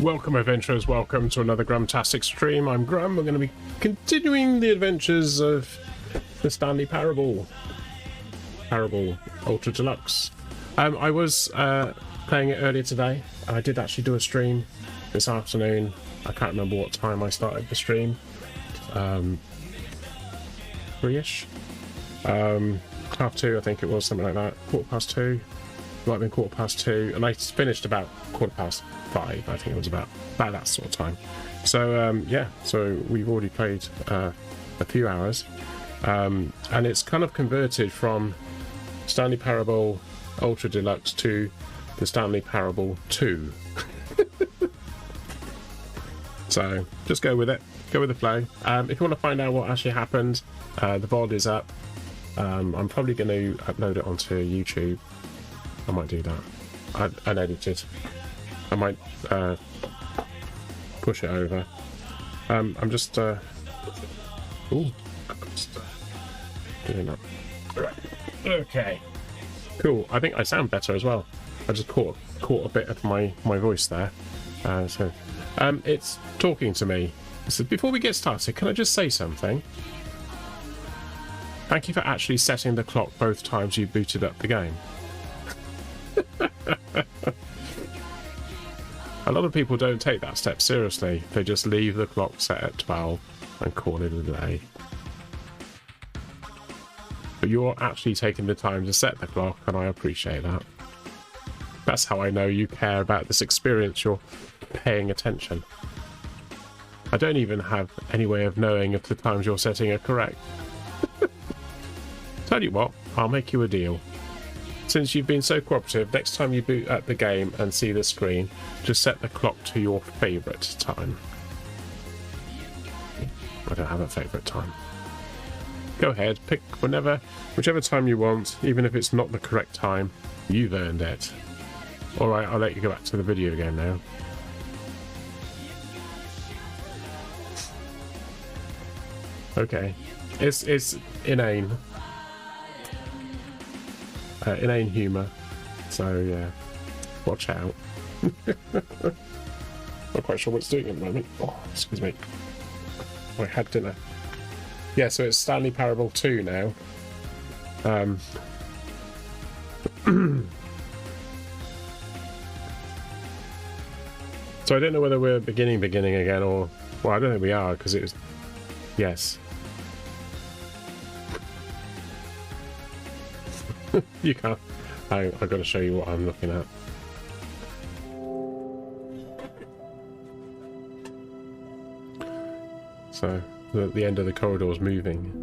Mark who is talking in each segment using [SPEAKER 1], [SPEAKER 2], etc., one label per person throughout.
[SPEAKER 1] Welcome, adventurers. Welcome to another Gramtastic stream. I'm Gram. We're going to be continuing the adventures of the Stanley Parable Ultra Deluxe. I was playing it earlier today. I did actually do a stream this afternoon. I can't remember what time I started the stream. 3-ish. 2:30, I think it was, something like that. 2:15. Might have been 2:15, and I finished about 5:15. I think it was about that sort of time. So yeah, so we've already played a few hours, and it's kind of converted from Stanley Parable Ultra Deluxe to the Stanley Parable 2. So just go with it, go with the flow. If you want to find out what actually happened, the VOD is up. I'm probably going to upload it onto YouTube. I might do that. Unedited. I might push it over. I'm just doing that. Right. Okay. Cool. I think I sound better as well. I just caught a bit of my voice there. So it's talking to me. So before we get started, can I just say something? Thank you for actually setting the clock both times you booted up the game. A lot of people don't take that step seriously. They just leave the clock set at 12 and call it a day. But you're actually taking the time to set the clock, and I appreciate that. That's how I know you care about this experience. You're paying attention. I don't even have any way of knowing if the times you're setting are correct. Tell you what, I'll make you a deal. Since you've been so cooperative, next time you boot up the game and see the screen, just set the clock to your favourite time. I don't have a favourite time. Go ahead, pick whichever time you want, even if it's not the correct time. You've earned it. Alright, I'll let you go back to the video game now. Okay. It's inane. Inane humour, so yeah, watch out. Not quite sure what it's doing at the moment. Oh, excuse me. I had dinner. Yeah, so it's Stanley Parable 2 now. So I don't know whether we're beginning again, or well, I don't think we are, because it was yes. You can't. I've got to show you what I'm looking at. So the end of the corridor is moving.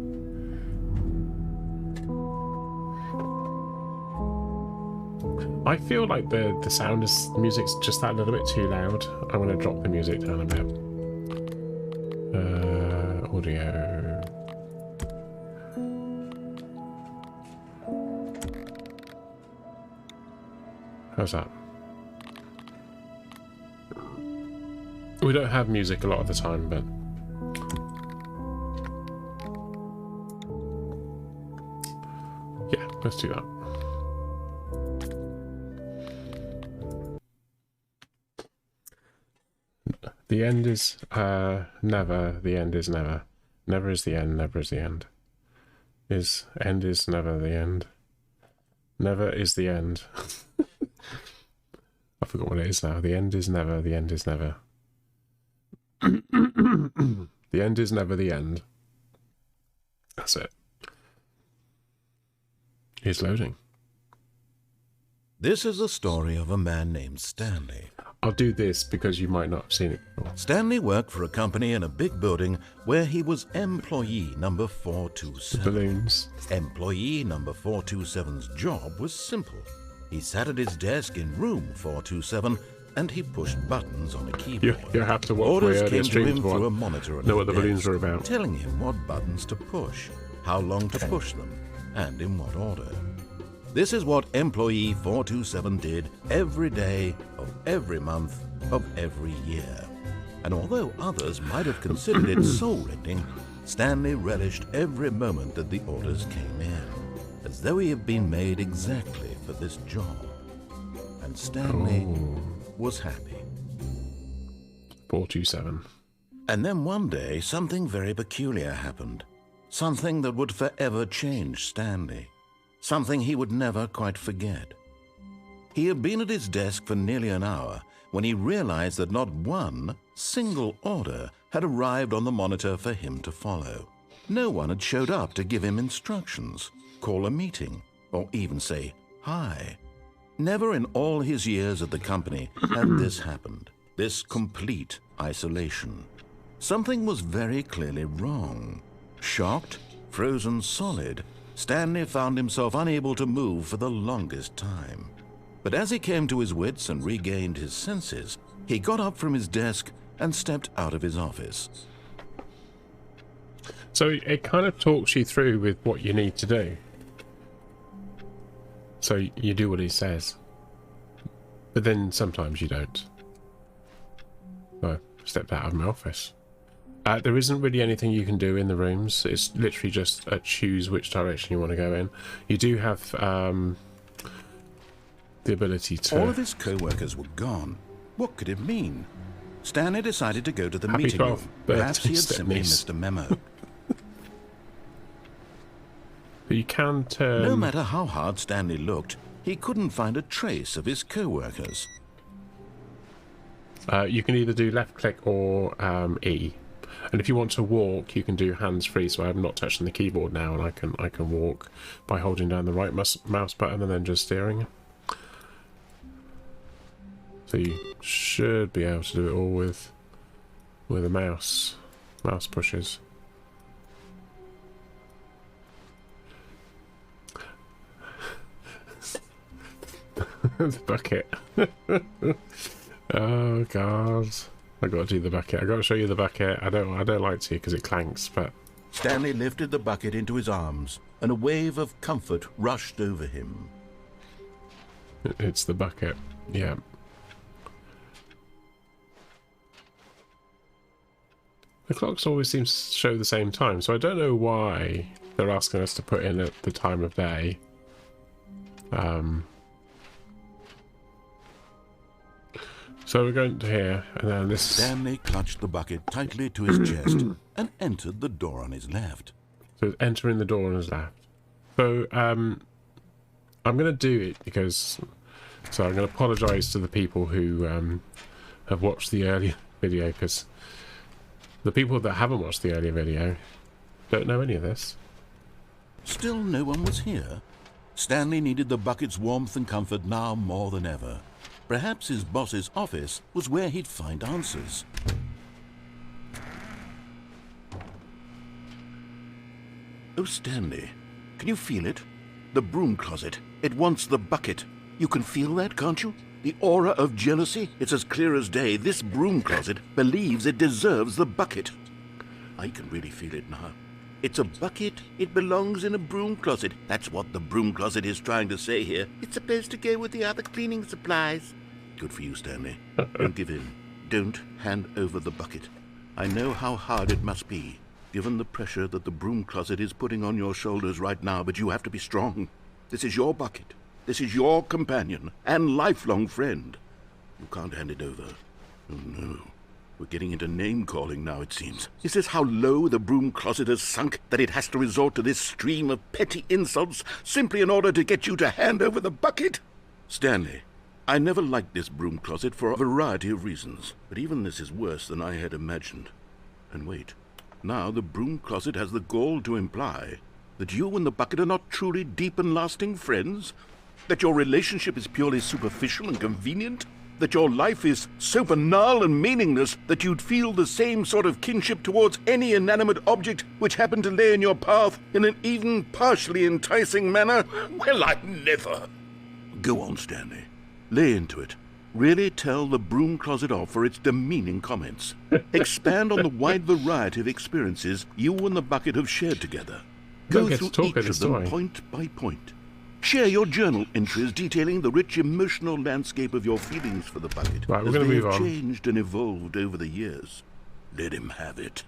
[SPEAKER 1] I feel like the music's just that little bit too loud. I'm going to drop the music down a bit. Audio. How's that? We don't have music a lot of the time, but yeah, let's do that. The end is never. The end is never. Never is the end. Never is the end. End is never the end. Never is the end. I forgot what it is now. The end is never. The end is never. The end is never the end. That's it. It's loading.
[SPEAKER 2] This is the story of a man named Stanley.
[SPEAKER 1] I'll do this because you might not have seen it before.
[SPEAKER 2] Stanley worked for a company in a big building where he was employee number 427.
[SPEAKER 1] The balloons.
[SPEAKER 2] Employee number 427's job was simple. He sat at his desk in room 427 and he pushed buttons on a keyboard.
[SPEAKER 1] You have to watch
[SPEAKER 2] Orders
[SPEAKER 1] my
[SPEAKER 2] came to him
[SPEAKER 1] streams
[SPEAKER 2] through a monitor on
[SPEAKER 1] know what
[SPEAKER 2] his
[SPEAKER 1] the balloons
[SPEAKER 2] desk,
[SPEAKER 1] are about.
[SPEAKER 2] telling him what buttons to push, how long to push them, and in what order. This is what employee 427 did every day of every month of every year. And although others might have considered it soul-rending, Stanley relished every moment that the orders came in, as though he had been made exactly for this job. And Stanley was happy.
[SPEAKER 1] 427.
[SPEAKER 2] And then one day, something very peculiar happened. Something that would forever change Stanley. Something he would never quite forget. He had been at his desk for nearly an hour when he realized that not one single order had arrived on the monitor for him to follow. No one had showed up to give him instructions, call a meeting, or even say hi. Never in all his years at the company had this happened, this complete isolation. Something was very clearly wrong. Shocked, frozen solid, Stanley found himself unable to move for the longest time. But as he came to his wits and regained his senses, he got up from his desk and stepped out of his office.
[SPEAKER 1] So it kind of talks you through with what you need to do. So you do what he says. But then sometimes you don't. So I stepped out of my office. There isn't really anything you can do in the rooms. It's literally just choose which direction you want to go in. You do have the ability to...
[SPEAKER 2] All of his co-workers were gone. What could it mean? Stanley decided to go to the
[SPEAKER 1] Happy
[SPEAKER 2] meeting
[SPEAKER 1] 12th
[SPEAKER 2] room. Perhaps he had simply
[SPEAKER 1] niece.
[SPEAKER 2] missed a memo.
[SPEAKER 1] But you can turn...
[SPEAKER 2] No matter how hard Stanley looked, he couldn't find a trace of his co-workers.
[SPEAKER 1] You can either do left click or E. And if you want to walk, you can do hands free. So I'm not touching the keyboard now, and I can walk by holding down the right mouse button and then just steering. So you should be able to do it all with a mouse pushes. The bucket. Oh god. I got to do the bucket. I got to show you the bucket. I don't like to because it clanks, but
[SPEAKER 2] Stanley lifted the bucket into his arms, and a wave of comfort rushed over him.
[SPEAKER 1] it's the bucket. Yeah. The clocks always seem to show the same time, so I don't know why they're asking us to put in at the time of day. So we're going to here, and then this...
[SPEAKER 2] Stanley clutched the bucket tightly to his chest and entered the door on his left.
[SPEAKER 1] So it's entering the door on his left. So, I'm going to do it because... So I'm going to apologise to the people who have watched the earlier video, because the people that haven't watched the earlier video don't know any of this.
[SPEAKER 2] Still no one was here. Stanley needed the bucket's warmth and comfort now more than ever. Perhaps his boss's office was where he'd find answers. Oh, Stanley, can you feel it? The broom closet. It wants the bucket. You can feel that, can't you? The aura of jealousy. It's as clear as day. This broom closet believes it deserves the bucket. I can really feel it now. It's a bucket. It belongs in a broom closet. That's what the broom closet is trying to say here. It's supposed to go with the other cleaning supplies. Good for you, Stanley. Don't give in. Don't hand over the bucket. I know how hard it must be, given the pressure that the broom closet is putting on your shoulders right now, but you have to be strong. This is your bucket. This is your companion and lifelong friend. You can't hand it over. Oh, no. We're getting into name-calling now, it seems. Is this how low the broom closet has sunk, that it has to resort to this stream of petty insults simply in order to get you to hand over the bucket? Stanley, I never liked this broom closet for a variety of reasons, but even this is worse than I had imagined. And wait, now the broom closet has the gall to imply that you and the bucket are not truly deep and lasting friends? That your relationship is purely superficial and convenient? That your life is so banal and meaningless that you'd feel the same sort of kinship towards any inanimate object which happened to lay in your path in an even partially enticing manner? Well, I never. Go on, Stanley. Lay into it. Really tell the broom closet off for its demeaning comments. Expand on the wide variety of experiences you and the bucket have shared together. Go through each of them point by point. Share your journal entries detailing the rich emotional landscape of your feelings for the bucket.
[SPEAKER 1] Right, we're going to move on.
[SPEAKER 2] Changed and evolved over the years. Let him have it.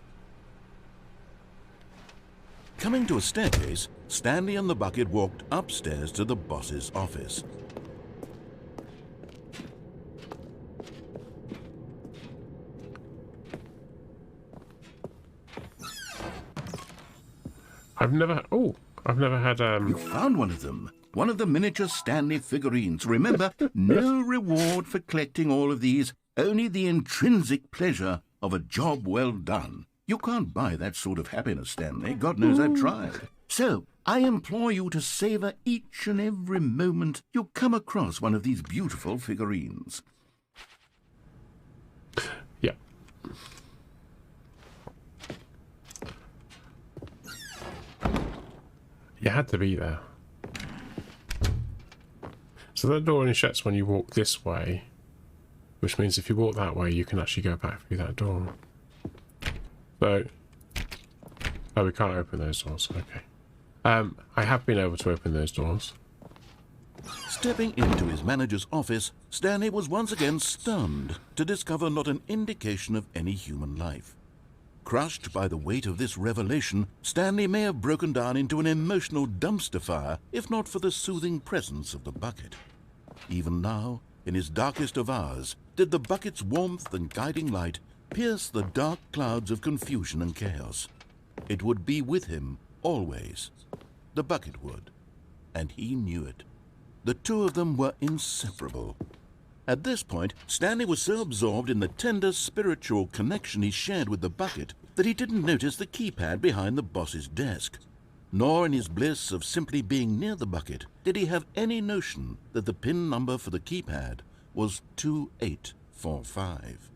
[SPEAKER 2] Coming to a staircase, Stanley and the bucket walked upstairs to the boss's office.
[SPEAKER 1] I've never had
[SPEAKER 2] You found one of them. One of the miniature Stanley figurines. Remember, no reward for collecting all of these, only the intrinsic pleasure of a job well done. You can't buy that sort of happiness, Stanley. God knows I've tried. So, I implore you to savor each and every moment you come across one of these beautiful figurines.
[SPEAKER 1] Yeah. You had to be there. So that door only shuts when you walk this way, which means if you walk that way, you can actually go back through that door. So, oh, we can't open those doors. Okay. I have been able to open those doors.
[SPEAKER 2] Stepping into his manager's office, Stanley was once again stunned to discover not an indication of any human life. Crushed by the weight of this revelation, Stanley may have broken down into an emotional dumpster fire if not for the soothing presence of the bucket. Even now, in his darkest of hours, did the bucket's warmth and guiding light pierce the dark clouds of confusion and chaos. It would be with him always. The bucket would, and he knew it. The two of them were inseparable. At this point, Stanley was so absorbed in the tender spiritual connection he shared with the bucket that he didn't notice the keypad behind the boss's desk. Nor in his bliss of simply being near the bucket did he have any notion that the PIN number for the keypad was 2845.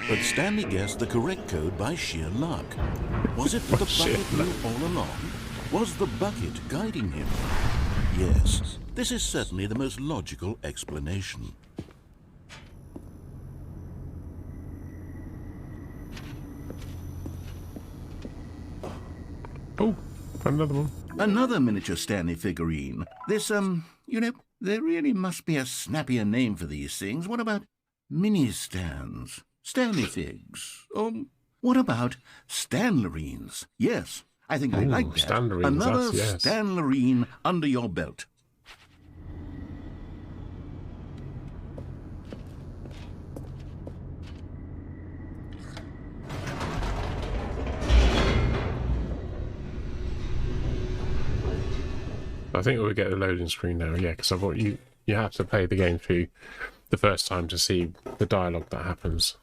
[SPEAKER 2] But Stanley guessed the correct code by sheer luck. Was it that the bucket knew all along? Was the bucket guiding him? Yes, this is certainly the most logical explanation.
[SPEAKER 1] Oh, another one.
[SPEAKER 2] Another miniature Stanley figurine. This, you know, there really must be a snappier name for these things. What about mini-stands? Stanley figs? What about Stanlerines? Yes, I think I like that.
[SPEAKER 1] Stanlerines,
[SPEAKER 2] Another
[SPEAKER 1] yes.
[SPEAKER 2] Stanlerine under your belt.
[SPEAKER 1] I think we'll get the loading screen now, yeah, because I thought you have to play the game through the first time to see the dialogue that happens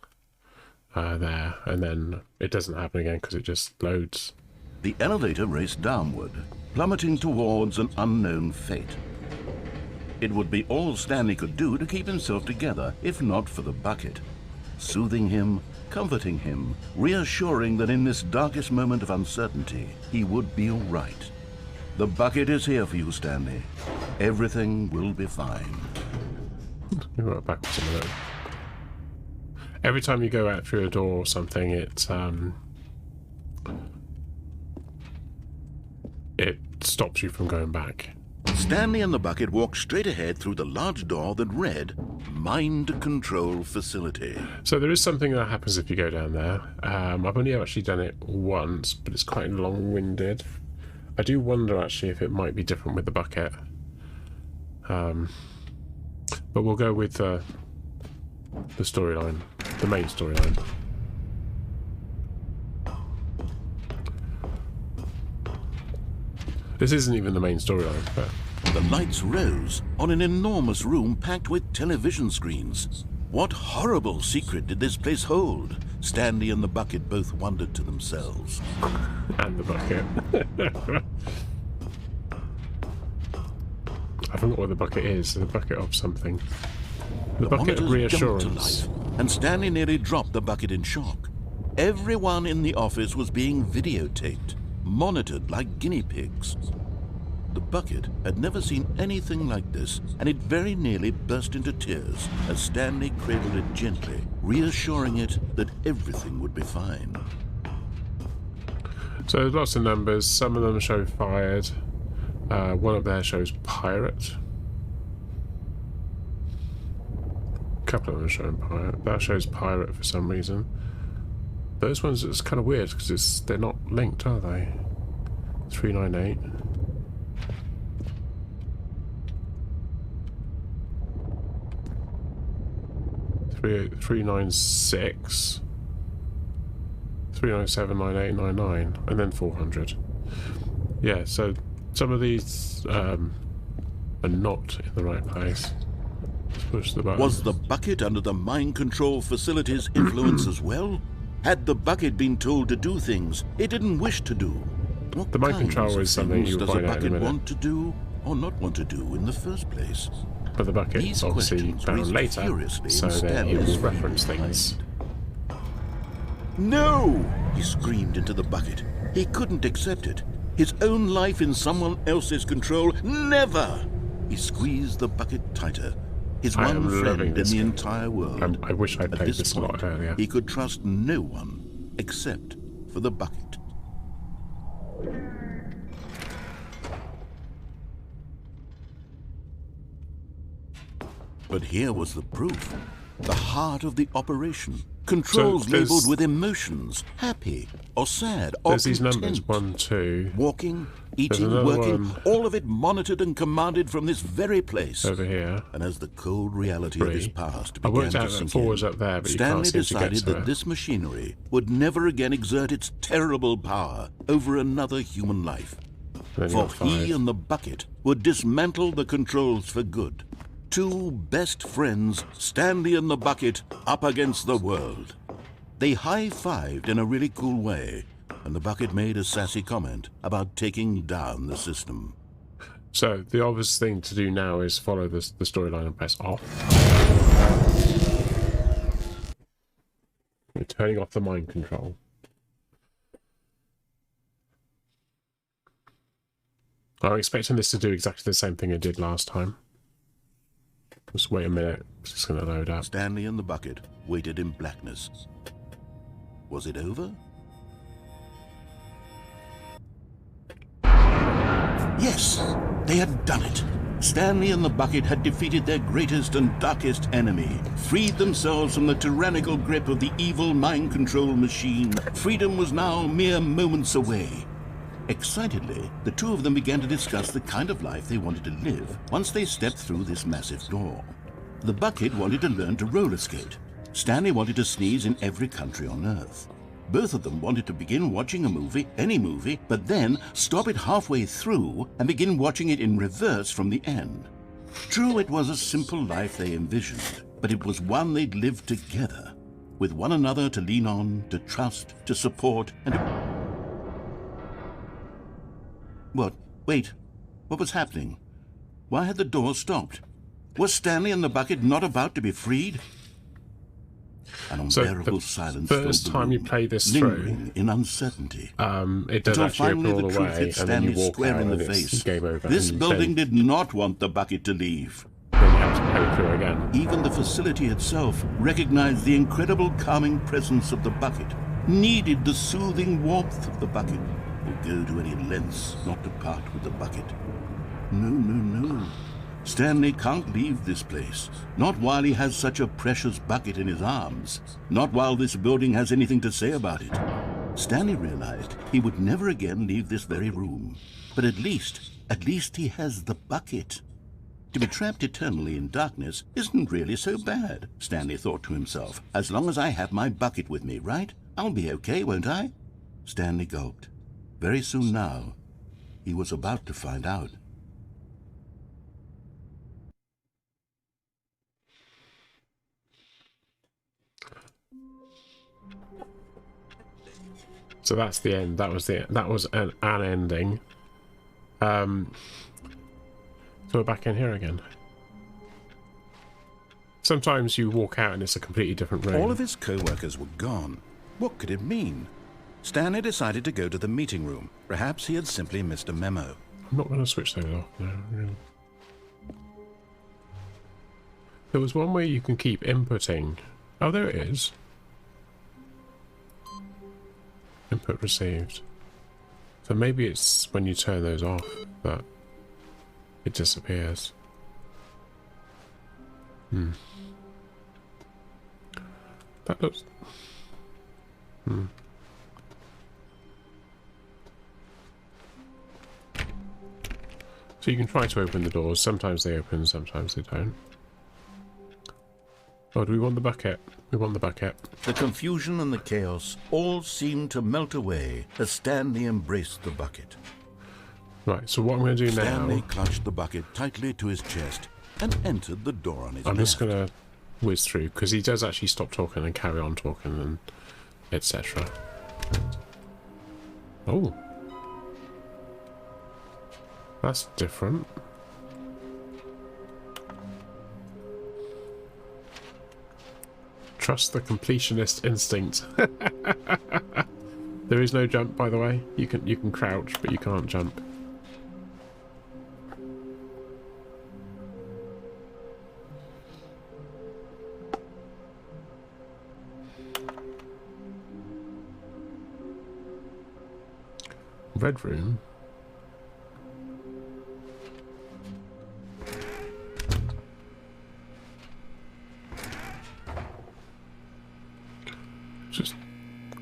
[SPEAKER 1] there, and then it doesn't happen again because it just loads.
[SPEAKER 2] The elevator raced downward, plummeting towards an unknown fate. It would be all Stanley could do to keep himself together, if not for the bucket. Soothing him, comforting him, reassuring that in this darkest moment of uncertainty, he would be all right. The bucket is here for you, Stanley. Everything will be fine.
[SPEAKER 1] You work backwards a minute. Every time you go out through a door or something, it stops you from going back.
[SPEAKER 2] Stanley and the bucket walked straight ahead through the large door that read, Mind Control Facility.
[SPEAKER 1] So there is something that happens if you go down there. I've only actually done it once, but it's quite long-winded. I do wonder, actually, if it might be different with the bucket. But we'll go with the storyline, the main storyline. This isn't even the main storyline, but...
[SPEAKER 2] The lights rose on an enormous room packed with television screens. What horrible secret did this place hold? Stanley and the bucket both wondered to themselves.
[SPEAKER 1] And the bucket. I forgot what the bucket is. The bucket of something. The bucket of reassurance.
[SPEAKER 2] To life, and Stanley nearly dropped the bucket in shock. Everyone in the office was being videotaped, monitored like guinea pigs. The bucket had never seen anything like this, and it very nearly burst into tears as Stanley cradled it gently, reassuring it that everything would be fine.
[SPEAKER 1] So there's lots of numbers. Some of them show fired. One up there shows pirate. A couple of them show pirate. That shows pirate for some reason. Those ones, it's kind of weird because they're not linked, are they? 398. 396. 3979899 and then 400. Yeah, so some of these are not in the right place. Let's push the button.
[SPEAKER 2] Was the bucket under the mind control facility's influence as well? Had the bucket been told to do things it didn't wish to do? What
[SPEAKER 1] The mind control
[SPEAKER 2] kinds
[SPEAKER 1] is
[SPEAKER 2] of
[SPEAKER 1] something
[SPEAKER 2] things
[SPEAKER 1] you'll
[SPEAKER 2] does a
[SPEAKER 1] find out in a
[SPEAKER 2] bucket
[SPEAKER 1] minute.
[SPEAKER 2] want to do or not want to do in the first place?
[SPEAKER 1] But the bucket
[SPEAKER 2] These
[SPEAKER 1] is obviously
[SPEAKER 2] questions
[SPEAKER 1] found
[SPEAKER 2] raised
[SPEAKER 1] later,
[SPEAKER 2] furiously
[SPEAKER 1] so
[SPEAKER 2] in
[SPEAKER 1] then it
[SPEAKER 2] Stanley's
[SPEAKER 1] will reference things.
[SPEAKER 2] No! He screamed into the bucket. He couldn't accept it. His own life in someone else's control. Never! He squeezed the bucket tighter. His
[SPEAKER 1] I
[SPEAKER 2] one
[SPEAKER 1] am
[SPEAKER 2] friend
[SPEAKER 1] loving
[SPEAKER 2] in
[SPEAKER 1] this
[SPEAKER 2] the
[SPEAKER 1] game.
[SPEAKER 2] entire world.
[SPEAKER 1] I wish I'd
[SPEAKER 2] At
[SPEAKER 1] played
[SPEAKER 2] this
[SPEAKER 1] this a lot
[SPEAKER 2] point,
[SPEAKER 1] earlier.
[SPEAKER 2] he could trust no one except for the bucket. But here was the proof. The heart of the operation. Controls
[SPEAKER 1] So there's-
[SPEAKER 2] labeled with emotions. Happy or sad or
[SPEAKER 1] There's these
[SPEAKER 2] content.
[SPEAKER 1] numbers, 1, 2,
[SPEAKER 2] Walking, eating,
[SPEAKER 1] another
[SPEAKER 2] working,
[SPEAKER 1] one.
[SPEAKER 2] all of it monitored and commanded from this very place.
[SPEAKER 1] over here.
[SPEAKER 2] And as the cold reality of his
[SPEAKER 1] 3.
[SPEAKER 2] past
[SPEAKER 1] I
[SPEAKER 2] began
[SPEAKER 1] worked
[SPEAKER 2] to
[SPEAKER 1] out that
[SPEAKER 2] sink
[SPEAKER 1] 4
[SPEAKER 2] in,
[SPEAKER 1] was up there, but you
[SPEAKER 2] Stanley
[SPEAKER 1] can't seem to get
[SPEAKER 2] decided
[SPEAKER 1] to
[SPEAKER 2] that
[SPEAKER 1] it.
[SPEAKER 2] this machinery would never again exert its terrible power over another human life.
[SPEAKER 1] Then you
[SPEAKER 2] For
[SPEAKER 1] got 5.
[SPEAKER 2] he and the bucket would dismantle the controls for good. Two best friends, Stanley and the bucket, up against the world. They high-fived in a really cool way, and the bucket made a sassy comment about taking down the system.
[SPEAKER 1] So the obvious thing to do now is follow the storyline and press off. We're turning off the mind control. I'm expecting this to do exactly the same thing it did last time. Just wait a minute, it's just going to load up.
[SPEAKER 2] Stanley and the bucket waited in blackness. Was it over? Yes, they had done it. Stanley and the bucket had defeated their greatest and darkest enemy, freed themselves from the tyrannical grip of the evil mind control machine. Freedom was now mere moments away. Excitedly, the two of them began to discuss the kind of life they wanted to live once they stepped through this massive door. The bucket wanted to learn to roller skate. Stanley wanted to sneeze in every country on Earth. Both of them wanted to begin watching a movie, any movie, but then stop it halfway through and begin watching it in reverse from the end. True, it was a simple life they envisioned, but it was one they'd lived together, with one another to lean on, to trust, to support, and to... What? Wait. What was happening? Why had the door stopped? Was Stanley and the bucket not about to be freed? An
[SPEAKER 1] So
[SPEAKER 2] unbearable
[SPEAKER 1] the
[SPEAKER 2] silence
[SPEAKER 1] first
[SPEAKER 2] filled the
[SPEAKER 1] time you
[SPEAKER 2] room,
[SPEAKER 1] play this through,
[SPEAKER 2] lingering in uncertainty.
[SPEAKER 1] it does
[SPEAKER 2] Until
[SPEAKER 1] actually open
[SPEAKER 2] finally
[SPEAKER 1] all
[SPEAKER 2] the
[SPEAKER 1] the
[SPEAKER 2] truth
[SPEAKER 1] way,
[SPEAKER 2] hit
[SPEAKER 1] and then you
[SPEAKER 2] Stanley
[SPEAKER 1] walk
[SPEAKER 2] square
[SPEAKER 1] out
[SPEAKER 2] in
[SPEAKER 1] and
[SPEAKER 2] the
[SPEAKER 1] it's
[SPEAKER 2] face.
[SPEAKER 1] game over.
[SPEAKER 2] This
[SPEAKER 1] and
[SPEAKER 2] building
[SPEAKER 1] then
[SPEAKER 2] did not want the bucket to leave.
[SPEAKER 1] you have to play through again.
[SPEAKER 2] Even the facility itself recognized the incredible calming presence of the bucket, needed the soothing warmth of the bucket, would go to any lengths not to part with the bucket. No, no, no. Stanley can't leave this place. Not while he has such a precious bucket in his arms. Not while this building has anything to say about it. Stanley realized he would never again leave this very room. But at least he has the bucket. To be trapped eternally in darkness isn't really so bad, Stanley thought to himself. As long as I have my bucket with me, right? I'll be okay, won't I? Stanley gulped. Very soon now, he was about to find out.
[SPEAKER 1] So that's the end. That was an ending. So we're back in here again. Sometimes you walk out and it's a completely different room.
[SPEAKER 2] All of his co-workers were gone. What could it mean? Stanley decided to go to the meeting room. Perhaps he had simply missed a memo.
[SPEAKER 1] I'm not going to switch those off now. Really. There was one where you can keep inputting. Oh, there it is. Input received. So maybe it's when you turn those off that it disappears. That looks... So you can try to open the doors. Sometimes they open, sometimes they don't. Oh, do we want the bucket? We want the bucket.
[SPEAKER 2] The confusion and the chaos all seemed to melt away as Stanley embraced the bucket.
[SPEAKER 1] Right, so what I'm going to do
[SPEAKER 2] Stanley
[SPEAKER 1] now...
[SPEAKER 2] clutched the bucket tightly to his chest and entered the door on his
[SPEAKER 1] I'm
[SPEAKER 2] left.
[SPEAKER 1] just going to whiz through, because he does actually stop talking and carry on talking and etc. Oh. That's different. Trust the completionist instinct. There is no jump, by the way. You can crouch, but you can't jump. Red room. Just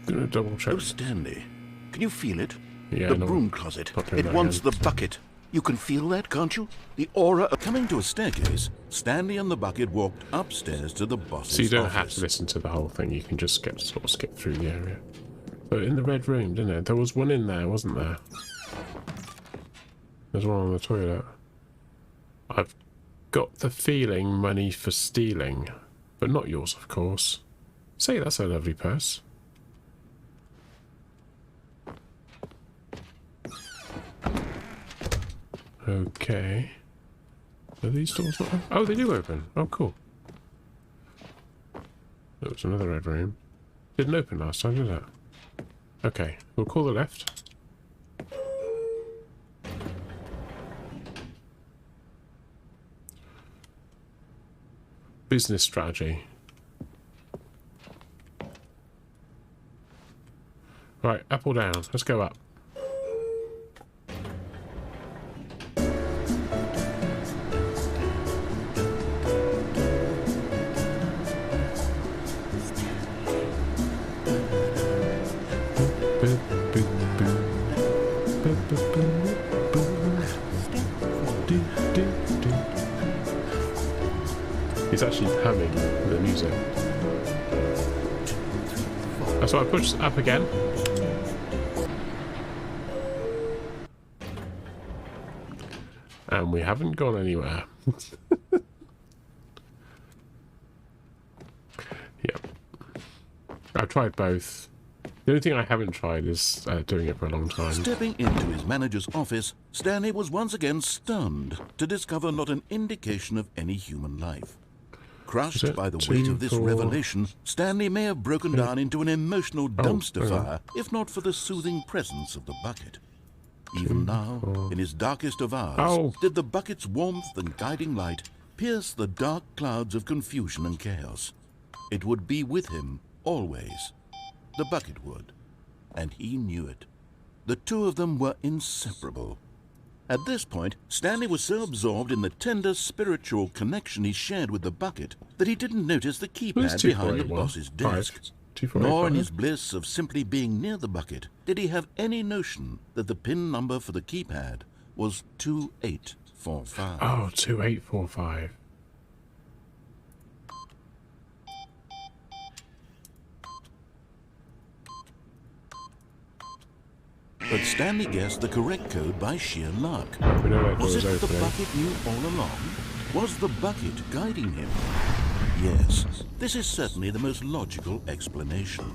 [SPEAKER 1] gonna double check.
[SPEAKER 2] Oh, Stanley, can you feel it?
[SPEAKER 1] Yeah,
[SPEAKER 2] the
[SPEAKER 1] no,
[SPEAKER 2] broom closet.
[SPEAKER 1] not doing
[SPEAKER 2] It
[SPEAKER 1] that
[SPEAKER 2] wants
[SPEAKER 1] again.
[SPEAKER 2] the bucket. You can feel that, can't you? The aura. Coming to a staircase, Stanley and the bucket walked upstairs to the boss's
[SPEAKER 1] So you don't
[SPEAKER 2] office.
[SPEAKER 1] have to listen to the whole thing. You can just sort of skip through the area. But in the red room, didn't it? There was one in there, wasn't there? There's one on the toilet. I've got the feeling money for stealing, but not yours, of course. Say, that's a lovely purse. Okay. Are these doors not open? Oh, they do open. Oh, cool. There was another red room. Didn't open last time, did it? Okay, we'll call the left. Business strategy. Right, up or down? Let's go up. He's actually humming the music. So I push up again. And we haven't gone anywhere. Yep. I've tried both. The only thing I haven't tried is doing it for a long time.
[SPEAKER 2] Stepping into his manager's office, Stanley was once again stunned to discover not an indication of any human life. Crushed by the weight of this revelation, Stanley may have broken down into an emotional dumpster fire, if not for the soothing presence of the bucket. Even now, in his darkest of hours, did the bucket's warmth and guiding light pierce the dark clouds of confusion and chaos. It would be with him, always. The bucket would. And he knew it. The two of them were inseparable. At this point, Stanley was so absorbed in the tender spiritual connection he shared with the bucket that he didn't notice the keypad behind the boss's desk. Nor in his bliss of simply being near the bucket did he have any notion that the PIN number for the keypad was 2845.
[SPEAKER 1] Oh, 2845.
[SPEAKER 2] But Stanley guessed the correct code by sheer luck.
[SPEAKER 1] We know that
[SPEAKER 2] Was it
[SPEAKER 1] door's
[SPEAKER 2] the
[SPEAKER 1] opening.
[SPEAKER 2] bucket knew all along? Was the bucket guiding him? Yes, this is certainly the most logical explanation.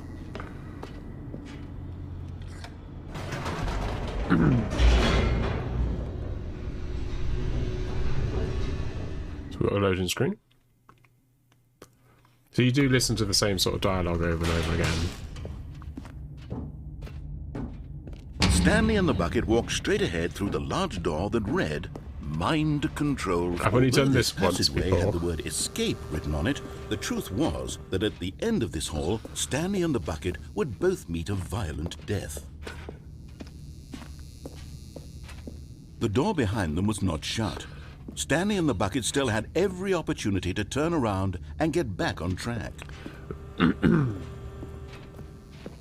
[SPEAKER 1] So we've got a loading screen. So you do listen to the same sort of dialogue over and over again.
[SPEAKER 2] Stanley and the bucket walked straight ahead through the large door that read Mind Control.
[SPEAKER 1] I've only done this once
[SPEAKER 2] passageway
[SPEAKER 1] before.
[SPEAKER 2] had the word escape written on it. The truth was that at the end of this hall, Stanley and the bucket would both meet a violent death. The door behind them was not shut. Stanley and the bucket still had every opportunity to turn around and get back on track.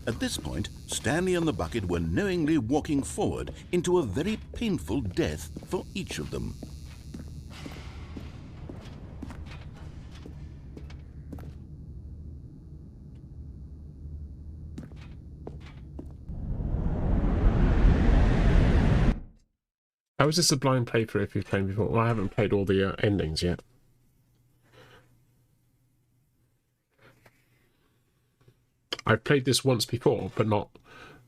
[SPEAKER 2] At this point, Stanley and the bucket were knowingly walking forward into a very painful death for each of them.
[SPEAKER 1] How is this a blind playthrough if you've played before? Well, I haven't played all the endings yet. I've played this once before, but not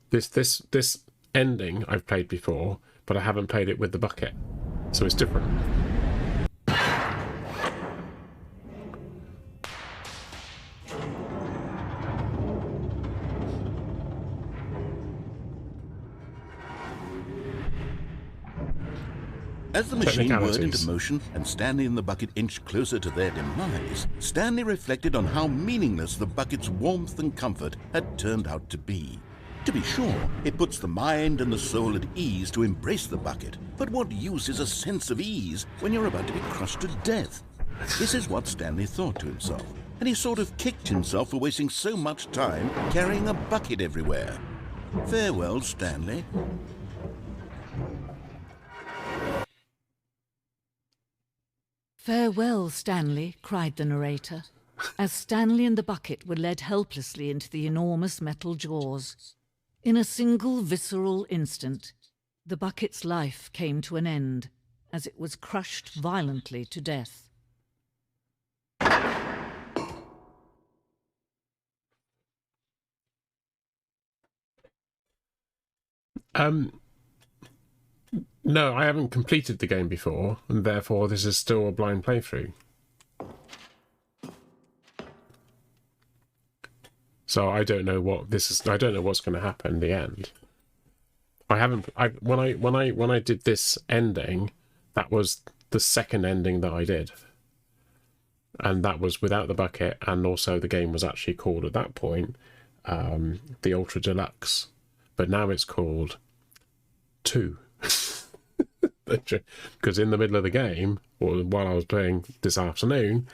[SPEAKER 1] this ending I've played before, but I haven't played it with the bucket. So it's different.
[SPEAKER 2] As the machine whirred into motion and Stanley and the bucket inched closer to their demise, Stanley reflected on how meaningless the bucket's warmth and comfort had turned out to be. To be sure, it puts the mind and the soul at ease to embrace the bucket, but what use is a sense of ease when you're about to be crushed to death? This is what Stanley thought to himself, and he sort of kicked himself for wasting so much time carrying a bucket everywhere. Farewell, Stanley.
[SPEAKER 3] "Farewell, Stanley," cried the narrator, as Stanley and the bucket were led helplessly into the enormous metal jaws. In a single visceral instant, the bucket's life came to an end, as it was crushed violently to death.
[SPEAKER 1] No, I haven't completed the game before, and therefore this is still a blind playthrough. So I don't know what this is. I don't know what's going to happen in the end. I haven't. When I did this ending, that was the second ending that I did, and that was without the bucket, and also the game was actually called at that point the Ultra Deluxe, but now it's called 2. Because in the middle of the game, or while I was playing this afternoon,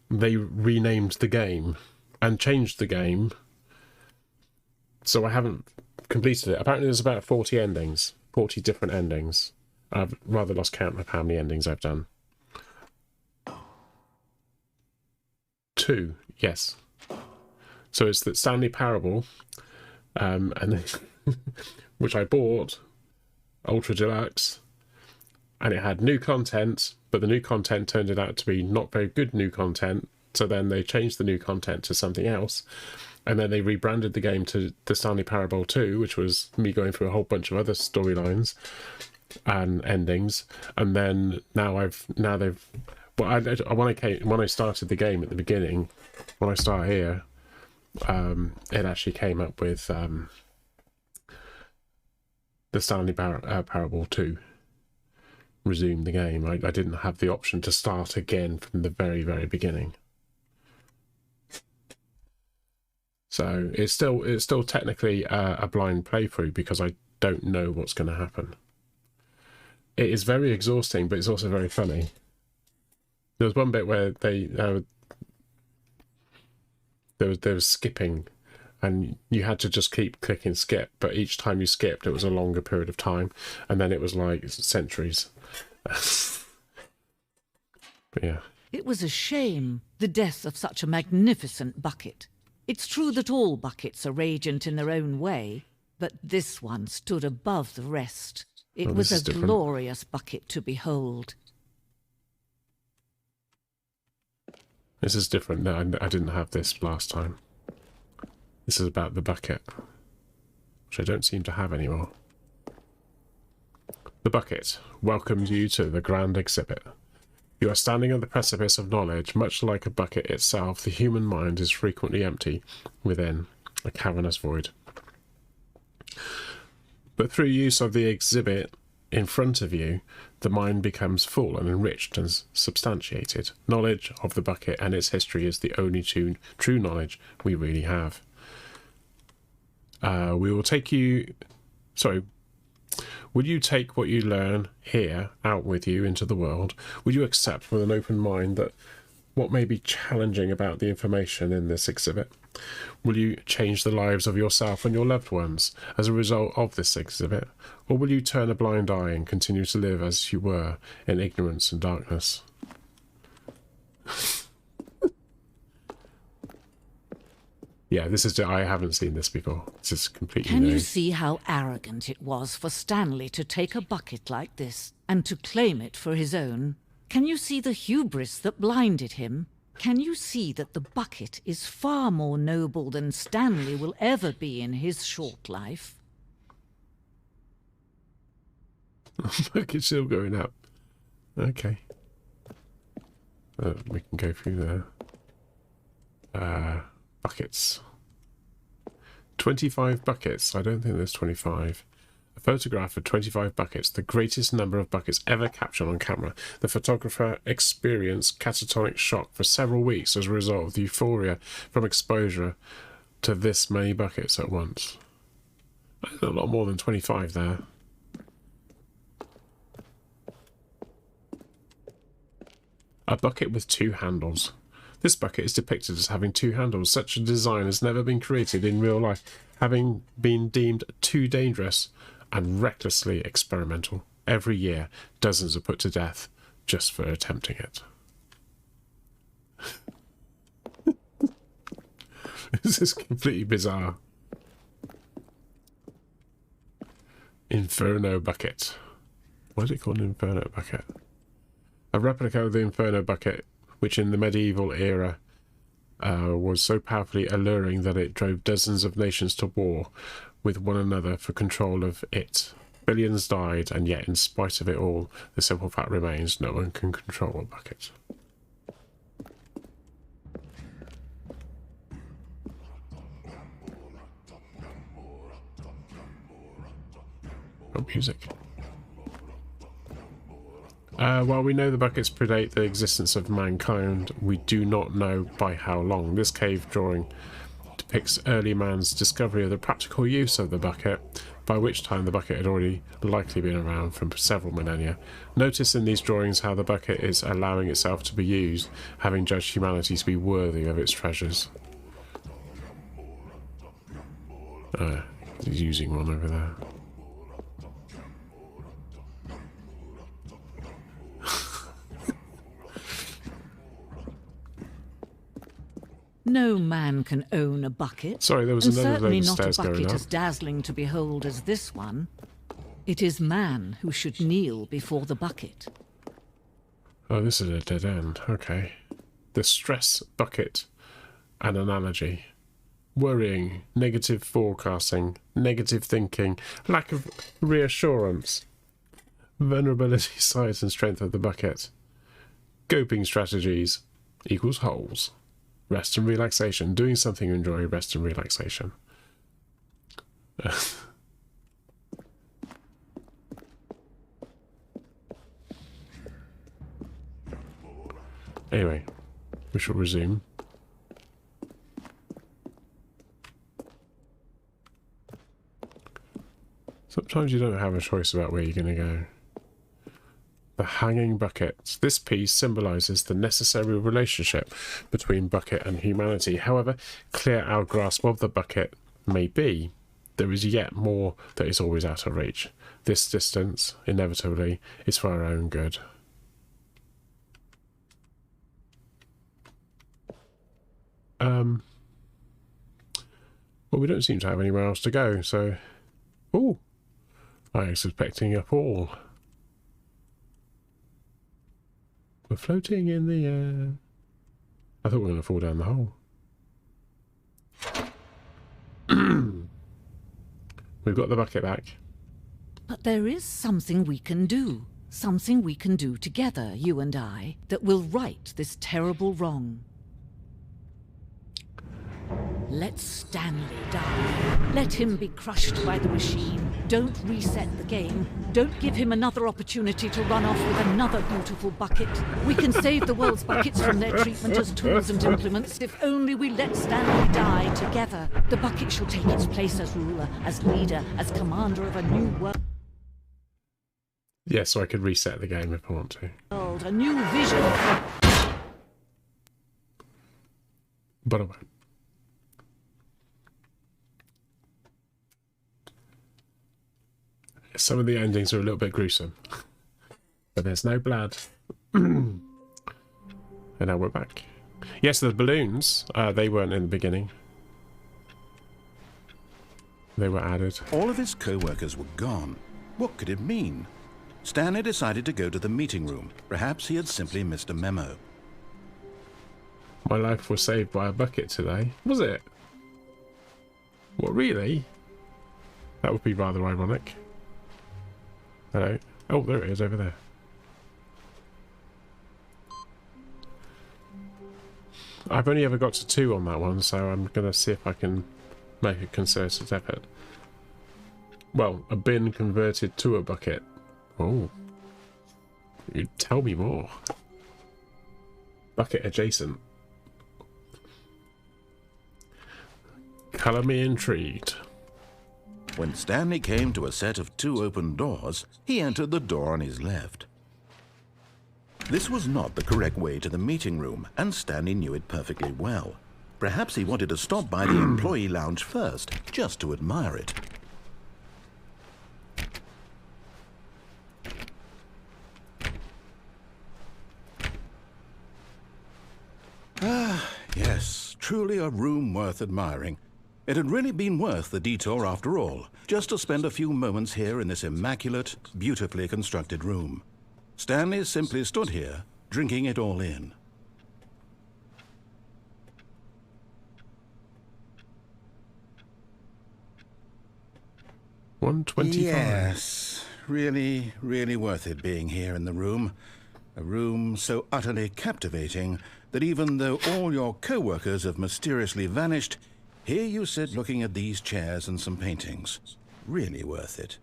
[SPEAKER 1] they renamed the game and changed the game. So I haven't completed it. Apparently there's about 40 endings, 40 different endings. I've rather lost count of how many endings I've done. 2, yes. So it's the Stanley Parable, and which I bought, Ultra Deluxe, and it had new content, but the new content turned out to be not very good new content, so then they changed the new content to something else, and then they rebranded the game to the Stanley Parable 2, which was me going through a whole bunch of other storylines and endings, and then they've when I started the game at the beginning, when I start here, it actually came up with the Stanley Parable 2. Resume the game. I didn't have the option to start again from the very, very beginning. So it's still technically a blind playthrough because I don't know what's going to happen. It is very exhausting, but it's also very funny. There was one bit where there was skipping, and you had to just keep clicking skip, but each time you skipped it was a longer period of time, and then it was like centuries. But yeah.
[SPEAKER 3] It was a shame, the death of such a magnificent bucket. It's true that all buckets are radiant in their own way, but this one stood above the rest. It was a glorious bucket to behold.
[SPEAKER 1] This is different. No, I didn't have this last time. This is about the bucket, which I don't seem to have anymore. The bucket welcomes you to the grand exhibit. You are standing at the precipice of knowledge. Much like a bucket itself, the human mind is frequently empty within a cavernous void. But through use of the exhibit in front of you, the mind becomes full and enriched and substantiated. Knowledge of the bucket and its history is the only true knowledge we really have. We will take you... Sorry. Would you take what you learn here out with you into the world? Would you accept with an open mind that what may be challenging about the information in this exhibit? Will you change the lives of yourself and your loved ones as a result of this exhibit? Or will you turn a blind eye and continue to live as you were in ignorance and darkness? Yeah, this is. I haven't seen this before. This is completely
[SPEAKER 3] Can
[SPEAKER 1] new.
[SPEAKER 3] you see how arrogant it was for Stanley to take a bucket like this and to claim it for his own? Can you see the hubris that blinded him? Can you see that the bucket is far more noble than Stanley will ever be in his short life?
[SPEAKER 1] Bucket's still going up. Okay. We can go through the buckets. 25 buckets. I don't think there's 25. A photograph of 25 buckets, the greatest number of buckets ever captured on camera. The photographer experienced catatonic shock for several weeks as a result of the euphoria from exposure to this many buckets at once. There's a lot more than 25 there. A bucket with 2 handles. This bucket is depicted as having 2 handles. Such a design has never been created in real life, having been deemed too dangerous and recklessly experimental. Every year, dozens are put to death just for attempting it. This is completely bizarre. Inferno bucket. Why is it called an Inferno bucket? A replica of the Inferno bucket, which in the medieval era was so powerfully alluring that it drove dozens of nations to war with one another for control of it. Billions died, and yet in spite of it all, the simple fact remains: no one can control a bucket. Oh, music. While we know the buckets predate the existence of mankind, we do not know by how long. This cave drawing depicts early man's discovery of the practical use of the bucket, by which time the bucket had already likely been around for several millennia. Notice in these drawings how the bucket is allowing itself to be used, having judged humanity to be worthy of its treasures. He's using one over there.
[SPEAKER 3] No man can own a bucket.
[SPEAKER 1] Sorry, there was
[SPEAKER 3] and
[SPEAKER 1] another
[SPEAKER 3] certainly
[SPEAKER 1] load of
[SPEAKER 3] not a
[SPEAKER 1] stairs going
[SPEAKER 3] bucket
[SPEAKER 1] up.
[SPEAKER 3] as dazzling to behold as this one. It is man who should kneel before the bucket.
[SPEAKER 1] Oh, this is a dead end. Okay. The stress bucket, an analogy. Worrying, negative forecasting, negative thinking, lack of reassurance. Vulnerability, size and strength of the bucket. Coping strategies equals holes. Rest and relaxation. Doing something you enjoy, rest and relaxation. Anyway, we shall resume. Sometimes you don't have a choice about where you're going to go. The hanging buckets. This piece symbolises the necessary relationship between bucket and humanity. However clear our grasp of the bucket may be, there is yet more that is always out of reach. This distance, inevitably, is for our own good. Well, we don't seem to have anywhere else to go, so... Ooh! I was expecting a fall. We're floating in the air. I thought we were going to fall down the hole. We've got the bucket back.
[SPEAKER 3] But there is something we can do. Something we can do together, you and I, that will right this terrible wrong. Let Stanley die. Let him be crushed by the machine. Don't reset the game. Don't give him another opportunity to run off with another beautiful bucket. We can save the world's buckets from their treatment as tools and implements if only we let Stanley die together. The bucket shall take its place as ruler, as leader, as commander of a new world.
[SPEAKER 1] Yeah, so I could reset the game if I want to.
[SPEAKER 3] A new vision.
[SPEAKER 1] But I won't. Some of the endings are a little bit gruesome. But there's no blood. And now we're back. Yes, the balloons, they weren't in the beginning. they were added.
[SPEAKER 2] All of his co-workers were gone. What could it mean? Stanley decided to go to the meeting room. Perhaps he had simply missed a memo.
[SPEAKER 1] My life was saved by a bucket today. Was it? What, really? That would be rather ironic. Hello. Oh, there it is over there. I've only ever got to 2 on that one, so I'm going to see if I can make a concerted effort. Well, a bin converted to a bucket. Oh. You tell me more. Bucket adjacent. Colour me intrigued.
[SPEAKER 2] When Stanley came to a set of 2 open doors, he entered the door on his left. This was not the correct way to the meeting room, and Stanley knew it perfectly well. Perhaps he wanted to stop by the employee lounge first, just to admire it. Ah, yes, truly a room worth admiring. It had really been worth the detour after all, just to spend a few moments here in this immaculate, beautifully constructed room. Stanley simply stood here, drinking it all in.
[SPEAKER 1] $125.
[SPEAKER 2] Yes, really, really worth it being here in the room. A room so utterly captivating that even though all your co-workers have mysteriously vanished, here you sit looking at these chairs and some paintings. Really worth it.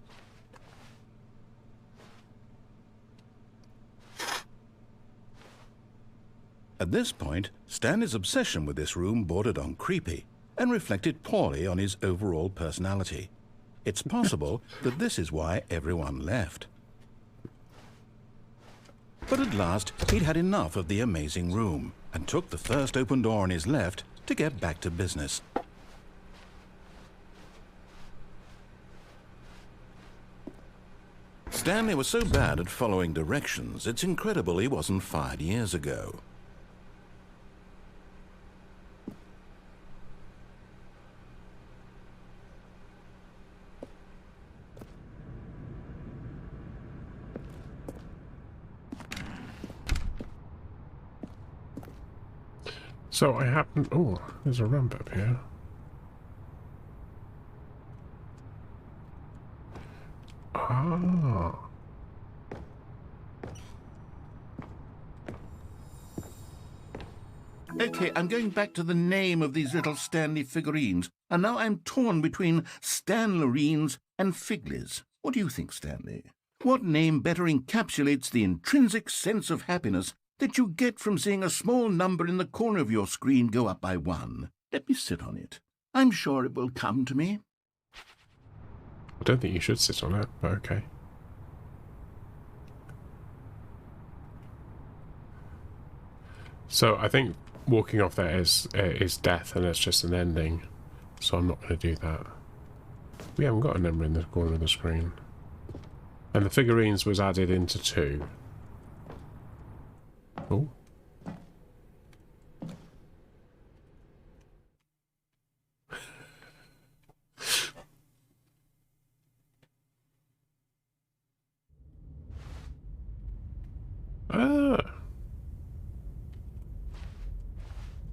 [SPEAKER 2] At this point, Stanley's obsession with this room bordered on creepy and reflected poorly on his overall personality. It's possible that this is why everyone left. But at last, he'd had enough of the amazing room and took the first open door on his left to get back to business. Stanley was so bad at following directions, it's incredible he wasn't fired years ago.
[SPEAKER 1] So I happen... Oh, there's a ramp up here. Ah.
[SPEAKER 2] Okay, I'm going back to the name of these little Stanley figurines, and now I'm torn between Stanlerines and Figlies. What do you think, Stanley? What name better encapsulates the intrinsic sense of happiness that you get from seeing a small number in the corner of your screen go up by 1? Let me sit on it. I'm sure it will come to me.
[SPEAKER 1] I don't think you should sit on it, but okay. So I think walking off there is death, and it's just an ending. So I'm not going to do that. We haven't got a number in the corner of the screen. And the figurines was added into 2. Oh. Ah.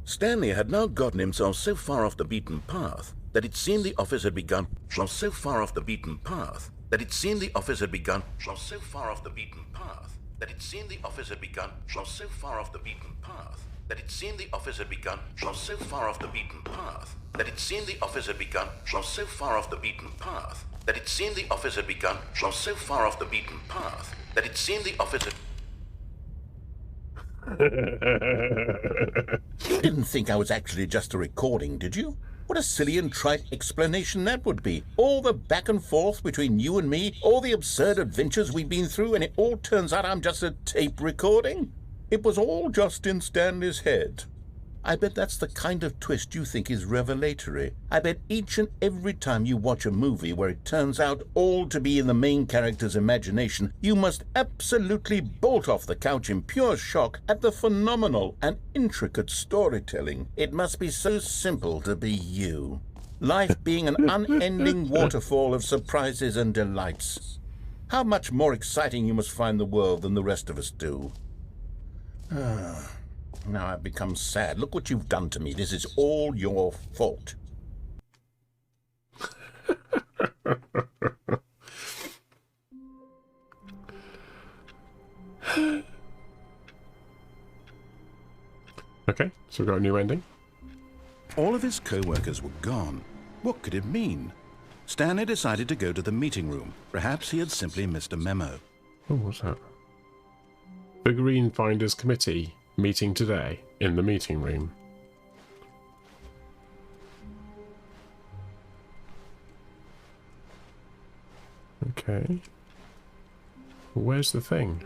[SPEAKER 2] Stanley had now gotten himself so far off the beaten path that it seemed the office had begun. So far off the beaten path that it seemed the office had begun. So far off the beaten path that it seemed the office had begun. So far off the beaten path that it seemed the office had begun. So far off the beaten path that it seemed the office had begun. So far off the beaten path that it seemed the office had begun. So far off the beaten path that it seemed the office had. You didn't think I was actually just a recording, did you? What a silly and trite explanation that would be. All the back and forth between you and me, all the absurd adventures we've been through, and it all turns out I'm just a tape recording? It was all just in Stanley's head. I bet that's the kind of twist you think is revelatory. I bet each and every time you watch a movie where it turns out all to be in the main character's imagination, you must absolutely bolt off the couch in pure shock at the phenomenal and intricate storytelling. It must be so simple to be you. life being an unending waterfall of surprises and delights. How much more exciting you must find the world than the rest of us do. Now I've become sad. Look what you've done to me. This is all your fault.
[SPEAKER 1] Okay, so we've got a new ending.
[SPEAKER 2] All of his co-workers were gone. What could it mean? Stanley decided to go to the meeting room. Perhaps he had simply missed a memo.
[SPEAKER 1] Oh, what's that? Figurine Finders Committee meeting today in the meeting room. Okay. Where's the thing?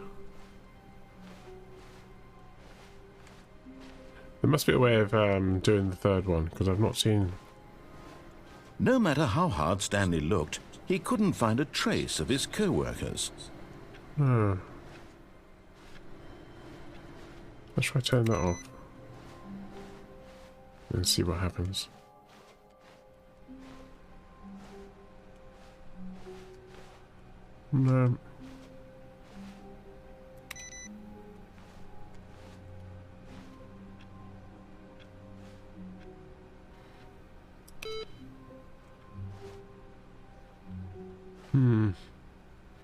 [SPEAKER 1] There must be a way of doing the third one, because I've not seen...
[SPEAKER 2] No matter how hard Stanley looked, he couldn't find a trace of his co-workers.
[SPEAKER 1] Let's try turning that off. And see what happens. No.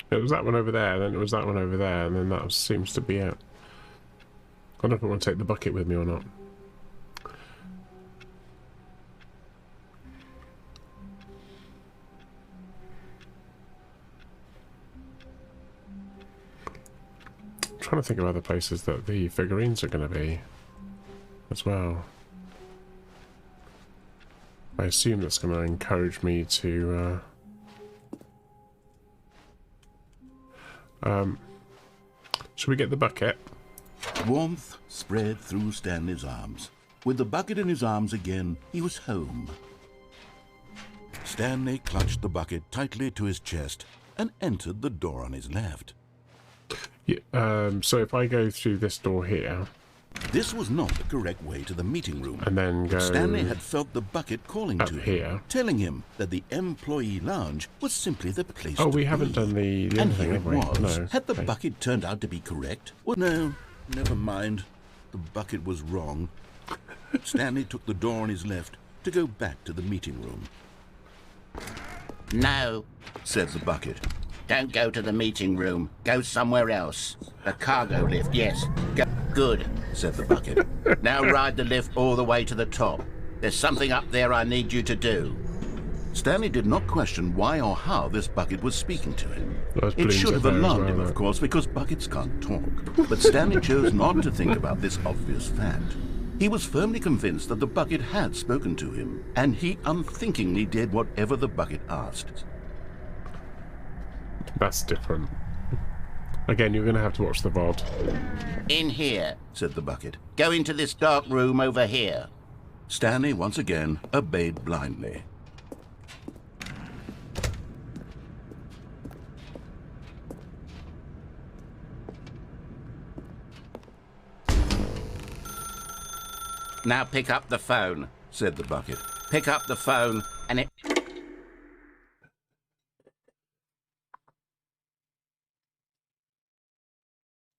[SPEAKER 1] It was that one over there, then it was that one over there, and then that seems to be it. I don't know if I want to take the bucket with me or not. I'm trying to think of other places that the figurines are going to be as well. I assume that's going to encourage me to should we get the bucket?
[SPEAKER 2] Warmth spread through Stanley's arms. With the bucket in his arms again, he was home. Stanley clutched the bucket tightly to his chest and entered the door on his left.
[SPEAKER 1] Yeah, so if I go through this door here...
[SPEAKER 2] This was not the correct way to the meeting room.
[SPEAKER 1] And then go...
[SPEAKER 2] Stanley had felt the bucket calling to him,
[SPEAKER 1] here.
[SPEAKER 2] telling him that the employee lounge was simply the place to be.
[SPEAKER 1] Oh, we haven't done the
[SPEAKER 2] and
[SPEAKER 1] other
[SPEAKER 2] here
[SPEAKER 1] thing,
[SPEAKER 2] it
[SPEAKER 1] have we?
[SPEAKER 2] was.
[SPEAKER 1] No.
[SPEAKER 2] Had the
[SPEAKER 1] Okay.
[SPEAKER 2] bucket turned out to be correct? Well, no, never mind. The bucket was wrong. Stanley took the door on his left to go back to the meeting room.
[SPEAKER 4] No,
[SPEAKER 2] Said the bucket.
[SPEAKER 4] don't go to the meeting room. Go somewhere else. The cargo lift, yes. Go. Good,
[SPEAKER 2] Said the bucket.
[SPEAKER 4] now ride the lift all the way to the top. There's something up there I need you to do.
[SPEAKER 2] Stanley did not question why or how this bucket was speaking to him.
[SPEAKER 1] Those
[SPEAKER 2] It
[SPEAKER 1] balloons
[SPEAKER 2] should
[SPEAKER 1] are
[SPEAKER 2] have
[SPEAKER 1] there as
[SPEAKER 2] alarmed
[SPEAKER 1] well,
[SPEAKER 2] him,
[SPEAKER 1] though.
[SPEAKER 2] of course, because buckets can't talk. But Stanley chose not to think about this obvious fact. He was firmly convinced that the bucket had spoken to him, and he unthinkingly did whatever the bucket asked.
[SPEAKER 1] That's different. Again, you're going to have to watch the VOD.
[SPEAKER 4] In here.
[SPEAKER 2] Said the bucket.
[SPEAKER 4] Go into this dark room over here.
[SPEAKER 2] Stanley once again obeyed blindly.
[SPEAKER 4] Now pick up the phone.
[SPEAKER 2] Said the bucket.
[SPEAKER 4] Pick up the phone and it...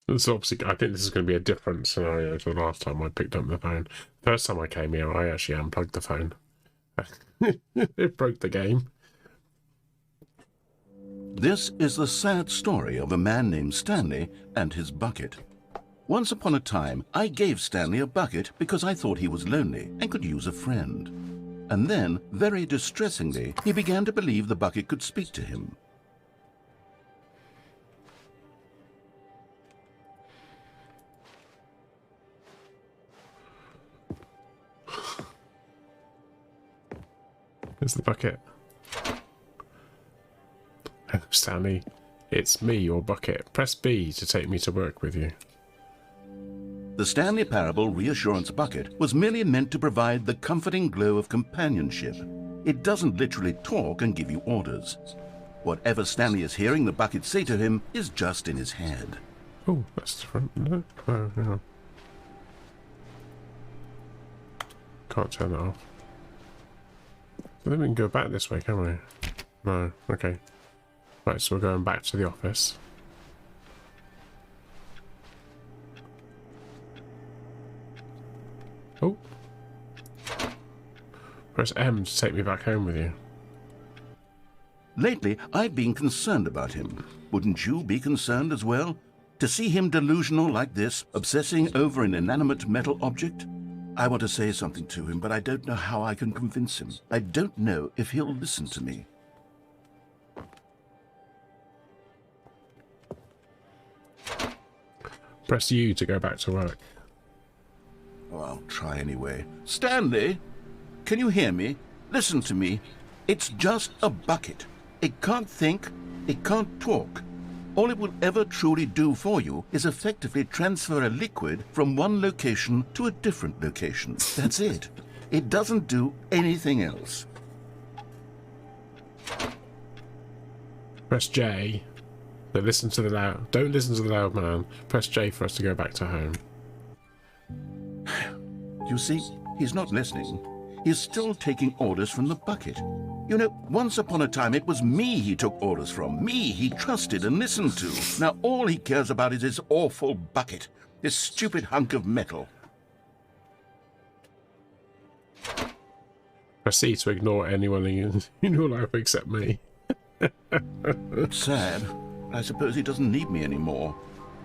[SPEAKER 1] This obviously, I think this is going to be a different scenario to the last time I picked up the phone. First time I came here, I actually unplugged the phone. It broke the game.
[SPEAKER 2] This is the sad story of a man named Stanley and his bucket. Once upon a time, I gave Stanley a bucket because I thought he was lonely and could use a friend. And then, very distressingly, he began to believe the bucket could speak to him.
[SPEAKER 1] Here's the bucket. Hello, Stanley. It's me, your bucket. Press B to take me to work with you.
[SPEAKER 2] The Stanley Parable Reassurance Bucket was merely meant to provide the comforting glow of companionship. It doesn't literally talk and give you orders. Whatever Stanley is hearing the bucket say to him is just in his head.
[SPEAKER 1] Oh, that's different. No, oh, hang on. Can't turn that off. I think we can go back this way, can we? No. Okay. Right, so we're going back to the office. Oh. Press M to take me back home with you.
[SPEAKER 4] Lately, I've been concerned about him. Wouldn't you be concerned as well? To see him delusional like this, obsessing over an inanimate metal object? I want to say something to him, but I don't know how I can convince him. I don't know if he'll listen to me.
[SPEAKER 1] Press U to go back to work.
[SPEAKER 4] Oh, I'll try anyway. Stanley, can you hear me? Listen to me. It's just a bucket. It can't think, it can't talk. All it will ever truly do for you is effectively transfer a liquid from one location to a different location. That's it. It doesn't do anything else.
[SPEAKER 1] Press J. But listen to the loud. Don't listen to the loud man. Press J for us to go back to home.
[SPEAKER 4] You see, he's not listening. He's still taking orders from the bucket. You know, once upon a time it was me he took orders from. Me he trusted and listened to. Now all he cares about is his awful bucket. This stupid hunk of metal.
[SPEAKER 1] Press C to ignore anyone in your life except me.
[SPEAKER 4] It's sad. I suppose he doesn't need me anymore.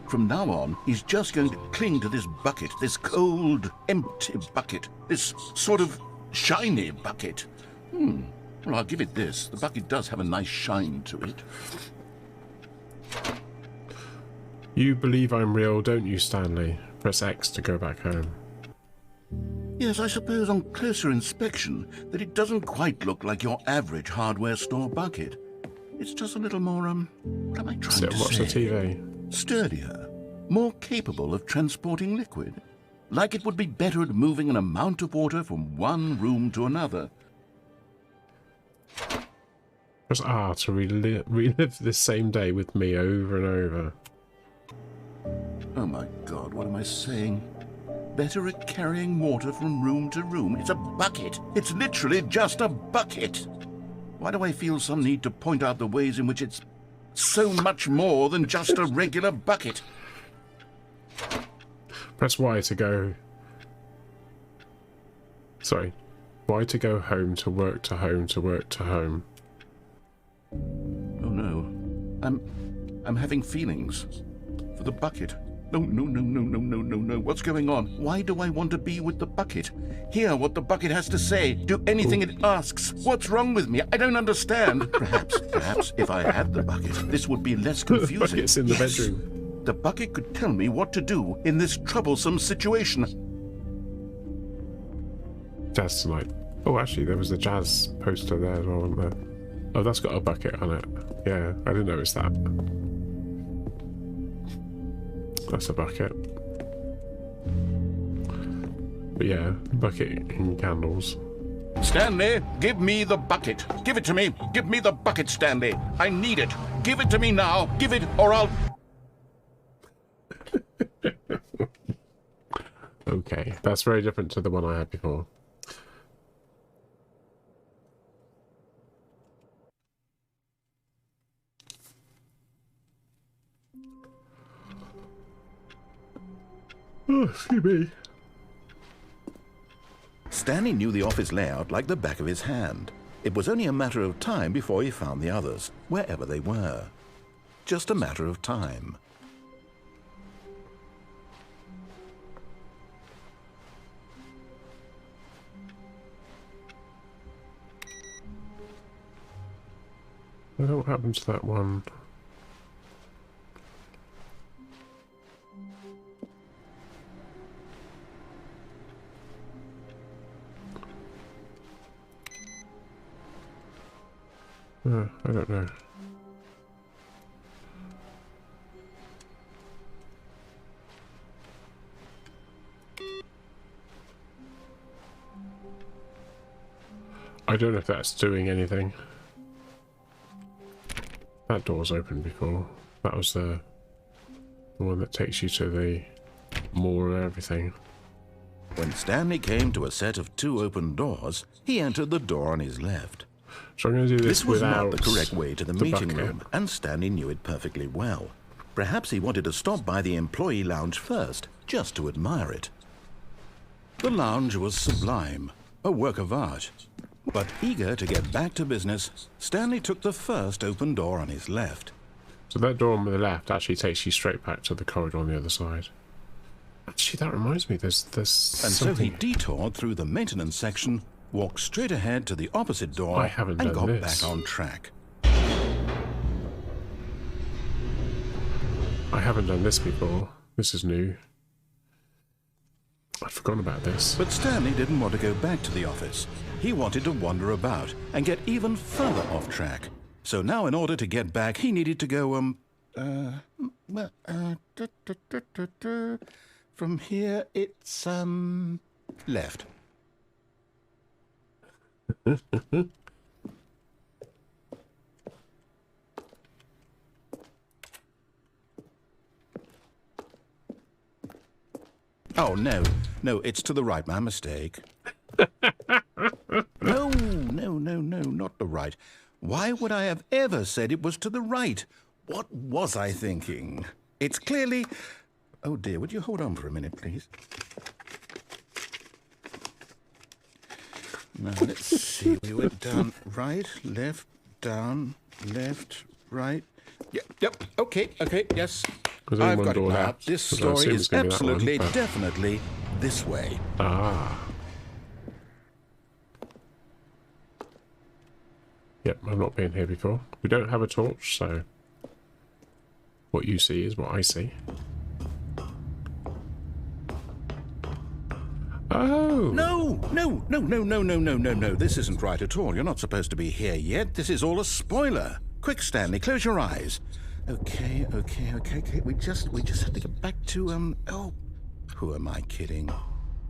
[SPEAKER 4] From now on, he's just going to cling to this bucket, this cold, empty bucket, this sort of shiny bucket. Well, I'll give it this. The bucket does have a nice shine to it.
[SPEAKER 1] You believe I'm real, don't you, Stanley? Press X to go back home.
[SPEAKER 4] Yes, I suppose on closer inspection that it doesn't quite look like your average hardware store bucket. It's just a little more, what am I trying
[SPEAKER 1] Sit
[SPEAKER 4] to
[SPEAKER 1] and watch
[SPEAKER 4] say?
[SPEAKER 1] the TV.
[SPEAKER 4] Sturdier, more capable of transporting liquid. Like it would be better at moving an amount of water from one room to another.
[SPEAKER 1] Press R to relive this same day with me over and over.
[SPEAKER 4] Oh my God, what am I saying? Better at carrying water from room to room. It's a bucket. It's literally just a bucket. Why do I feel some need to point out the ways in which it's so much more than just a regular bucket?
[SPEAKER 1] Press Y to go... Sorry. Y to go home, to work, to home, to work, to home.
[SPEAKER 4] Oh no. I'm having feelings. For the bucket. No. What's going on? Why do I want to be with the bucket? Hear what the bucket has to say. Do anything it asks. What's wrong with me? I don't understand. Perhaps if I had the bucket, this would be less confusing.
[SPEAKER 1] The bucket's in the bedroom.
[SPEAKER 4] The bucket could tell me what to do in this troublesome situation.
[SPEAKER 1] Jazz tonight. Oh, actually, there was the jazz poster there as well, wasn't there? Oh, that's got a bucket on it. Yeah, I didn't notice that. That's a bucket. But yeah, bucket and candles.
[SPEAKER 4] Stanley, give me the bucket. Give it to me. Give me the bucket, Stanley. I need it. Give it to me now. Give it, or I'll...
[SPEAKER 1] Okay, that's very different to the one I had before. Oh, excuse me.
[SPEAKER 2] Stanley knew the office layout like the back of his hand. It was only a matter of time before he found the others, wherever they were. Just a matter of time.
[SPEAKER 1] What happened to that one? I don't know. I don't know if that's doing anything. That door's open before. That was the one that takes you to the mall and everything.
[SPEAKER 2] When Stanley came to a set of 2 open doors, he entered the door on his left.
[SPEAKER 1] So I'm going to do this
[SPEAKER 2] was
[SPEAKER 1] without
[SPEAKER 2] not the correct way to the meeting
[SPEAKER 1] bucket.
[SPEAKER 2] room, and Stanley knew it perfectly well. Perhaps he wanted to stop by the employee lounge first, just to admire it. The lounge was sublime, a work of art. But eager to get back to business, Stanley took the first open door on his left.
[SPEAKER 1] So that door on the left actually takes you straight back to the corridor on the other side. Actually, that reminds me, there's
[SPEAKER 2] And
[SPEAKER 1] something...
[SPEAKER 2] so he detoured through the maintenance section, walked straight ahead to the opposite door,
[SPEAKER 1] I haven't
[SPEAKER 2] and
[SPEAKER 1] done
[SPEAKER 2] got
[SPEAKER 1] this.
[SPEAKER 2] back on track.
[SPEAKER 1] I haven't done this before. This is new. I'd forgotten about this.
[SPEAKER 2] But Stanley didn't want to go back to the office. He wanted to wander about and get even further off track. So now in order to get back, he needed to go, from here it's, left. Oh, no, it's to the right, my mistake. No, not the right. Why would I have ever said it was to the right? What was I thinking? It's clearly... Oh dear, would you hold on for a minute, please? Now, let's see. We went down, right, left, down, left, right. Yep, okay, yes.
[SPEAKER 1] There's only
[SPEAKER 2] I've
[SPEAKER 1] one
[SPEAKER 2] got it
[SPEAKER 1] door
[SPEAKER 2] now.
[SPEAKER 1] left,
[SPEAKER 2] This
[SPEAKER 1] so I
[SPEAKER 2] story
[SPEAKER 1] assume
[SPEAKER 2] is
[SPEAKER 1] it's gonna be that one,
[SPEAKER 2] absolutely,
[SPEAKER 1] but-
[SPEAKER 2] definitely this way.
[SPEAKER 1] Ah. Yep, I've not been here before. We don't have a torch, so what you see is what I see. Oh!
[SPEAKER 2] No. This isn't right at all. You're not supposed to be here yet. This is all a spoiler. Quick, Stanley, close your eyes. Okay. We just have to get back to, oh, who am I kidding?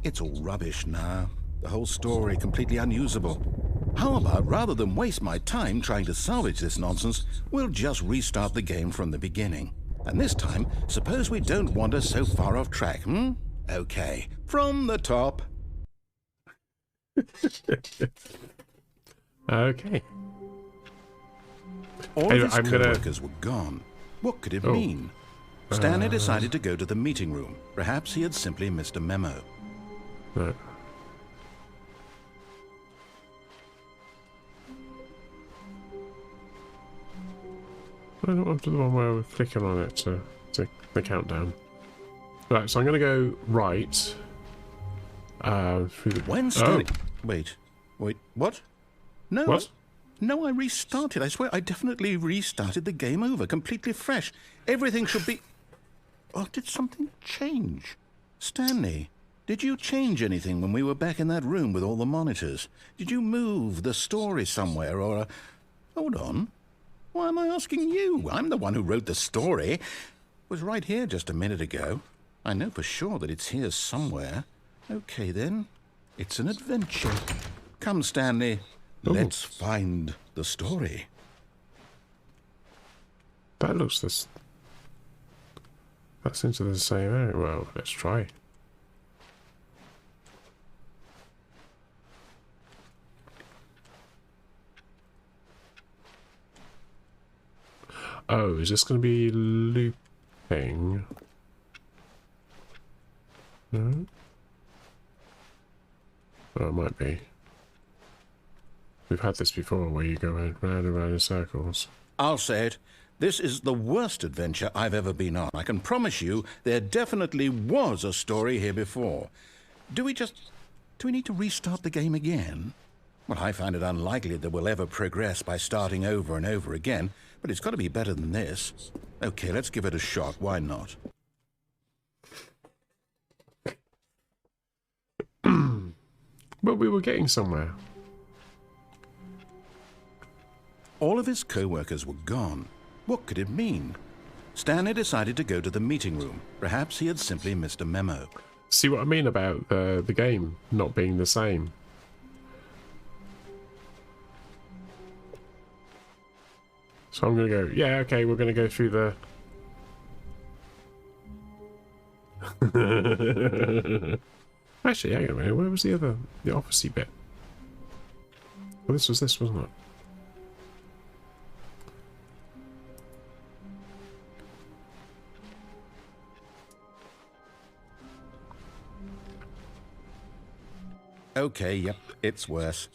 [SPEAKER 2] It's all rubbish now. The whole story completely unusable. How about, rather than waste my time trying to salvage this nonsense, we'll just restart the game from the beginning. And this time, suppose we don't wander so far off track, Okay, from the top.
[SPEAKER 1] Okay.
[SPEAKER 2] All
[SPEAKER 1] Anyway,
[SPEAKER 2] of his
[SPEAKER 1] I'm gonna-
[SPEAKER 2] co-workers were gone. What could it mean? Stanley decided to go to the meeting room. Perhaps he had simply missed a memo.
[SPEAKER 1] No. I don't want to do the one where we're clicking on it to the countdown. Right, so I'm going to go right. Through the...
[SPEAKER 2] When Stanley... Wait, what? No.
[SPEAKER 1] What?
[SPEAKER 2] No, I restarted. I swear, I definitely restarted the game over, completely fresh. Everything should be... Oh, did something change? Stanley, did you change anything when we were back in that room with all the monitors? Did you move the story somewhere, or... Hold on. Why am I asking you? I'm the one who wrote the story. It was right here just a minute ago. I know for sure that it's here somewhere. Okay, then. It's an adventure. Come, Stanley.
[SPEAKER 1] Ooh.
[SPEAKER 2] Let's find the story.
[SPEAKER 1] That looks this... That's into the same area. Well, let's try. Oh, is this going to be looping? No? Oh, it might be. We've had this before where you go round and round in circles.
[SPEAKER 2] I'll say it. This is the worst adventure I've ever been on. I can promise you there definitely was a story here before. Do we need to restart the game again? Well, I find it unlikely that we'll ever progress by starting over and over again, but it's got to be better than this. Okay, let's give it a shot. Why not?
[SPEAKER 1] But we were getting somewhere.
[SPEAKER 2] All of his co-workers were gone. What could it mean? Stanley decided to go to the meeting room. Perhaps he had simply missed a memo.
[SPEAKER 1] See what I mean about the game not being the same? So I'm going to go, yeah, okay, we're going to go through the... Actually, hang on a minute. Where was the officey bit? Well, this, wasn't it?
[SPEAKER 2] Okay, yep, it's worse.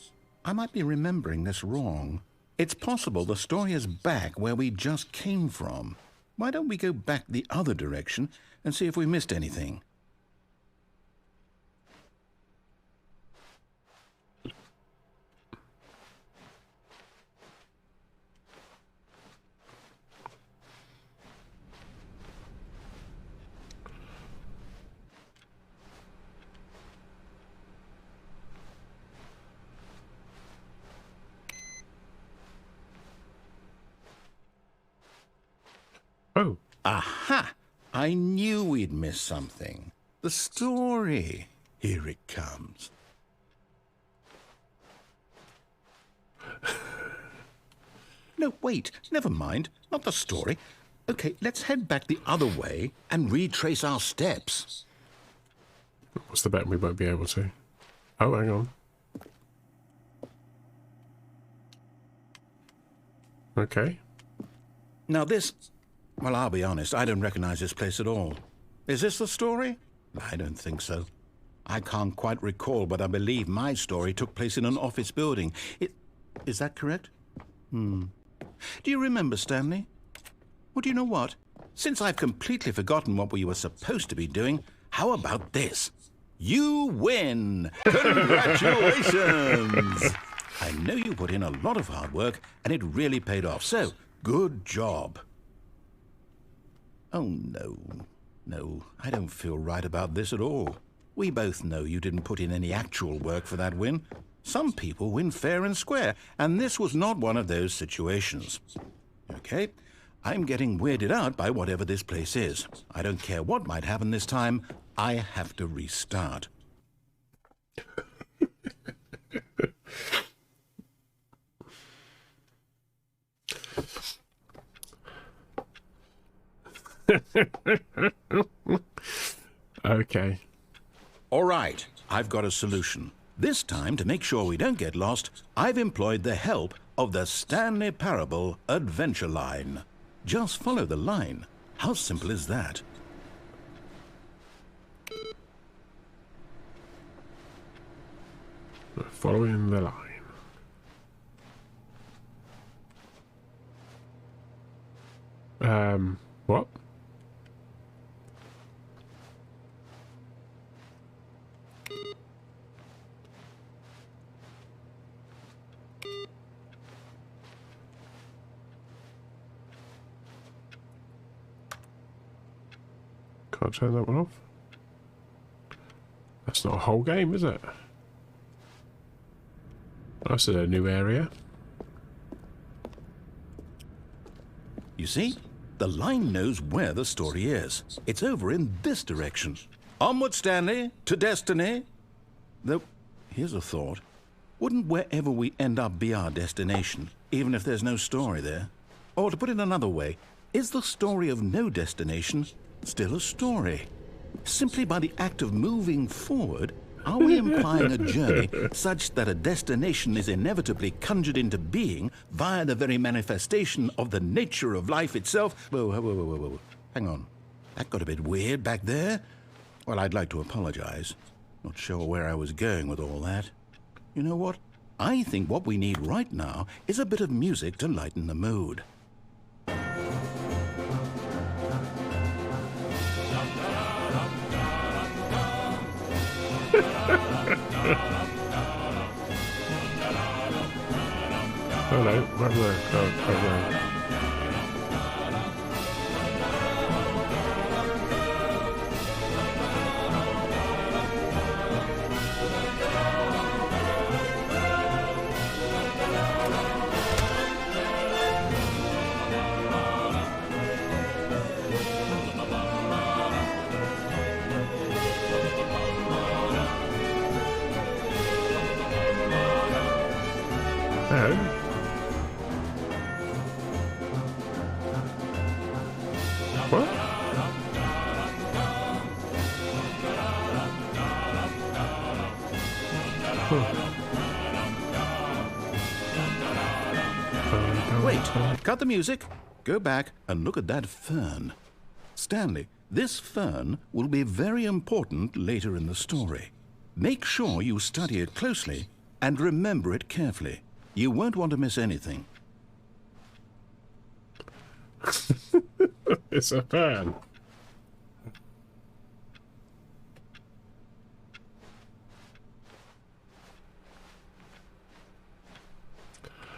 [SPEAKER 2] I might be remembering this wrong. It's possible the story is back where we just came from. Why don't we go back the other direction and see if we missed anything?
[SPEAKER 1] Oh.
[SPEAKER 2] Aha! I knew we'd miss something. The story. Here it comes. No, wait. Never mind. Not the story. Okay, let's head back the other way and retrace our steps.
[SPEAKER 1] What's the bet we won't be able to? Oh, hang on. Okay.
[SPEAKER 2] Now this... Well, I'll be honest, I don't recognize this place at all. Is this the story? I don't think so. I can't quite recall, but I believe my story took place in an office building. Is that correct? Do you remember, Stanley? Well, do you know what? Since I've completely forgotten what we were supposed to be doing, how about this? You win! Congratulations! I know you put in a lot of hard work, and it really paid off, so good job. Oh, no. No, I don't feel right about this at all. We both know you didn't put in any actual work for that win. Some people win fair and square, and this was not one of those situations. Okay, I'm getting weirded out by whatever this place is. I don't care what might happen this time. I have to restart.
[SPEAKER 1] Okay.
[SPEAKER 2] All right, I've got a solution. This time, to make sure we don't get lost, I've employed the help of the Stanley Parable Adventure Line. Just follow the line. How simple is that?
[SPEAKER 1] Following the line. What? Can't turn that one off. That's not a whole game, is it? That's a new area.
[SPEAKER 2] You see? The line knows where the story is. It's over in this direction. Onward, Stanley, to destiny. Though, here's a thought. Wouldn't wherever we end up be our destination, even if there's no story there? Or to put it another way, is the story of no destination still a story? Simply by the act of moving forward, are we implying a journey such that a destination is inevitably conjured into being via the very manifestation of the nature of life itself? Whoa. Hang on. That got a bit weird back there. Well, I'd like to apologize. Not sure where I was going with all that. You know what? I think what we need right now is a bit of music to lighten the mood.
[SPEAKER 1] Hello, hello. What?
[SPEAKER 2] Wait, cut the music. Go back and look at that fern. Stanley, this fern will be very important later in the story. Make sure you study it closely and remember it carefully. You won't want to miss anything.
[SPEAKER 1] It's a fern.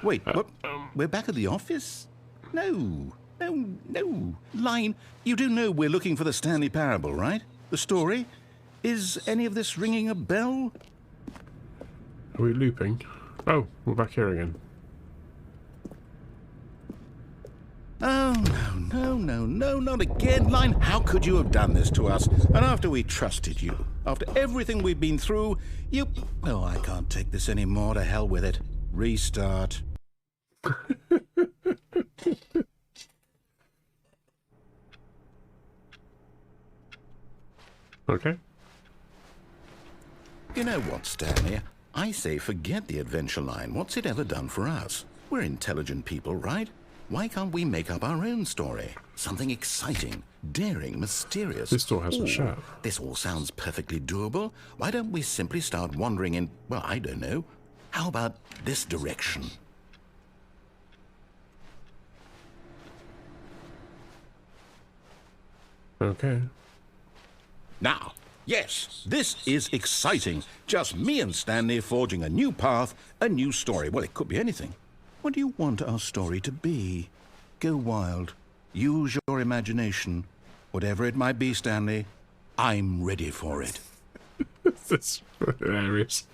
[SPEAKER 2] Wait, what? We're back at the office? No. Line, you do know we're looking for the Stanley Parable, right? The story? Is any of this ringing a bell?
[SPEAKER 1] Are we looping? Oh, we're back here again.
[SPEAKER 2] Oh, no, not again, Line. How could you have done this to us? And after we trusted you, after everything we've been through, you... Oh, I can't take this anymore. To hell with it. Restart.
[SPEAKER 1] Okay.
[SPEAKER 2] You know what, Stanley? I say forget the adventure line. What's it ever done for us? We're intelligent people, right? Why can't we make up our own story? Something exciting, daring, mysterious.
[SPEAKER 1] This door hasn't shut.
[SPEAKER 2] This all sounds perfectly doable. Why don't we simply start wandering in, well, I don't know. How about this direction?
[SPEAKER 1] Okay.
[SPEAKER 2] Now, yes, this is exciting. Just me and Stanley forging a new path, a new story. Well, it could be anything. What do you want our story to be? Go wild. Use your imagination. Whatever it might be, Stanley, I'm ready for it.
[SPEAKER 1] That's hilarious.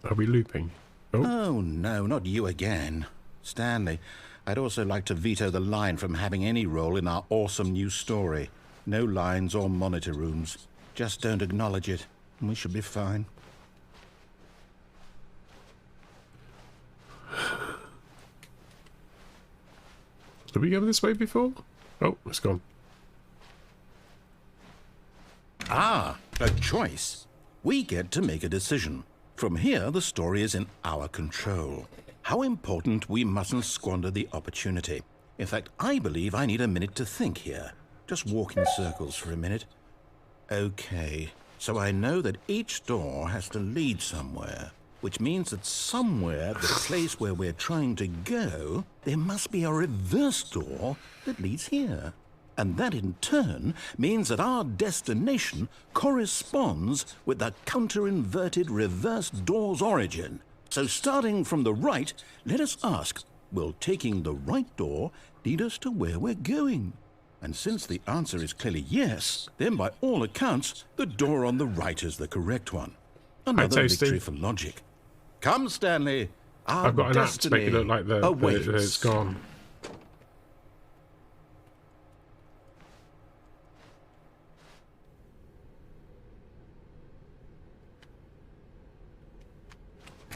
[SPEAKER 1] Are we looping?
[SPEAKER 2] Oh, no, not you again. Stanley, I'd also like to veto the line from having any role in our awesome new story. No lines or monitor rooms. Just don't acknowledge it, and we should be fine.
[SPEAKER 1] Did we go this way before? Oh, it's gone.
[SPEAKER 2] Ah, a choice. We get to make a decision. From here, the story is in our control. How important we mustn't squander the opportunity. In fact, I believe I need a minute to think here. Just walk in circles for a minute. Okay, so I know that each door has to lead somewhere, which means that somewhere, the place where we're trying to go, there must be a reverse door that leads here. And that in turn means that our destination corresponds with the counter-inverted reverse door's origin. So starting from the right, let us ask, will taking the right door lead us to where we're going? And since the answer is clearly yes, then by all accounts, the door on the right is the correct one. Another victory for logic. Come, Stanley. Our
[SPEAKER 1] I've got an app to make it look like it's gone.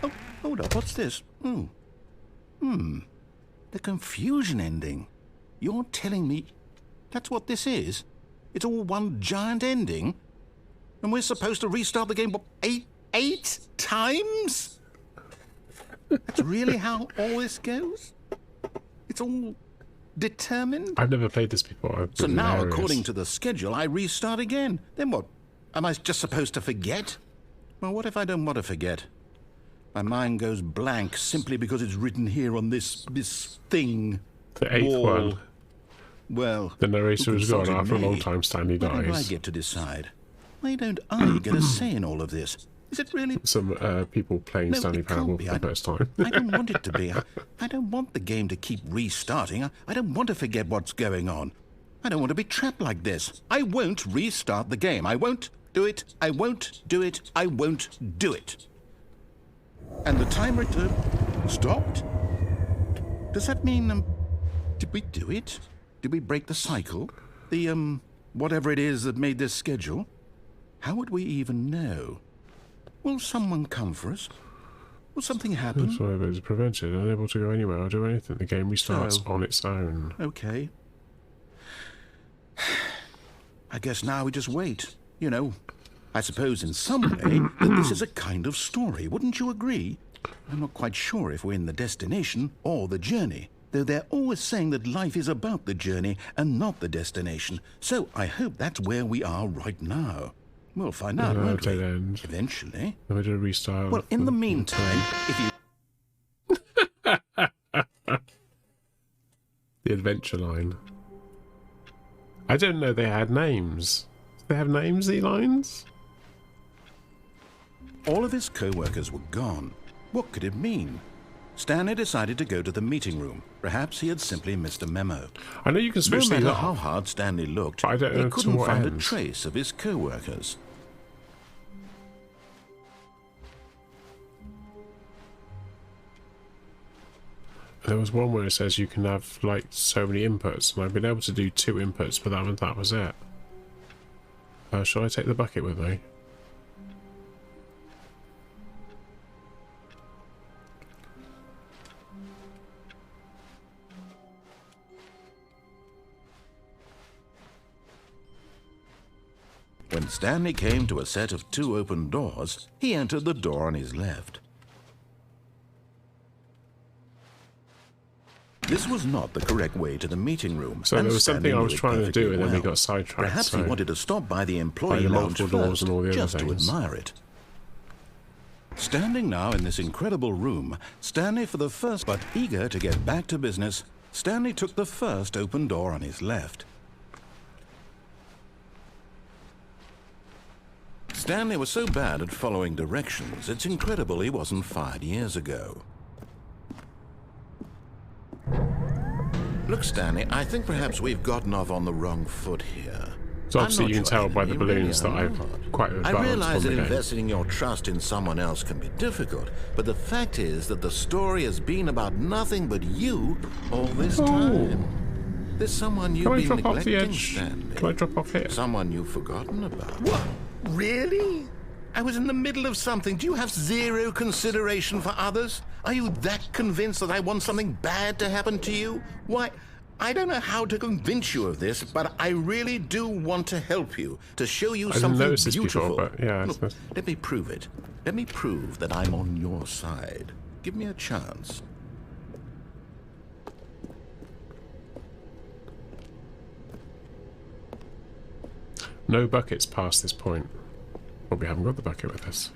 [SPEAKER 2] Oh, hold up. What's this? The confusion ending. You're telling me that's what this is? It's all one giant ending? And we're supposed to restart the game, what, eight times? That's really how all this goes? It's all determined?
[SPEAKER 1] I've never played this before.
[SPEAKER 2] So now, according to the schedule, I restart again. Then what? Am I just supposed to forget? Well, what if I don't want to forget? My mind goes blank simply because it's written here on this thing.
[SPEAKER 1] The eighth
[SPEAKER 2] wall.
[SPEAKER 1] one.
[SPEAKER 2] Well,
[SPEAKER 1] the narrator is gone after a
[SPEAKER 2] me?
[SPEAKER 1] long time. Stanley dies.
[SPEAKER 2] Why don't I get to decide? Why don't I get a say in all of this? Is it really?
[SPEAKER 1] Some people playing Stanley Parable for the first time.
[SPEAKER 2] I don't want it to be. I don't want the game to keep restarting. I don't want to forget what's going on. I don't want to be trapped like this. I won't restart the game. I won't do it. I won't do it. I won't do it. And the timer stopped? Does that mean, did we do it? Did we break the cycle? The, whatever it is that made this schedule? How would we even know? Will someone come for us? Will something happen?
[SPEAKER 1] So it is prevented, unable to go anywhere or do anything. The game restarts on its own.
[SPEAKER 2] Okay. I guess now we just wait. You know, I suppose in some way that this is a kind of story. Wouldn't you agree? I'm not quite sure if we're in the destination or the journey, though they're always saying that life is about the journey and not the destination. So I hope that's where we are right now. We'll find out, won't we?
[SPEAKER 1] End.
[SPEAKER 2] Eventually.
[SPEAKER 1] Let me do a restyle.
[SPEAKER 2] Well, in the meantime, if you...
[SPEAKER 1] The adventure line. I didn't know they had names. Do they have names, these lines?
[SPEAKER 2] All of his co-workers were gone. What could it mean? Stanley decided to go to the meeting room. Perhaps he had simply missed a memo.
[SPEAKER 1] I know you can switch
[SPEAKER 2] No
[SPEAKER 1] these
[SPEAKER 2] matter
[SPEAKER 1] off.
[SPEAKER 2] how hard Stanley looked,
[SPEAKER 1] I don't know
[SPEAKER 2] he couldn't
[SPEAKER 1] to what
[SPEAKER 2] find a
[SPEAKER 1] ends.
[SPEAKER 2] trace of his co-workers.
[SPEAKER 1] There was one where it says you can have like so many inputs, and I've been able to do 2 inputs, but that was it. Shall I take the bucket with me?
[SPEAKER 2] When Stanley came to a set of 2 open doors, he entered the door on his left. This was not the correct way to the meeting room.
[SPEAKER 1] So there was
[SPEAKER 2] Stanley
[SPEAKER 1] something I
[SPEAKER 2] knew
[SPEAKER 1] was
[SPEAKER 2] it
[SPEAKER 1] trying to do,
[SPEAKER 2] perfectly
[SPEAKER 1] and then we
[SPEAKER 2] well.
[SPEAKER 1] got sidetracked.
[SPEAKER 2] Perhaps he
[SPEAKER 1] so
[SPEAKER 2] wanted to stop by the employee
[SPEAKER 1] By the
[SPEAKER 2] lounge
[SPEAKER 1] multiple doors
[SPEAKER 2] first,
[SPEAKER 1] and all the other
[SPEAKER 2] just to
[SPEAKER 1] things.
[SPEAKER 2] admire it. Standing now in this incredible room, Stanley for the first, but eager to get back to business, Stanley took the first open door on his left. Stanley was so bad at following directions, it's incredible he wasn't fired years ago. Look, Stanley, I think perhaps we've gotten off on the wrong foot here.
[SPEAKER 1] So obviously
[SPEAKER 2] I'm
[SPEAKER 1] you
[SPEAKER 2] not
[SPEAKER 1] can tell
[SPEAKER 2] your
[SPEAKER 1] by the
[SPEAKER 2] enemy,
[SPEAKER 1] balloons
[SPEAKER 2] really,
[SPEAKER 1] that
[SPEAKER 2] I'm
[SPEAKER 1] I've
[SPEAKER 2] not.
[SPEAKER 1] quite
[SPEAKER 2] I
[SPEAKER 1] advanced
[SPEAKER 2] realize
[SPEAKER 1] on
[SPEAKER 2] that
[SPEAKER 1] the game.
[SPEAKER 2] investing your trust in someone else can be difficult, but the fact is that the story has been about nothing but you all this time. There's someone you've
[SPEAKER 1] Can I
[SPEAKER 2] been
[SPEAKER 1] drop off the
[SPEAKER 2] neglecting,
[SPEAKER 1] edge?
[SPEAKER 2] Stanley.
[SPEAKER 1] Can I drop off here?
[SPEAKER 2] Someone you've forgotten about. What? Really? I was in the middle of something. Do you have zero consideration for others? Are you that convinced that I want something bad to happen to you? Why, I don't know how to convince you of this, but I really do want to help you, to show you
[SPEAKER 1] I didn't
[SPEAKER 2] something
[SPEAKER 1] notice this
[SPEAKER 2] beautiful.
[SPEAKER 1] before, but yeah.
[SPEAKER 2] Look, let me prove it. Let me prove that I'm on your side. Give me a chance.
[SPEAKER 1] No buckets past this point. Well, we haven't got the bucket with us.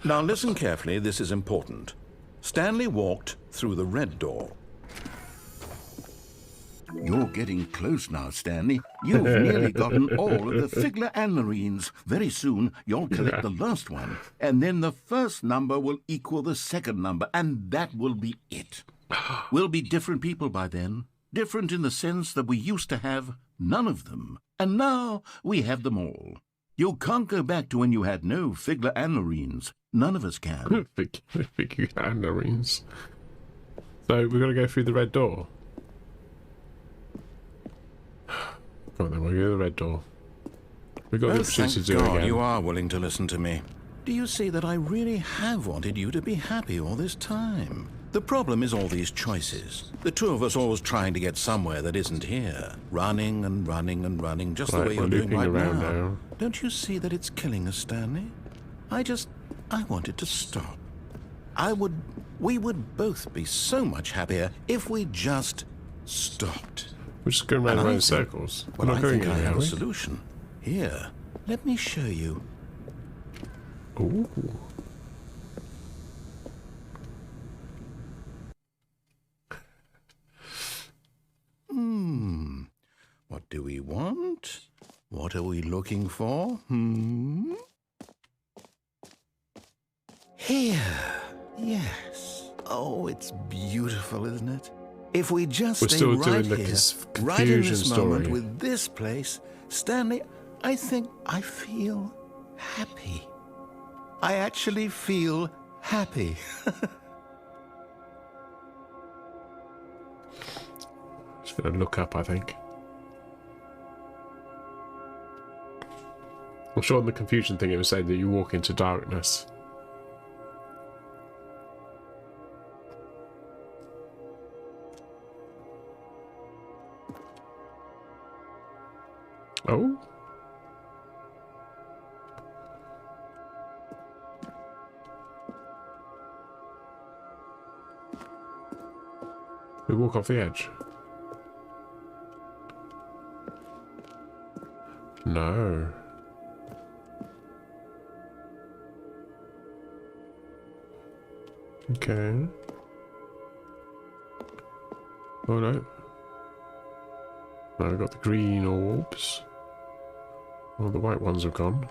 [SPEAKER 2] Now listen carefully, this is important. Stanley walked through the red door.
[SPEAKER 4] You're getting close now, Stanley. You've nearly gotten all of the Figler and Marines. Very soon, you'll collect the last one. And then the first number will equal the second number, and that will be it. We'll be different people by then. Different in the sense that we used to have none of them. And now we have them all. You can't go back to when you had no Figler and Marines. None of us can.
[SPEAKER 1] Big and Marines. So we've got to go through the red door. Come on then, we'll go to the red door. We've got the opportunity to do it
[SPEAKER 2] God
[SPEAKER 1] again.
[SPEAKER 2] you are willing to listen to me. Do you see that I really have wanted you to be happy all this time? The problem is all these choices. The two of us always trying to get somewhere that isn't here. Running and running and running, just the
[SPEAKER 1] Right,
[SPEAKER 2] way you're
[SPEAKER 1] we're
[SPEAKER 2] doing
[SPEAKER 1] looping
[SPEAKER 2] right
[SPEAKER 1] around
[SPEAKER 2] now.
[SPEAKER 1] now.
[SPEAKER 2] Don't you see that it's killing us, Stanley? I wanted to stop. We would both be so much happier if we just stopped.
[SPEAKER 1] We're just going round
[SPEAKER 2] And
[SPEAKER 1] and
[SPEAKER 2] I
[SPEAKER 1] round in
[SPEAKER 2] think-
[SPEAKER 1] circles.
[SPEAKER 2] Well,
[SPEAKER 1] We're not
[SPEAKER 2] I
[SPEAKER 1] going
[SPEAKER 2] think I
[SPEAKER 1] anywhere,
[SPEAKER 2] have
[SPEAKER 1] are
[SPEAKER 2] a
[SPEAKER 1] we?
[SPEAKER 2] solution. Here, let me show you.
[SPEAKER 1] Ooh.
[SPEAKER 2] What do we want? What are we looking for? Here. Yes. Oh, it's beautiful, isn't it? If we just
[SPEAKER 1] We're
[SPEAKER 2] stay
[SPEAKER 1] still
[SPEAKER 2] right
[SPEAKER 1] doing the
[SPEAKER 2] here, right in
[SPEAKER 1] confusion
[SPEAKER 2] this moment
[SPEAKER 1] story.
[SPEAKER 2] with this place, Stanley, I think I feel happy. I actually feel happy.
[SPEAKER 1] Just going to look up, I think. I'm sure on the confusion thing it was saying that you walk into darkness. Oh? We walk off the edge. No. Okay. Oh no. No, we've got the green orbs. Oh, the white ones have gone.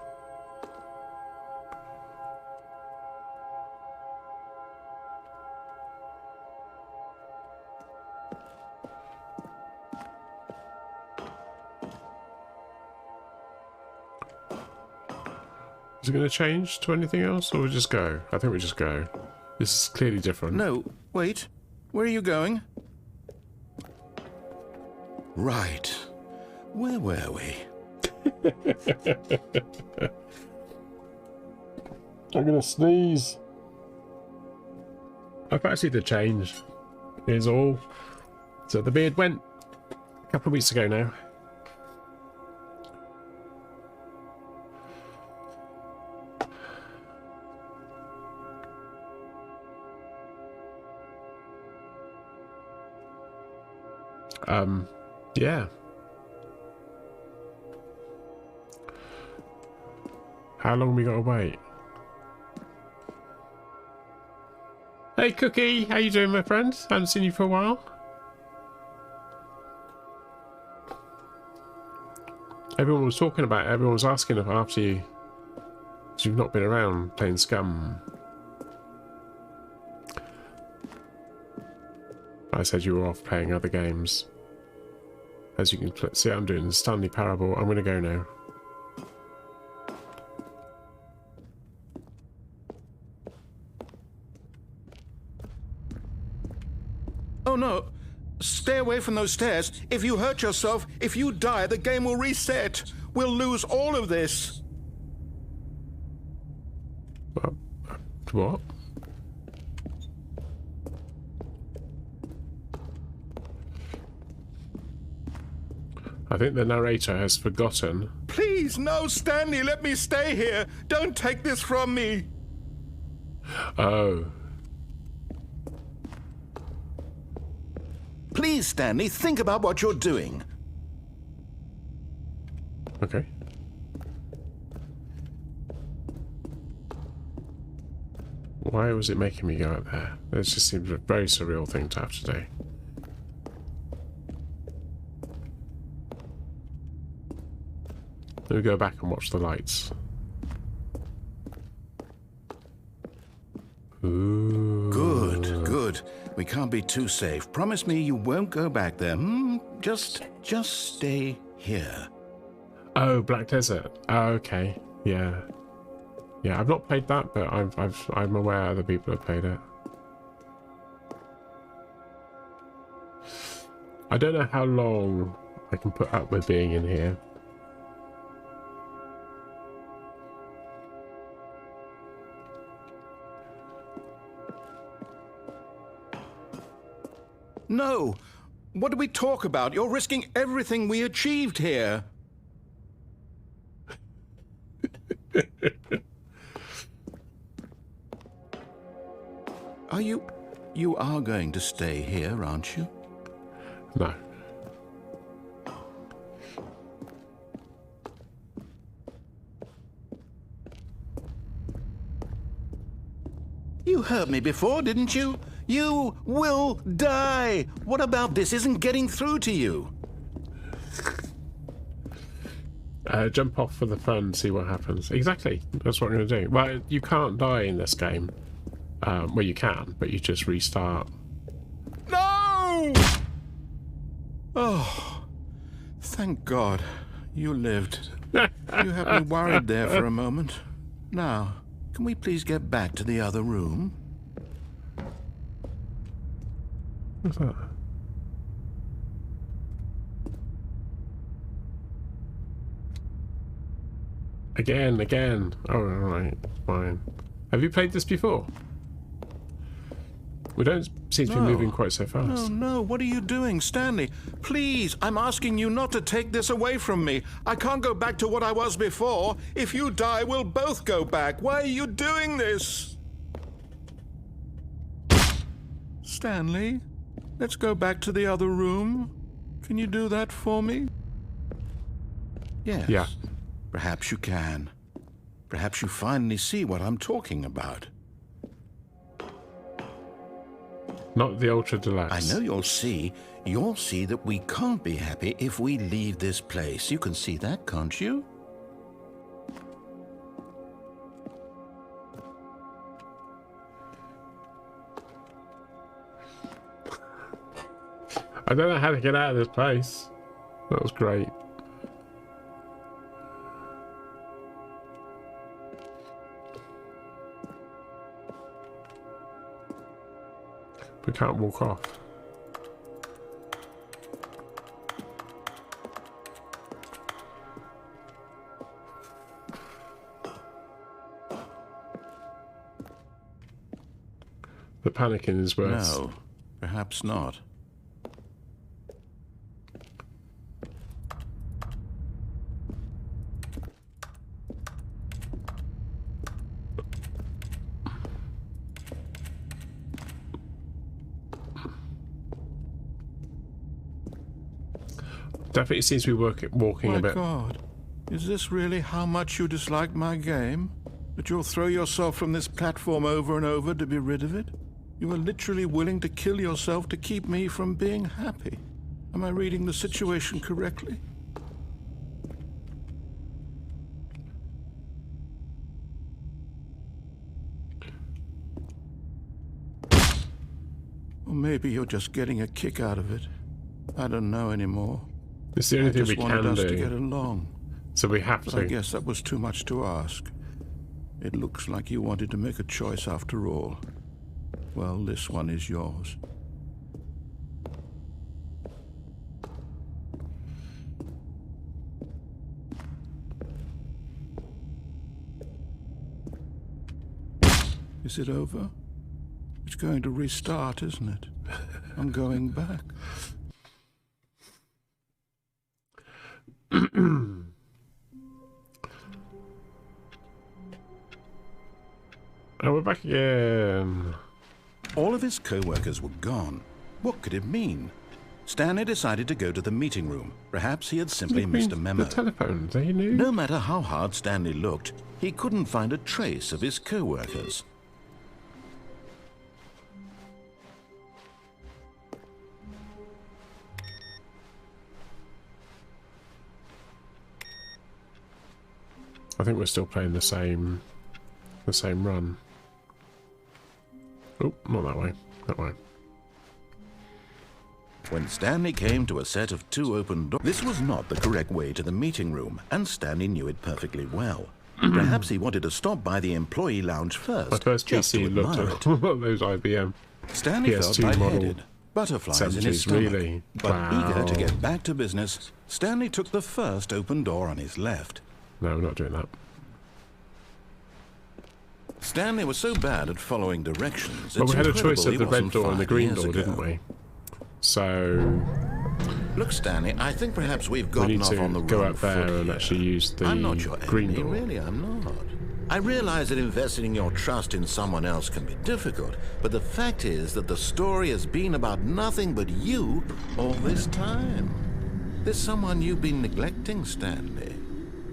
[SPEAKER 1] Is it going to change to anything else, or we just go? I think we just go. This is clearly different.
[SPEAKER 4] No, wait. Where are you going? Right. Where were we?
[SPEAKER 1] I'm going to sneeze. I fancy the change. Is all. So the beard went a couple of weeks ago now. Yeah. How long we got to wait? Hey Cookie, how you doing, my friend? Haven't seen you for a while. Everyone was talking about it. Everyone was asking after you, because you've not been around playing Scum. I said you were off playing other games. As you can see, I'm doing the Stanley Parable. I'm going to go now.
[SPEAKER 4] Oh no! Stay away from those stairs. If you hurt yourself, if you die, the game will reset. We'll lose all of this.
[SPEAKER 1] What? I think the narrator has forgotten.
[SPEAKER 4] Please, no, Stanley, let me stay here. Don't take this from me.
[SPEAKER 1] Oh.
[SPEAKER 4] Please, Stanley, think about what you're doing.
[SPEAKER 1] Okay. Why was it making me go up there? It just seems a very surreal thing to have to do. Let me go back and watch the lights. Ooh.
[SPEAKER 4] Good, good. We can't be too safe. Promise me you won't go back there. Just stay here.
[SPEAKER 1] Oh, Black Desert. Oh, okay. Yeah. Yeah, I've not played that, but I'm aware other people have played it. I don't know how long I can put up with being in here.
[SPEAKER 4] No! What do we talk about? You're risking everything we achieved here. You are going to stay here, aren't you?
[SPEAKER 1] No.
[SPEAKER 4] You heard me before, didn't you? You will die! What about this isn't getting through to you?
[SPEAKER 1] Jump off for the fun, see what happens. Exactly, that's what I'm going to do. Well, you can't die in this game. Well, you can, but you just restart.
[SPEAKER 4] No! Oh, thank God you lived. You had me worried there for a moment. Now, can we please get back to the other room?
[SPEAKER 1] What's that? Again. Oh, alright, fine. Have you played this before? We don't seem to be moving quite so fast.
[SPEAKER 4] No, what are you doing, Stanley? Please, I'm asking you not to take this away from me. I can't go back to what I was before. If you die, we'll both go back. Why are you doing this? Stanley? let's go back to the other room. Can you do that for me? Yes.
[SPEAKER 1] Yeah.
[SPEAKER 4] Perhaps you can. Perhaps you finally see what I'm talking about.
[SPEAKER 1] Not the Ultra Deluxe.
[SPEAKER 4] I know you'll see. You'll see that we can't be happy if we leave this place. You can see that, can't you?
[SPEAKER 1] I don't know how to get out of this place. That was great. We can't walk off. The panicking is worse.
[SPEAKER 4] No, perhaps not.
[SPEAKER 1] Definitely seems to be walking
[SPEAKER 4] My
[SPEAKER 1] a bit.
[SPEAKER 4] God, is this really how much you dislike my game? That you'll throw yourself from this platform over and over to be rid of it? You are literally willing to kill yourself to keep me from being happy. Am I reading the situation correctly? Or maybe you're just getting a kick out of it. I don't know anymore.
[SPEAKER 1] It's the only thing we
[SPEAKER 4] I just wanted
[SPEAKER 1] can
[SPEAKER 4] us to get
[SPEAKER 1] do.
[SPEAKER 4] along.
[SPEAKER 1] So we have
[SPEAKER 4] But I
[SPEAKER 1] to.
[SPEAKER 4] guess that was too much to ask. It looks like you wanted to make a choice after all. Well, this one is yours. Is it over? It's going to restart, isn't it? I'm going back.
[SPEAKER 1] Oh, we're back again.
[SPEAKER 2] All of his co-workers were gone. What could it mean? Stanley decided to go to the meeting room. Perhaps he had simply missed a memo.
[SPEAKER 1] The telephone, they knew.
[SPEAKER 2] No matter how hard Stanley looked, he couldn't find a trace of his co-workers.
[SPEAKER 1] I think we're still playing the same run. Oh, not that way. That way.
[SPEAKER 2] When Stanley came to a set of 2 open doors, this was not the correct way to the meeting room, and Stanley knew it perfectly well. Perhaps he wanted to stop by the employee lounge first,
[SPEAKER 1] My first
[SPEAKER 2] just to
[SPEAKER 1] PC looked
[SPEAKER 2] admire
[SPEAKER 1] at
[SPEAKER 2] it.
[SPEAKER 1] those IBM.
[SPEAKER 2] Stanley felt
[SPEAKER 1] PS2 model
[SPEAKER 2] lightheaded, butterflies in his
[SPEAKER 1] 70s,
[SPEAKER 2] stomach.
[SPEAKER 1] really.
[SPEAKER 2] But eager to
[SPEAKER 1] Wow.
[SPEAKER 2] get back to business, Stanley took the first open door on his left.
[SPEAKER 1] No, we're not doing that.
[SPEAKER 2] Stanley was so bad at following directions.
[SPEAKER 1] Well, we had a choice
[SPEAKER 2] incredible
[SPEAKER 1] of
[SPEAKER 2] he
[SPEAKER 1] the red
[SPEAKER 2] wasn't
[SPEAKER 1] door and the
[SPEAKER 2] 5
[SPEAKER 1] green
[SPEAKER 2] years
[SPEAKER 1] door,
[SPEAKER 2] ago.
[SPEAKER 1] didn't we? So
[SPEAKER 2] Look, Stanley, I think perhaps we've
[SPEAKER 1] we
[SPEAKER 2] gotten
[SPEAKER 1] need
[SPEAKER 2] off on the
[SPEAKER 1] to go
[SPEAKER 2] wrong
[SPEAKER 1] up there
[SPEAKER 2] foot
[SPEAKER 1] and
[SPEAKER 2] here.
[SPEAKER 1] actually use the
[SPEAKER 2] I'm not your
[SPEAKER 1] green
[SPEAKER 2] enemy,
[SPEAKER 1] door.
[SPEAKER 2] really, I'm not. I realize that investing your trust in someone else can be difficult, but the fact is that the story has been about nothing but you all this time. There's someone you've been neglecting, Stanley.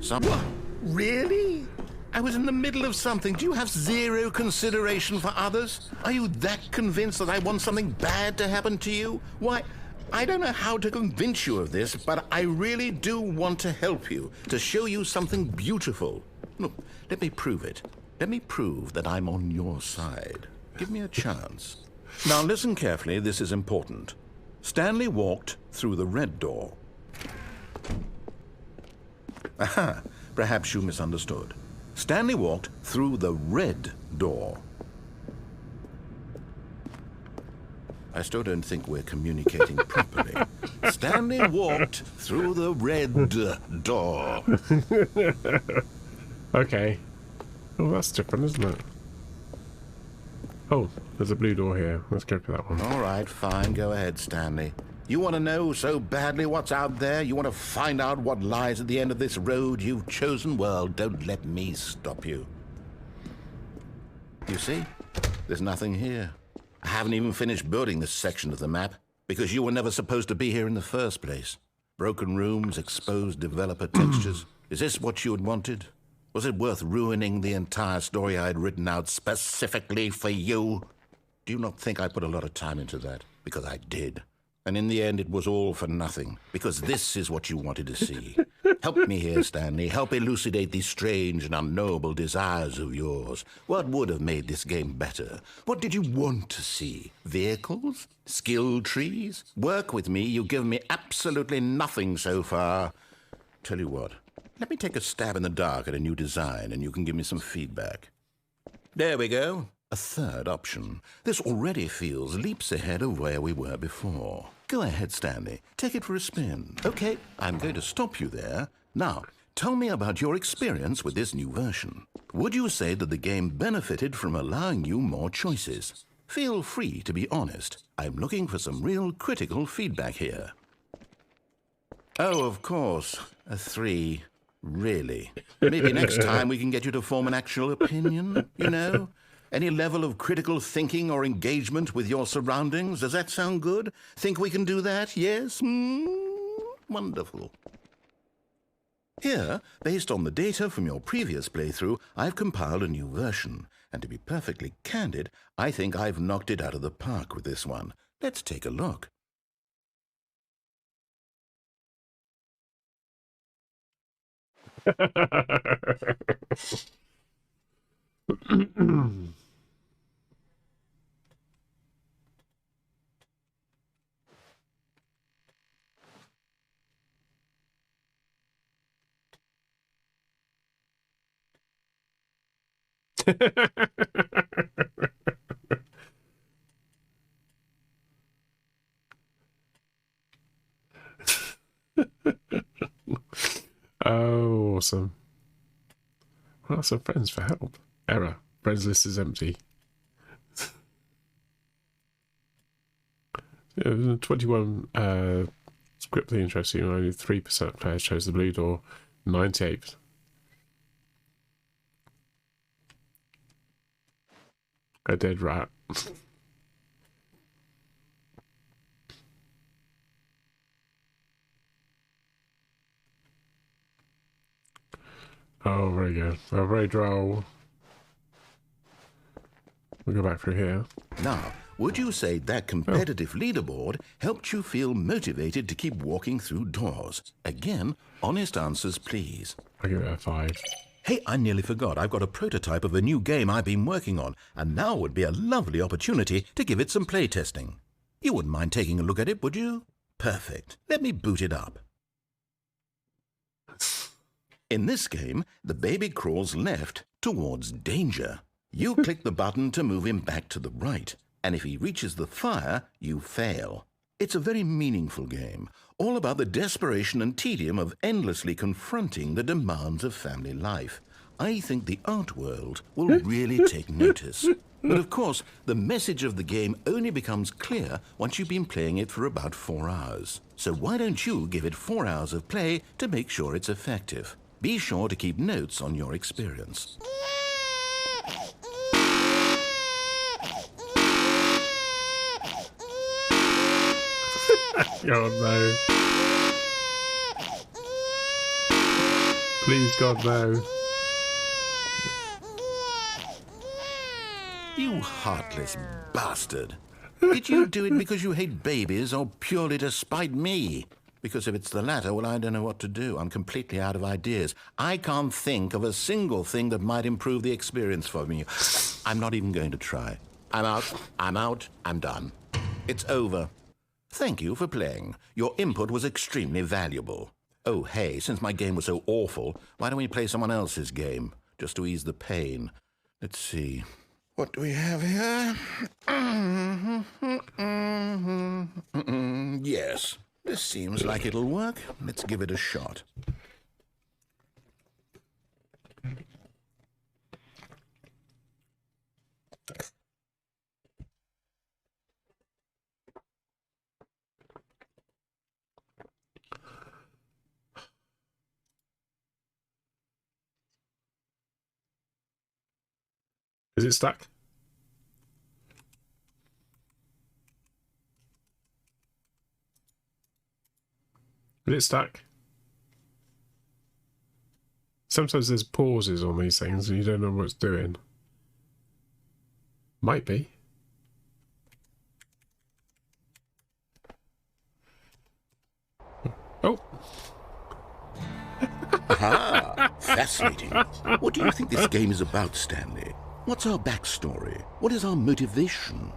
[SPEAKER 2] Someone. Really? I was in the middle of something. Do you have zero consideration for others? Are you that convinced that I want something bad to happen to you? Why, I don't know how to convince you of this, but I really do want to help you, to show you something beautiful. Look, let me prove it. Let me prove that I'm on your side. Give me a chance. Now listen carefully, this is important. Stanley walked through the red door. Aha, perhaps you misunderstood. Stanley walked through the red door. I still don't think we're communicating properly. Stanley walked through the red door.
[SPEAKER 1] Okay. Oh, that's different, isn't it? Oh, there's a blue door here. Let's go for that one.
[SPEAKER 2] All right, fine. Go ahead, Stanley. You want to know so badly what's out there? You want to find out what lies at the end of this road you've chosen? Well, don't let me stop you. You see? There's nothing here. I haven't even finished building this section of the map. Because you were never supposed to be here in the first place. Broken rooms, exposed developer textures. Is this what you had wanted? Was it worth ruining the entire story I had written out specifically for you? Do you not think I put a lot of time into that? Because I did. And in the end, it was all for nothing. Because this is what you wanted to see. Help me here, Stanley. Help elucidate these strange and unknowable desires of yours. What would have made this game better? What did you want to see? Vehicles? Skill trees? Work with me. You've given me absolutely nothing so far. Tell you what. Let me take a stab in the dark at a new design, and you can give me some feedback. There we go. A third option. This already feels leaps ahead of where we were before. Go ahead, Stanley. Take it for a spin. Okay, I'm going to stop you there. Now, tell me about your experience with this new version. Would you say that the game benefited from allowing you more choices? Feel free to be honest. I'm looking for some real critical feedback here. Oh, of course. A 3. Really? Maybe next time we can get you to form an actual opinion, you know? Any level of critical thinking or engagement with your surroundings? Does that sound good? Think we can do that? Yes? Wonderful. Here, based on the data from your previous playthrough, I've compiled a new version. And to be perfectly candid, I think I've knocked it out of the park with this one. Let's take a look.
[SPEAKER 1] Oh, awesome. Well, ask some friends for help. Error. Friends list is empty. 21 scriptly interesting. Only 3% of players chose the blue door. 98%. A dead rat. Oh, very good. Oh, very droll. We'll go back through here.
[SPEAKER 2] Now, would you say that competitive leaderboard helped you feel motivated to keep walking through doors? Again, honest answers, please.
[SPEAKER 1] I'll give it a 5.
[SPEAKER 2] Hey, I nearly forgot. I've got a prototype of a new game I've been working on, and now would be a lovely opportunity to give it some playtesting. You wouldn't mind taking a look at it, would you? Perfect. Let me boot it up. In this game, the baby crawls left towards danger. You click the button to move him back to the right, and if he reaches the fire, you fail. It's a very meaningful game, all about the desperation and tedium of endlessly confronting the demands of family life. I think the art world will really take notice. But of course, the message of the game only becomes clear once you've been playing it for about 4 hours. So why don't you give it 4 hours of play to make sure it's effective? Be sure to keep notes on your experience.
[SPEAKER 1] God, no. Please, God, no.
[SPEAKER 2] You heartless bastard. Did you do it because you hate babies or purely to spite me? Because if it's the latter, well, I don't know what to do. I'm completely out of ideas. I can't think of a single thing that might improve the experience for me. I'm not even going to try. I'm out, I'm done. It's over. Thank you for playing. Your input was extremely valuable. Oh, hey, since my game was so awful, why don't we play someone else's game? Just to ease the pain. Let's see. What do we have here? Yes. This seems like it'll work. Let's give it a shot.
[SPEAKER 1] Is it stuck? Is it stuck? Sometimes there's pauses on these things and you don't know what it's doing. Might be. Oh!
[SPEAKER 4] Ah, fascinating. What do you think this game is about, Stanley? What's our backstory? What is our motivation?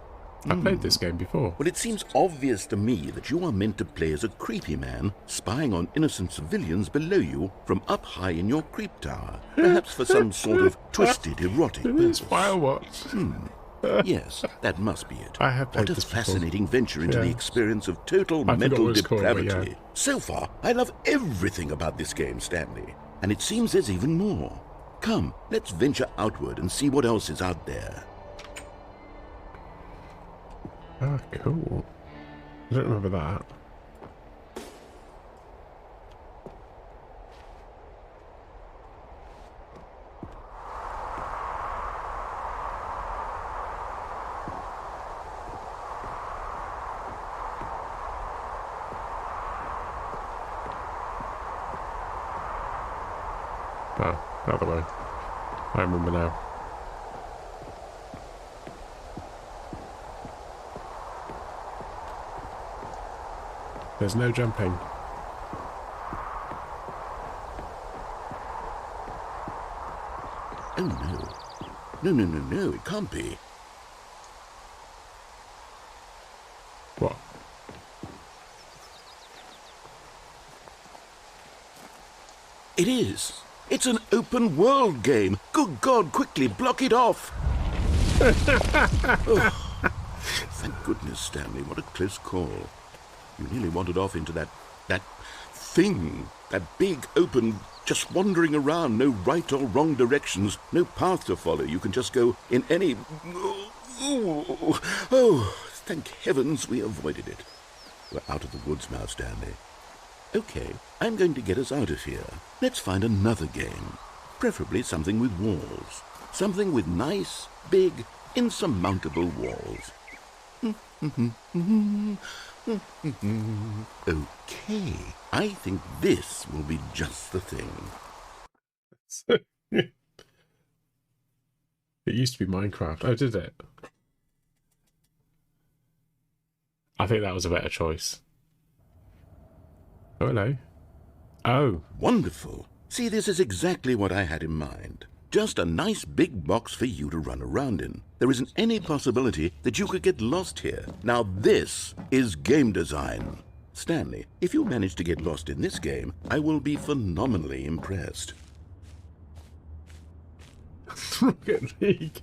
[SPEAKER 1] I played this game before.
[SPEAKER 4] Well, it seems obvious to me that you are meant to play as a creepy man, spying on innocent civilians below you from up high in your creep tower, perhaps for some sort of twisted erotic purpose.
[SPEAKER 1] Firewatch.
[SPEAKER 4] Yes, that must be it.
[SPEAKER 1] I have played
[SPEAKER 4] What a
[SPEAKER 1] this before.
[SPEAKER 4] fascinating venture into the
[SPEAKER 1] Yeah.
[SPEAKER 4] experience of total
[SPEAKER 1] I forgot
[SPEAKER 4] mental
[SPEAKER 1] what it's called, but
[SPEAKER 4] depravity.
[SPEAKER 1] yeah.
[SPEAKER 4] So far, I love everything about this game, Stanley. And it seems there's even more. Come, let's venture outward and see what else is out there.
[SPEAKER 1] Ah, cool. I don't remember that. Ah, other way. I remember now. There's no jumping.
[SPEAKER 4] Oh no. No, it can't be.
[SPEAKER 1] What?
[SPEAKER 4] It is. It's an open world game. Good God, quickly block it off. Oh, thank goodness, Stanley. What a close call. You nearly wandered off into that thing. That big, open, just wandering around. No right or wrong directions. No path to follow. You can just go in any... Oh, thank heavens we avoided it. We're out of the woods now, Stanley. Okay, I'm going to get us out of here. Let's find another game. Preferably something with walls. Something with nice, big, insurmountable walls. Okay, I think this will be just the thing.
[SPEAKER 1] It used to be Minecraft. Oh, did it? I think that was a better choice. Oh, hello. Oh.
[SPEAKER 4] Wonderful. See, this is exactly what I had in mind. Just a nice big box for you to run around in. There isn't any possibility that you could get lost here. Now this is game design. Stanley, if you manage to get lost in this game, I will be phenomenally impressed.
[SPEAKER 1] Rocket League.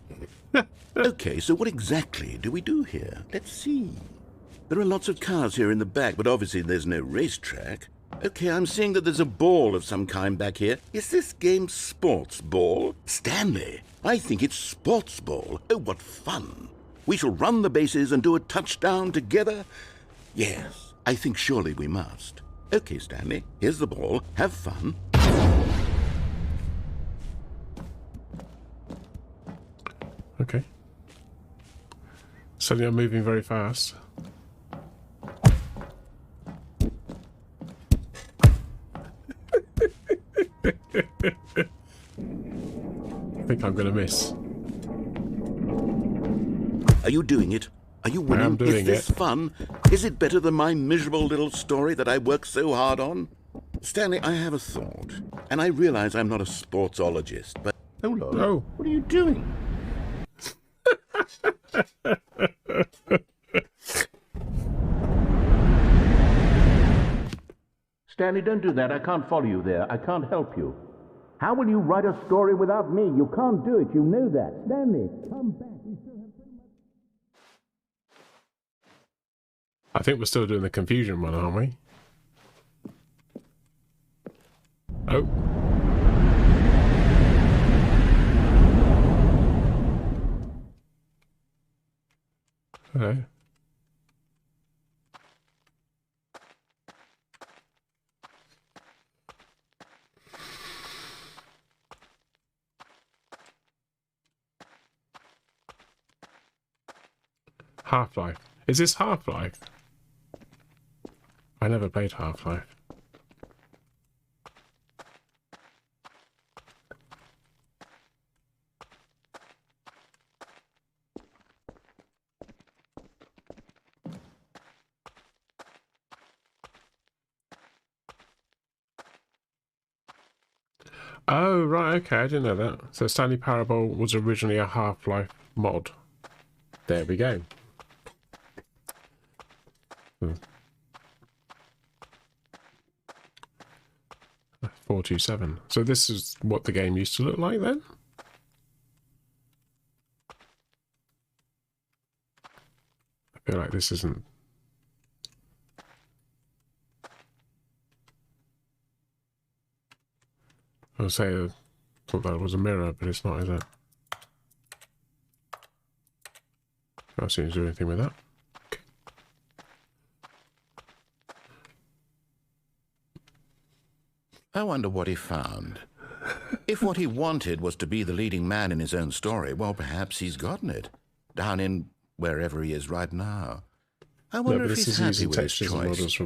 [SPEAKER 4] Okay, so what exactly do we do here? Let's see. There are lots of cars here in the back, but obviously there's no racetrack. Okay, I'm seeing that there's a ball of some kind back here. Is this game sports ball? Stanley, I think it's sports ball. Oh, what fun. We shall run the bases and do a touchdown together? Yes, I think surely we must. Okay, Stanley, here's the ball. Have fun.
[SPEAKER 1] Okay. Suddenly I'm moving very fast. I think I'm going to miss.
[SPEAKER 4] Are you doing it? Are you winning?
[SPEAKER 1] I am doing
[SPEAKER 4] Is this
[SPEAKER 1] it.
[SPEAKER 4] fun? Is it better than my miserable little story that I worked so hard on? Stanley, I have a thought. And I realize I'm not a sportsologist, but... Hold on.
[SPEAKER 1] Oh.
[SPEAKER 4] What are you doing? Stanley, don't do that. I can't follow you there. I can't help you. How will you write a story without me? You can't do it. You know that. Stanley, come back. We still have so much...
[SPEAKER 1] I think we're still doing the confusion one, aren't we? Oh. Hello. Half-Life. Is this Half-Life? I never played Half-Life. Oh, right, okay, I didn't know that. So Stanley Parable was originally a Half-Life mod. There we go. 427. So this is what the game used to look like then? I feel like this isn't... I would say I thought that was a mirror, but it's not, is it? Can't seem to do anything with that. Okay.
[SPEAKER 2] I wonder what he found. If what he wanted was to be the leading man in his own story, well, perhaps he's gotten it. Down in wherever he is right now. I wonder if he's happy with his choice,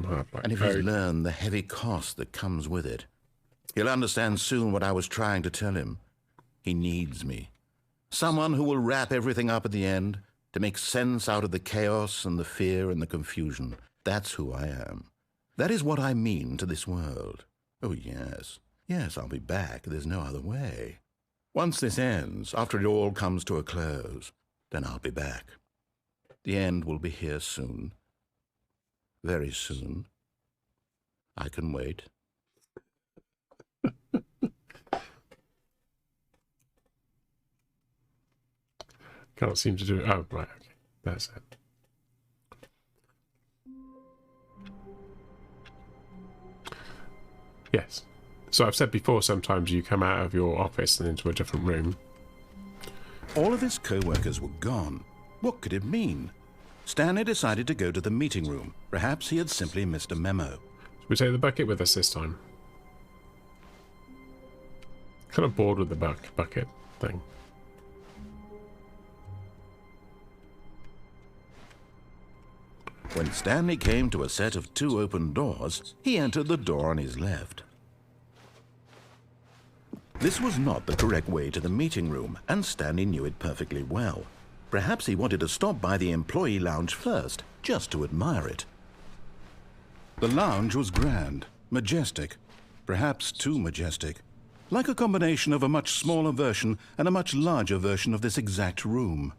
[SPEAKER 2] and if he's learned the heavy cost that comes with it. He'll understand soon what I was trying to tell him. He needs me. Someone who will wrap everything up at the end, to make sense out of the chaos and the fear and the confusion. That's who I am. That is what I mean to this world. Oh, yes. Yes, I'll be back. There's no other way. Once this ends, after it all comes to a close, then I'll be back. The end will be here soon. Very soon. I can wait.
[SPEAKER 1] Can't seem to do it. Oh, right, okay. That's it. Yes. So I've said before, sometimes you come out of your office and into a different room.
[SPEAKER 2] All of his co-workers were gone. What could it mean? Stanley decided to go to the meeting room. Perhaps he had simply missed a memo.
[SPEAKER 1] Should we take the bucket with us this time? Kind of bored with the bucket thing.
[SPEAKER 2] When Stanley came to a set of 2 open doors, he entered the door on his left. This was not the correct way to the meeting room, and Stanley knew it perfectly well. Perhaps he wanted to stop by the employee lounge first, just to admire it. The lounge was grand, majestic, perhaps too majestic, like a combination of a much smaller version and a much larger version of this exact room.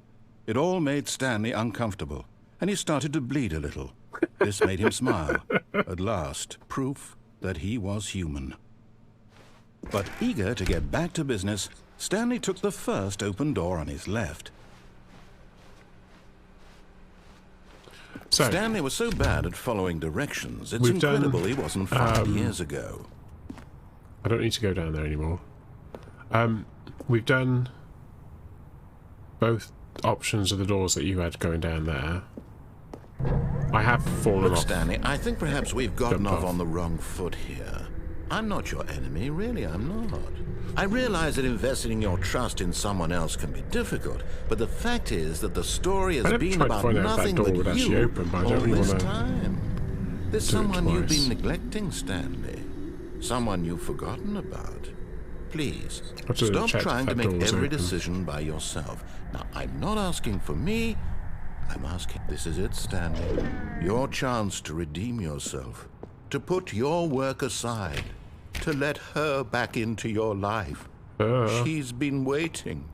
[SPEAKER 2] It all made Stanley uncomfortable, and he started to bleed a little. This made him smile. At last, proof that he was human. But eager to get back to business, Stanley took the first open door on his left. So, Stanley was so bad at following directions, it's incredible he wasn't 5 years ago.
[SPEAKER 1] I don't need to go down there anymore. We've done both options of the doors that you had going down there. I have fallen off.
[SPEAKER 2] Stanley, I think perhaps we've gotten off on the wrong foot here. I'm not your enemy, really, I'm not. I realize that investing your trust in someone else can be difficult, but the fact is that the story has been about nothing but you all this time. There's someone you've been neglecting, Stanley. Someone you've forgotten about. Please, stop trying to make every decision by yourself. Now, I'm not asking for me. I'm asking, this is it, Stanley. Your chance to redeem yourself. To put your work aside. To let her back into your life. She's been waiting.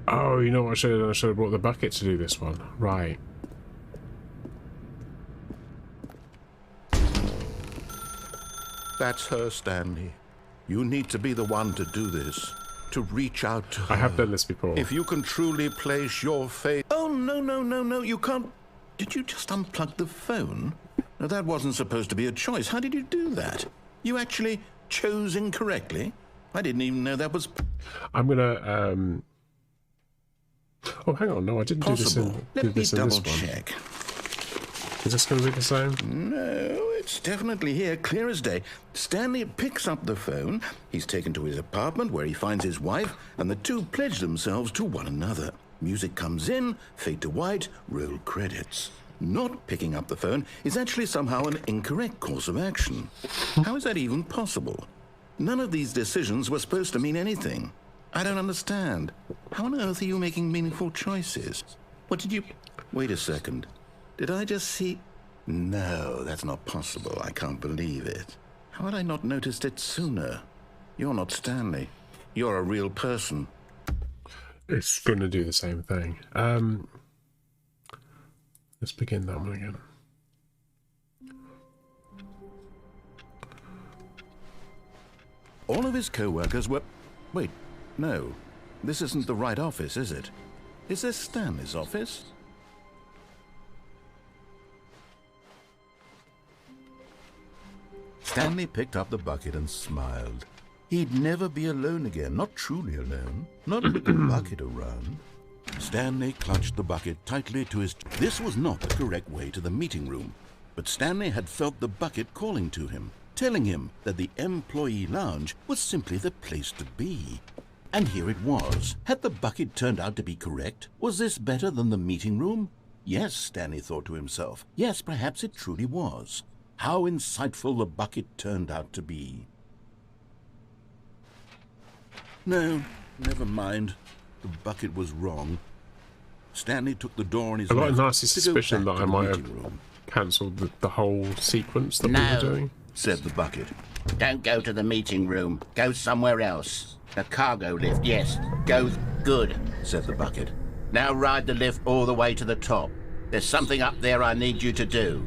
[SPEAKER 1] Oh, you know what I should have done? I should have brought the bucket to do this one. Right.
[SPEAKER 2] That's her, Stanley. You need to be the one to do this. To reach out to her.
[SPEAKER 1] I have done this before.
[SPEAKER 2] If you can truly place your faith... Oh, no, you can't... Did you just unplug the phone? No, that wasn't supposed to be a choice. How did you do that? You actually chose incorrectly? I didn't even know that was...
[SPEAKER 1] I'm gonna, Oh, hang on. No, I didn't do this in...
[SPEAKER 2] Let me double check.
[SPEAKER 1] Is this going to be the same?
[SPEAKER 2] No, it's definitely here, clear as day. Stanley picks up the phone. He's taken to his apartment where he finds his wife, and the two pledge themselves to one another. Music comes in, fade to white, roll credits. Not picking up the phone is actually somehow an incorrect course of action. How is that even possible? None of these decisions were supposed to mean anything. I don't understand. How on earth are you making meaningful choices? What did you... Wait a second. Did I just see... No, that's not possible. I can't believe it.
[SPEAKER 4] How had I not noticed it sooner? You're not Stanley. You're a real person.
[SPEAKER 1] It's going to do the same thing. Let's begin that one again.
[SPEAKER 2] All of his co-workers were... Wait, no. This isn't the right office, is it? Is this Stanley's office? Stanley picked up the bucket and smiled. He'd never be alone again, not truly alone, not with the bucket around. Stanley clutched the bucket tightly to his... This was not the correct way to the meeting room, but Stanley had felt the bucket calling to him, telling him that the employee lounge was simply the place to be. And here it was. Had the bucket turned out to be correct? Was this better than the meeting room? Yes, Stanley thought to himself. Yes, perhaps it truly was. How insightful the bucket turned out to be. No, never mind. The bucket was wrong. Stanley took the door on his
[SPEAKER 1] I've got a
[SPEAKER 2] left
[SPEAKER 1] nasty
[SPEAKER 2] to go
[SPEAKER 1] suspicion
[SPEAKER 2] back
[SPEAKER 1] that
[SPEAKER 2] to
[SPEAKER 1] I
[SPEAKER 2] the
[SPEAKER 1] might have
[SPEAKER 2] meeting room.
[SPEAKER 1] cancelled the whole sequence that we were doing.
[SPEAKER 4] Said the bucket.
[SPEAKER 5] Don't go to the meeting room. Go somewhere else. The cargo lift, yes. Go good,
[SPEAKER 4] Said the bucket.
[SPEAKER 5] Now ride the lift all the way to the top. There's something up there I need you to do.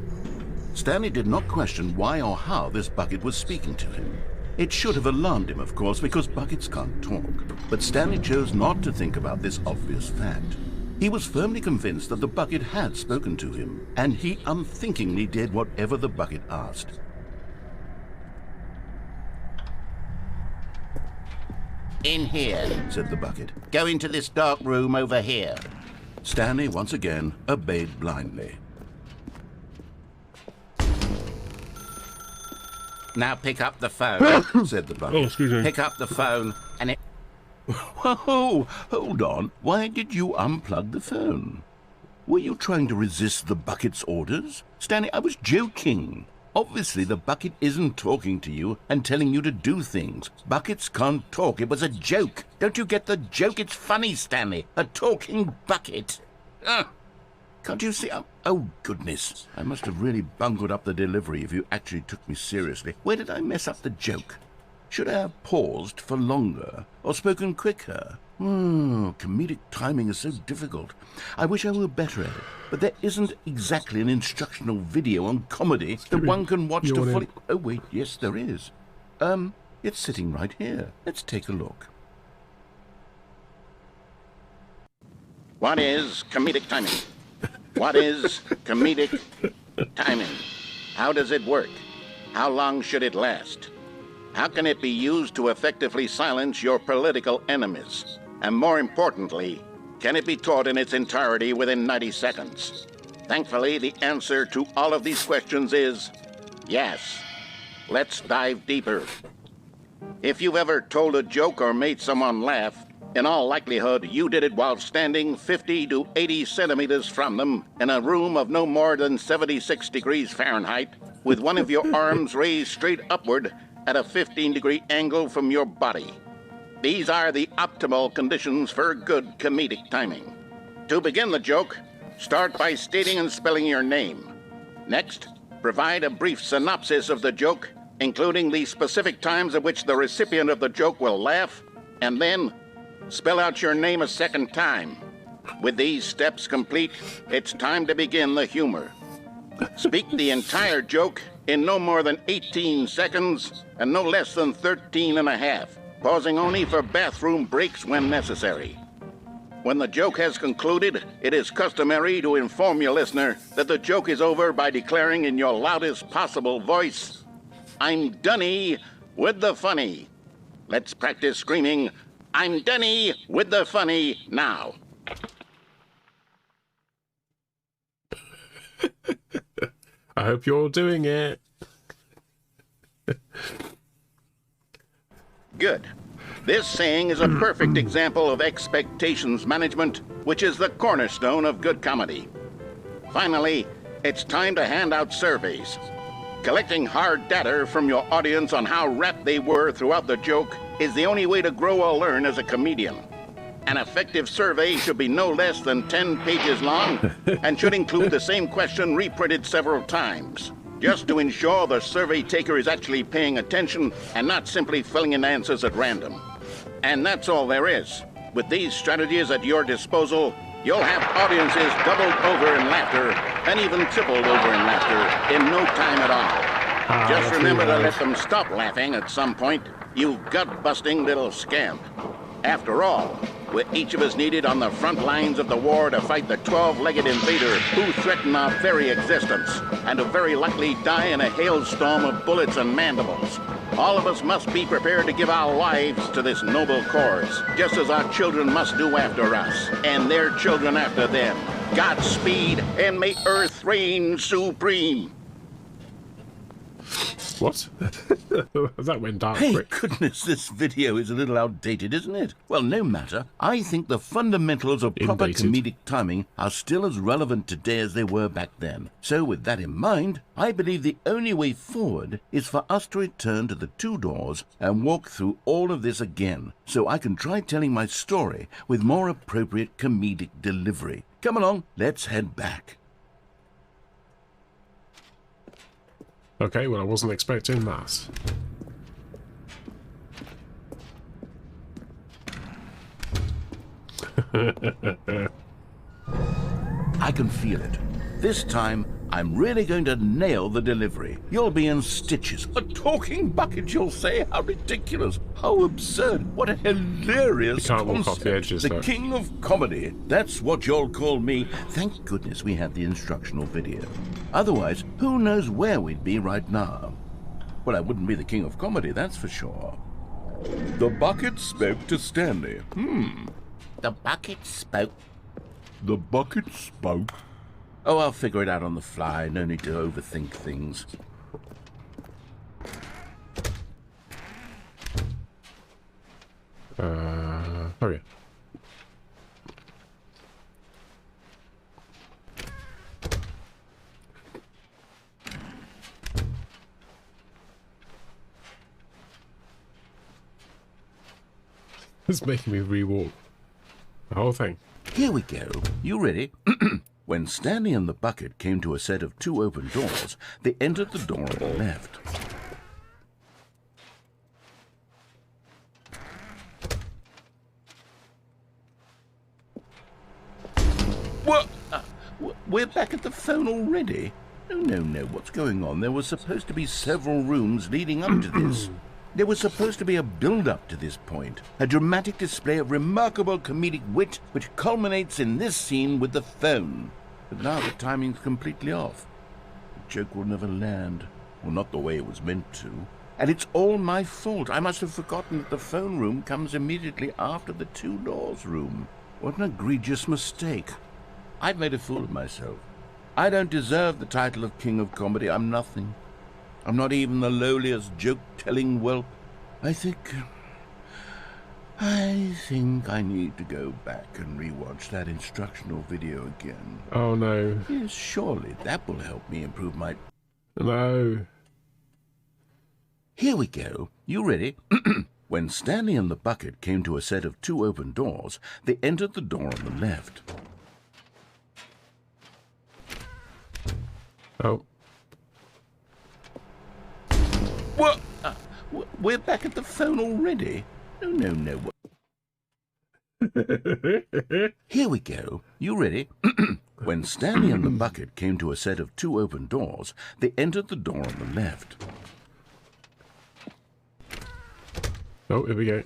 [SPEAKER 4] Stanley did not question why or how this bucket was speaking to him. It should have alarmed him, of course, because buckets can't talk. But Stanley chose not to think about this obvious fact. He was firmly convinced that the bucket had spoken to him, and he unthinkingly did whatever the bucket asked.
[SPEAKER 5] In here.
[SPEAKER 4] Said the bucket.
[SPEAKER 5] Go into this dark room over here.
[SPEAKER 4] Stanley once again obeyed blindly.
[SPEAKER 5] Now pick up the phone.
[SPEAKER 4] Said the
[SPEAKER 1] Oh,
[SPEAKER 4] bucket.
[SPEAKER 1] excuse me.
[SPEAKER 5] Pick up the phone and it...
[SPEAKER 4] Whoa, hold on. Why did you unplug the phone? Were you trying to resist the bucket's orders? Stanley, I was joking. Obviously, the bucket isn't talking to you and telling you to do things. Buckets can't talk. It was a joke.
[SPEAKER 5] Don't you get the joke? It's funny, Stanley. A talking bucket.
[SPEAKER 4] Can't you see? Oh, goodness. I must have really bungled up the delivery if you actually took me seriously. Where did I mess up the joke? Should I have paused for longer or spoken quicker? Comedic timing is so difficult. I wish I were better at it, but there isn't exactly an instructional video on comedy that one can watch to fully... Oh, wait, yes, there is. It's sitting right here. Let's take a look.
[SPEAKER 5] What is comedic timing? What is comedic timing? How does it work? How long should it last? How can it be used to effectively silence your political enemies? And more importantly, can it be taught in its entirety within 90 seconds? Thankfully, the answer to all of these questions is yes. Let's dive deeper. If you've ever told a joke or made someone laugh, in all likelihood, you did it while standing 50 to 80 centimeters from them in a room of no more than 76 degrees Fahrenheit, with one of your arms raised straight upward at a 15-degree angle from your body. These are the optimal conditions for good comedic timing. To begin the joke, start by stating and spelling your name. Next, provide a brief synopsis of the joke, including the specific times at which the recipient of the joke will laugh, and then spell out your name a second time. With these steps complete, it's time to begin the humor. Speak the entire joke in no more than 18 seconds and no less than 13 and a half, pausing only for bathroom breaks when necessary. When the joke has concluded, it is customary to inform your listener that the joke is over by declaring in your loudest possible voice, "I'm Dunny with the funny." Let's practice screaming, "I'm Dunny with the funny" now.
[SPEAKER 1] I hope you're doing it.
[SPEAKER 5] Good. This saying is a perfect example of expectations management, which is the cornerstone of good comedy. Finally, it's time to hand out surveys. Collecting hard data from your audience on how rapt they were throughout the joke is the only way to grow or learn as a comedian. An effective survey should be no less than 10 pages long and should include the same question reprinted several times. just to ensure the survey taker is actually paying attention and not simply filling in answers at random. And that's all there is. With these strategies at your disposal, you'll have audiences doubled over in laughter and even tripled over in laughter in no time at all. Just remember to let them stop laughing at some point, you gut-busting little scamp. After all, we're each of us needed on the front lines of the war to fight the 12-legged invader who threaten our very existence, and who very likely die in a hailstorm of bullets and mandibles. All of us must be prepared to give our lives to this noble cause, just as our children must do after us, and their children after them. Godspeed, and may Earth reign supreme.
[SPEAKER 1] What? That went dark
[SPEAKER 4] Hey,
[SPEAKER 1] quick.
[SPEAKER 4] goodness, this video is a little outdated, isn't it? Well, no matter. I think the fundamentals of proper
[SPEAKER 1] Indated.
[SPEAKER 4] comedic timing are still as relevant today as they were back then. So with that in mind, I believe the only way forward is for us to return to the 2 doors and walk through all of this again, so I can try telling my story with more appropriate comedic delivery. Come along, let's head back.
[SPEAKER 1] Okay, well, I wasn't expecting that.
[SPEAKER 4] I can feel it. This time, I'm really going to nail the delivery. You'll be in stitches. A talking bucket, you'll say? How ridiculous. How absurd. What a hilarious
[SPEAKER 1] You can't walk
[SPEAKER 4] concept.
[SPEAKER 1] off the edges,
[SPEAKER 4] The
[SPEAKER 1] though.
[SPEAKER 4] king of comedy. That's what you'll call me. Thank goodness we had the instructional video. Otherwise, who knows where we'd be right now. Well, I wouldn't be the king of comedy, that's for sure. The bucket spoke to Stanley.
[SPEAKER 5] The bucket spoke.
[SPEAKER 4] The bucket spoke. Oh, I'll figure it out on the fly. No need to overthink things.
[SPEAKER 1] Oh yeah. It's making me re-walk the whole thing.
[SPEAKER 4] Here we go. You ready? When Stanley and the bucket came to a set of 2 open doors, they entered the door on the left. What? We're back at the phone already? No. What's going on? There was supposed to be several rooms leading up to this. There was supposed to be a build-up to this point, a dramatic display of remarkable comedic wit which culminates in this scene with the phone. But now the timing's completely off. The joke will never land, or not the way it was meant to. And it's all my fault. I must have forgotten that the phone room comes immediately after the 2 doors room. What an egregious mistake. I've made a fool of myself. I don't deserve the title of King of Comedy. I'm nothing. I'm not even the lowliest joke-telling whelp. I think I need to go back and rewatch that instructional video again.
[SPEAKER 1] Oh no.
[SPEAKER 4] Yes, surely that will help me improve my...
[SPEAKER 1] No.
[SPEAKER 4] Here we go. You ready? When Stanley and the bucket came to a set of 2 open doors, they entered the door on the left.
[SPEAKER 1] Oh.
[SPEAKER 4] What? We're back at the phone already? No. Here we go. You ready? When Stanley and the bucket came to a set of 2 open doors, they entered the door on the left.
[SPEAKER 1] Oh, here we go.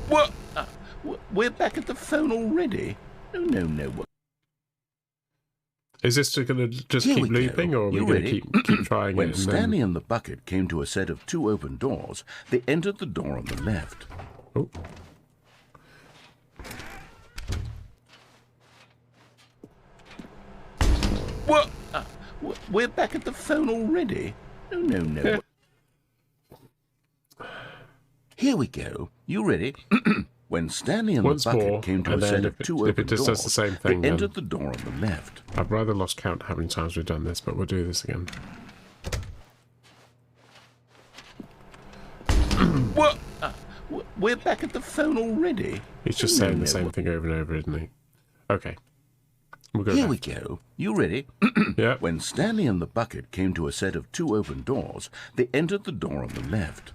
[SPEAKER 4] What? We're back at the phone already? No.
[SPEAKER 1] Is this going to just
[SPEAKER 4] Here
[SPEAKER 1] keep
[SPEAKER 4] we go.
[SPEAKER 1] looping, or are we
[SPEAKER 4] You
[SPEAKER 1] going to
[SPEAKER 4] ready?
[SPEAKER 1] keep trying
[SPEAKER 4] When
[SPEAKER 1] it? And
[SPEAKER 4] Stanley and the bucket came to a set of 2 open doors, they entered the door on the left.
[SPEAKER 1] Oh.
[SPEAKER 4] What? We're back at the phone already? No. Here we go. You ready? When Stanley and
[SPEAKER 1] Once
[SPEAKER 4] the bucket
[SPEAKER 1] more,
[SPEAKER 4] came to a
[SPEAKER 1] and then
[SPEAKER 4] set
[SPEAKER 1] if
[SPEAKER 4] of
[SPEAKER 1] it-
[SPEAKER 4] 2
[SPEAKER 1] if
[SPEAKER 4] open
[SPEAKER 1] it just
[SPEAKER 4] doors,
[SPEAKER 1] does the same
[SPEAKER 4] they
[SPEAKER 1] thing, then-
[SPEAKER 4] entered the door on the left.
[SPEAKER 1] I've rather lost count how many times we've done this, but we'll do this again.
[SPEAKER 4] What? We're back at the phone already?
[SPEAKER 1] He's just
[SPEAKER 4] No,
[SPEAKER 1] saying
[SPEAKER 4] no.
[SPEAKER 1] the same thing over and over, isn't he? Okay. We'll go
[SPEAKER 4] Here
[SPEAKER 1] left.
[SPEAKER 4] we go. You ready?
[SPEAKER 1] Yeah.
[SPEAKER 4] When Stanley and the bucket came to a set of 2 open doors, they entered the door on the left.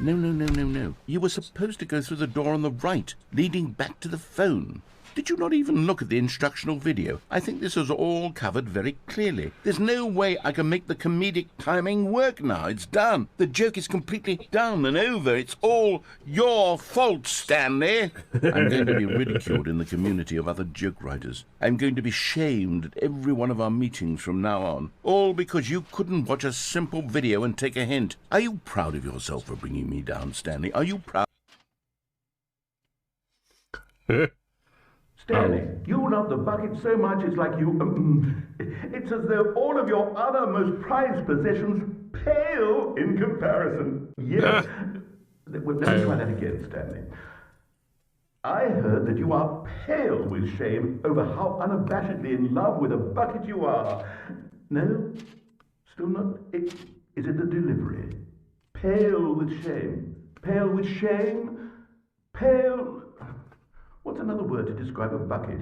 [SPEAKER 4] No. You were supposed to go through the door on the right, leading back to the phone. Did you not even look at the instructional video? I think this is all covered very clearly. There's no way I can make the comedic timing work now. It's done. The joke is completely done and over. It's all your fault, Stanley. I'm going to be ridiculed in the community of other joke writers. I'm going to be shamed at every one of our meetings from now on. All because you couldn't watch a simple video and take a hint. Are you proud of yourself for bringing me down, Stanley? Are you proud?
[SPEAKER 6] Stanley, you love the bucket so much it's like you... it's as though all of your other most prized possessions pale in comparison. Yes. Well, let me try that again, Stanley. I heard that you are pale with shame over how unabashedly in love with a bucket you are. No? Still not? Is it the delivery? Pale with shame. Pale with shame? Pale... What's another word to describe a bucket?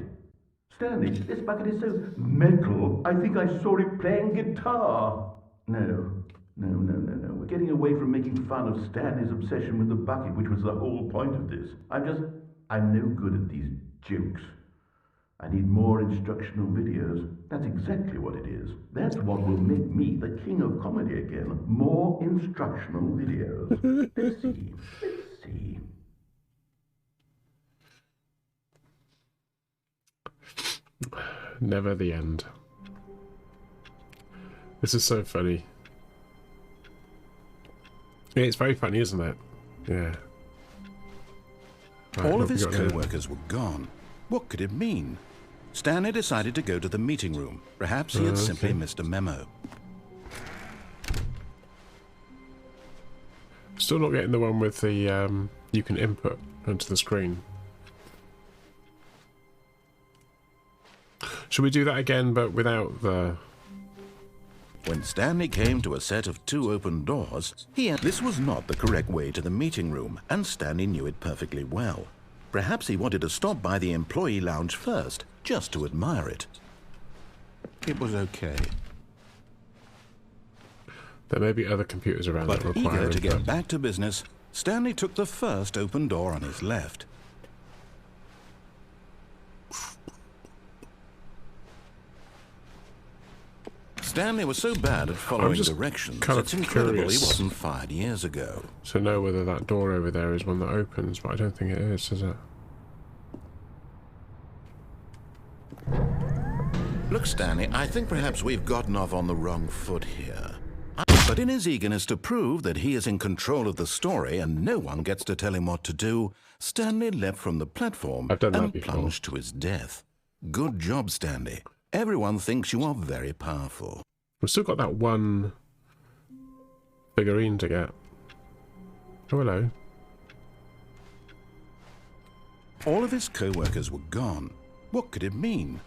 [SPEAKER 6] Stanley, this bucket is so metal, I think I saw it playing guitar. No. We're getting away from making fun of Stanley's obsession with the bucket, which was the whole point of this. I'm no good at these jokes. I need more instructional videos. That's exactly what it is. That's what will make me the king of comedy again. More instructional videos. Let's see.
[SPEAKER 1] Never the end. This is so funny. Yeah, it's very funny, isn't it? Yeah. Right,
[SPEAKER 2] All
[SPEAKER 1] what
[SPEAKER 2] of his
[SPEAKER 1] have we got here?
[SPEAKER 2] co-workers were gone. What could it mean? Stanley decided to go to the meeting room. Perhaps he had simply missed a memo.
[SPEAKER 1] Still not getting the one with the you can input onto the screen. Should we do that again, but without the...
[SPEAKER 2] When Stanley came to a set of 2 open doors, this was not the correct way to the meeting room, and Stanley knew it perfectly well. Perhaps he wanted to stop by the employee lounge first, just to admire it. It was okay.
[SPEAKER 1] There may be other computers around that
[SPEAKER 2] But
[SPEAKER 1] require
[SPEAKER 2] eager to
[SPEAKER 1] input.
[SPEAKER 2] get back to business, Stanley took the first open door on his left. Stanley was so bad at following
[SPEAKER 1] just
[SPEAKER 2] directions,
[SPEAKER 1] kind of
[SPEAKER 2] it's incredible he
[SPEAKER 1] curious.
[SPEAKER 2] wasn't fired years ago.
[SPEAKER 1] To know whether that door over there is one that opens, but I don't think it is it?
[SPEAKER 2] Look, Stanley, I think perhaps we've gotten off on the wrong foot here. But in his eagerness to prove that he is in control of the story and no one gets to tell him what to do, Stanley leapt from the platform
[SPEAKER 1] I've done that
[SPEAKER 2] and
[SPEAKER 1] before.
[SPEAKER 2] plunged to his death. Good job, Stanley. Everyone thinks you are very powerful.
[SPEAKER 1] We've still got that one figurine to get. Oh, hello.
[SPEAKER 2] All of his co-workers were gone. What could it mean?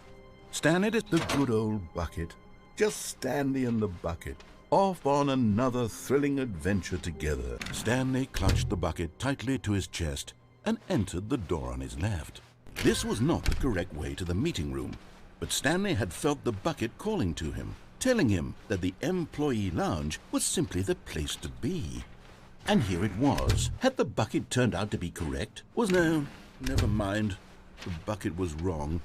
[SPEAKER 2] Stanley did
[SPEAKER 4] The good old bucket. Just Stanley and the bucket. Off on another thrilling adventure together.
[SPEAKER 2] Stanley clutched the bucket tightly to his chest and entered the door on his left. This was not the correct way to the meeting room, but Stanley had felt the bucket calling to him, telling him that the employee lounge was simply the place to be. And here it was. Had the bucket turned out to be correct? No, never mind. The bucket was wrong.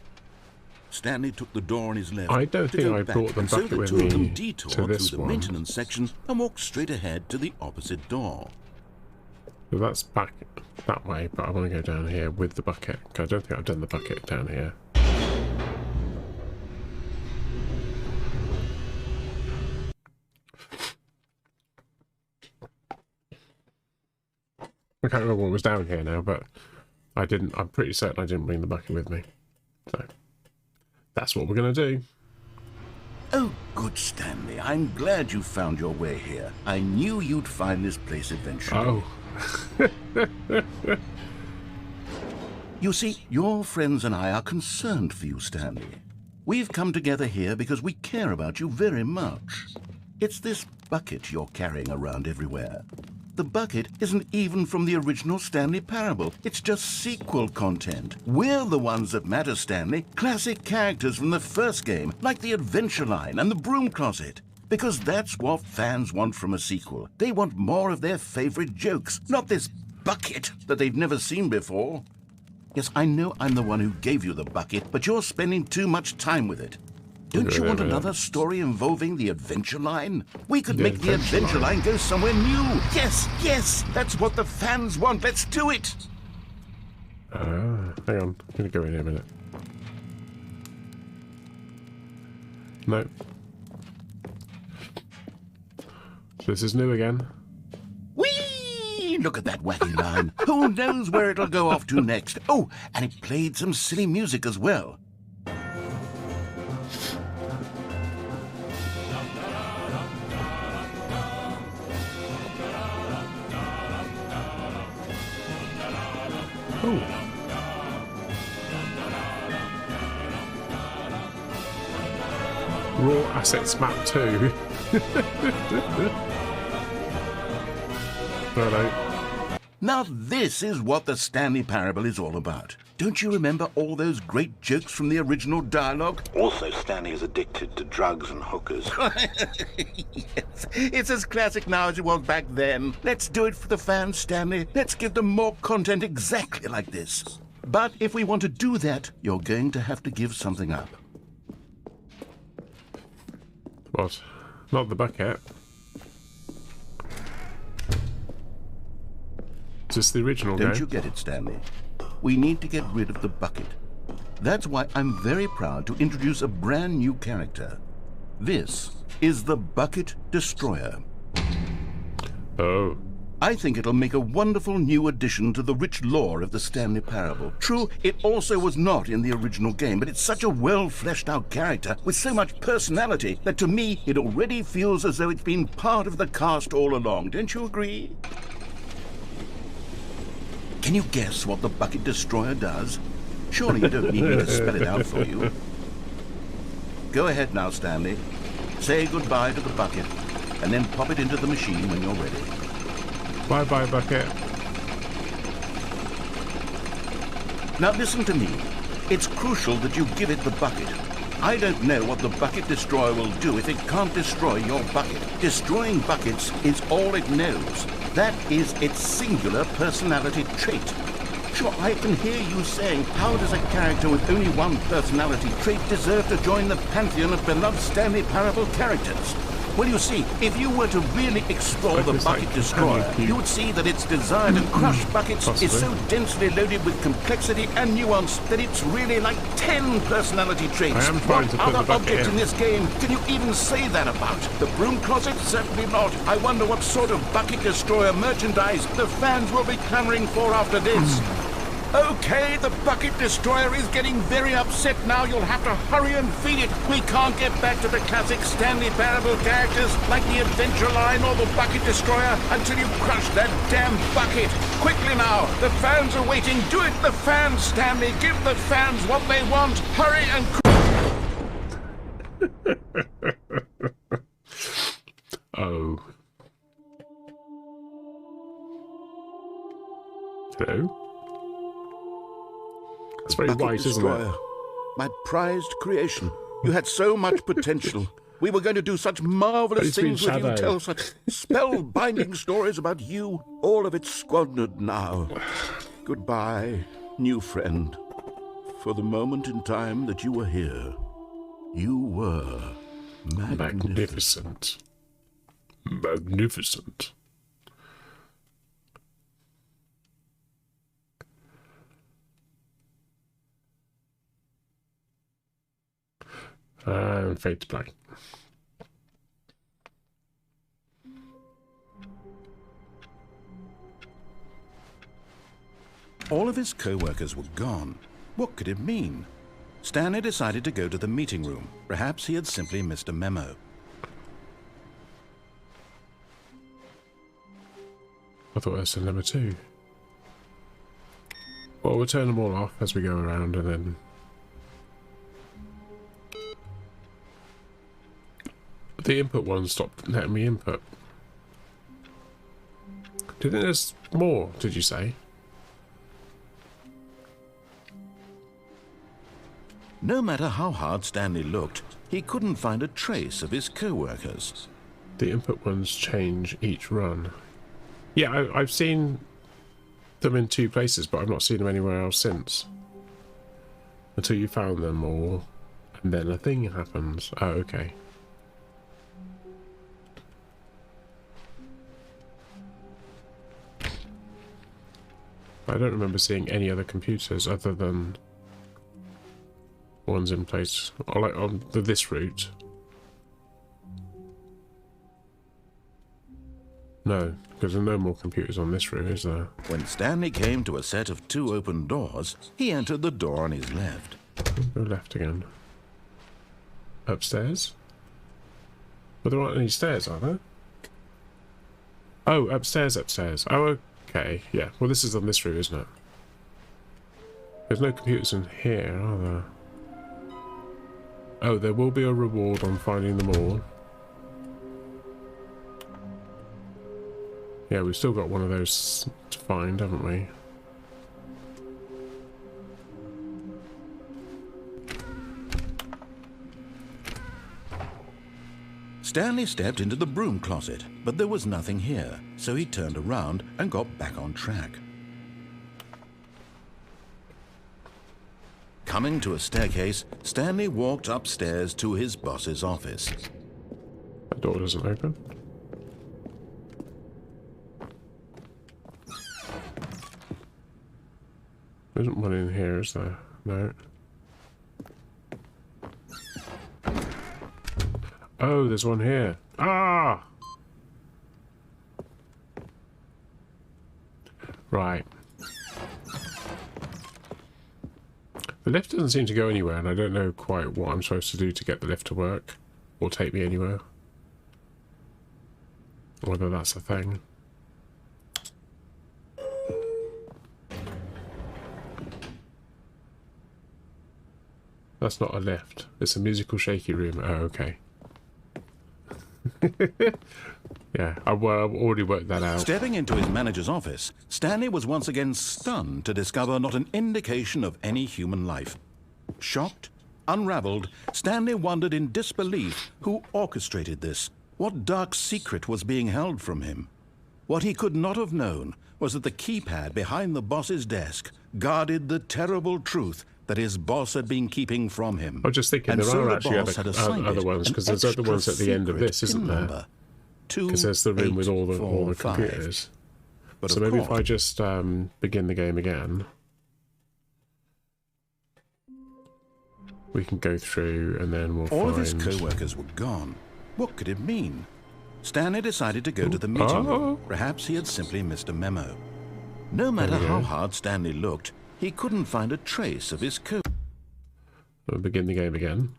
[SPEAKER 2] Stanley took the door on his left.
[SPEAKER 1] I don't
[SPEAKER 2] to
[SPEAKER 1] think
[SPEAKER 2] go
[SPEAKER 1] I
[SPEAKER 2] back,
[SPEAKER 1] brought the
[SPEAKER 2] and so
[SPEAKER 1] bucket
[SPEAKER 2] the
[SPEAKER 1] with
[SPEAKER 2] two of them
[SPEAKER 1] me
[SPEAKER 2] detoured
[SPEAKER 1] to this
[SPEAKER 2] through the
[SPEAKER 1] one.
[SPEAKER 2] maintenance section and walked straight ahead to the opposite door.
[SPEAKER 1] So that's back that way, but I want to go down here with the bucket. 'Cause I don't think I've done the bucket down here. I can't remember what was down here now, but I didn't. I'm pretty certain I didn't bring the bucket with me. So that's what we're gonna do.
[SPEAKER 4] Oh, good Stanley. I'm glad you found your way here. I knew you'd find this place eventually.
[SPEAKER 1] Oh,
[SPEAKER 4] You see, your friends and I are concerned for you, Stanley. We've come together here because we care about you very much. It's this bucket you're carrying around everywhere. the bucket isn't even from the original Stanley Parable. It's just sequel content. We're the ones that matter, Stanley. Classic characters from the first game, like the Adventure Line and the Broom Closet. Because that's what fans want from a sequel. They want more of their favorite jokes, not this bucket that they've never seen before. Yes, I know I'm the one who gave you the bucket, but you're spending too much time with it. Don't you want another story involving the Adventure Line? We could make the Adventure Line go somewhere new. Yes, yes, that's what the fans want. Let's do it.
[SPEAKER 1] Hang on, I'm gonna go in here a minute. No. So this is new again.
[SPEAKER 4] Whee! Look at that wacky line. Who knows where it'll go off to next? Oh, and it played some silly music as well.
[SPEAKER 1] Oh. Raw Assets Map 2. Righto.
[SPEAKER 4] Now this is what the Stanley Parable is all about. Don't you remember all those great jokes from the original dialogue?
[SPEAKER 5] Also, Stanley is addicted to drugs and hookers.
[SPEAKER 4] Yes, it's as classic now as it was back then. Let's do it for the fans, Stanley. Let's give them more content exactly like this. But if we want to do that, you're going to have to give something up.
[SPEAKER 1] What? Not the bucket. Is this the original game?
[SPEAKER 4] Don't you get it, Stanley? We need to get rid of the bucket. That's why I'm very proud to introduce a brand new character. This is the Bucket Destroyer.
[SPEAKER 1] Oh.
[SPEAKER 4] I think it'll make a wonderful new addition to the rich lore of the Stanley Parable. True, it also was not in the original game, but it's such a well-fleshed-out character with so much personality that to me it already feels as though it's been part of the cast all along. Don't you agree? Can you guess what the Bucket Destroyer does? Surely you don't need me to spell it out for you. Go ahead now, Stanley. Say goodbye to the bucket, and then pop it into the machine when you're ready.
[SPEAKER 1] Bye-bye, bucket.
[SPEAKER 4] Now listen to me. It's crucial that you give it the bucket. I don't know what the Bucket Destroyer will do if it can't destroy your bucket. Destroying buckets is all it knows. That is its singular personality trait. Sure, I can hear you saying, how does a character with only one personality trait deserve to join the pantheon of beloved Stanley Parable characters? Well, you see, if you were to really explore the Bucket Destroyer, you would see that its desire to crush buckets is so densely loaded with complexity and nuance that it's really like 10 personality traits.
[SPEAKER 1] I am trying to put
[SPEAKER 4] other
[SPEAKER 1] the bucket
[SPEAKER 4] objects in this game can you even say that about? The Broom Closet? Certainly not. I wonder what sort of Bucket Destroyer merchandise the fans will be clamoring for after this. Okay, the Bucket Destroyer is getting very upset now. You'll have to hurry and feed it. We can't get back to the classic Stanley Parable characters like the Adventure Line or the Bucket Destroyer until you crush that damn bucket. Quickly now, the fans are waiting. Do it, the fans, Stanley. Give the fans what they want. Hurry and...
[SPEAKER 1] Oh. Hello? It's very
[SPEAKER 4] Bucket
[SPEAKER 1] white, isn't
[SPEAKER 4] Destroyer,
[SPEAKER 1] it?
[SPEAKER 4] my prized creation. You had so much potential. We were going to do such marvelous things with you, tell such spellbinding stories about you. All of it squandered now. Goodbye, new friend. For the moment in time that you were here, you were
[SPEAKER 1] Magnificent. Magnificent. And fade to black.
[SPEAKER 2] All of his co-workers were gone. What could it mean? Stanley decided to go to the meeting room. Perhaps he had simply missed a memo.
[SPEAKER 1] I thought that's number 2. Well, we'll turn them all off as we go around and then... The input one stopped letting me input. Do you think there's more, did you say?
[SPEAKER 2] No matter how hard Stanley looked, he couldn't find a trace of his co-workers.
[SPEAKER 1] The input ones change each run. Yeah, I've seen them in 2 places, but I've not seen them anywhere else since. Until you found them all, and then a thing happens. Oh, okay. I don't remember seeing any other computers other than ones in place, or like on this route. No, because there are no more computers on this route, is there?
[SPEAKER 2] When Stanley came to a set of 2 open doors, he entered the door on his left.
[SPEAKER 1] Go left again. Upstairs? But there aren't any stairs, are there? Oh, upstairs. Oh, okay. Yeah. Well, this is on this route, isn't it? There's no computers in here, are there? Oh, there will be a reward on finding them all. Yeah, we've still got one of those to find, haven't we?
[SPEAKER 2] Stanley stepped into the broom closet, but there was nothing here, so he turned around and got back on track. Coming to a staircase, Stanley walked upstairs to his boss's office.
[SPEAKER 1] That door doesn't open. There isn't one in here, is there? No. Oh, there's one here. Ah! Right. The lift doesn't seem to go anywhere, and I don't know quite what I'm supposed to do to get the lift to work, or take me anywhere. Whether that's a thing. That's not a lift. It's a musical shaky room. Oh, okay. Yeah, I've already worked that out.
[SPEAKER 2] Stepping into his manager's office, Stanley was once again stunned to discover not an indication of any human life. Shocked, unraveled, Stanley wondered in disbelief who orchestrated this. What dark secret was being held from him? What he could not have known was that the keypad behind the boss's desk guarded the terrible truth that his boss had been keeping from him.
[SPEAKER 1] I was just thinking,
[SPEAKER 2] And
[SPEAKER 1] there
[SPEAKER 2] so
[SPEAKER 1] are
[SPEAKER 2] the
[SPEAKER 1] actually
[SPEAKER 2] boss had assigned
[SPEAKER 1] other
[SPEAKER 2] it
[SPEAKER 1] ones,
[SPEAKER 2] an
[SPEAKER 1] because there's other
[SPEAKER 2] extra
[SPEAKER 1] ones at the end of
[SPEAKER 2] secret
[SPEAKER 1] this, isn't
[SPEAKER 2] pin
[SPEAKER 1] there?
[SPEAKER 2] number,
[SPEAKER 1] Because there's the room with all the
[SPEAKER 2] 2845.
[SPEAKER 1] computers.
[SPEAKER 2] But
[SPEAKER 1] So
[SPEAKER 2] of
[SPEAKER 1] maybe if
[SPEAKER 2] course,
[SPEAKER 1] I just begin the game again, we can go through and then we'll
[SPEAKER 2] all
[SPEAKER 1] find...
[SPEAKER 2] of his co-workers were gone. What could it mean? Stanley decided to go to the meeting room. Perhaps he had simply missed a memo. No matter how hard Stanley looked, he couldn't find a trace of his co.
[SPEAKER 1] We'll begin the game again.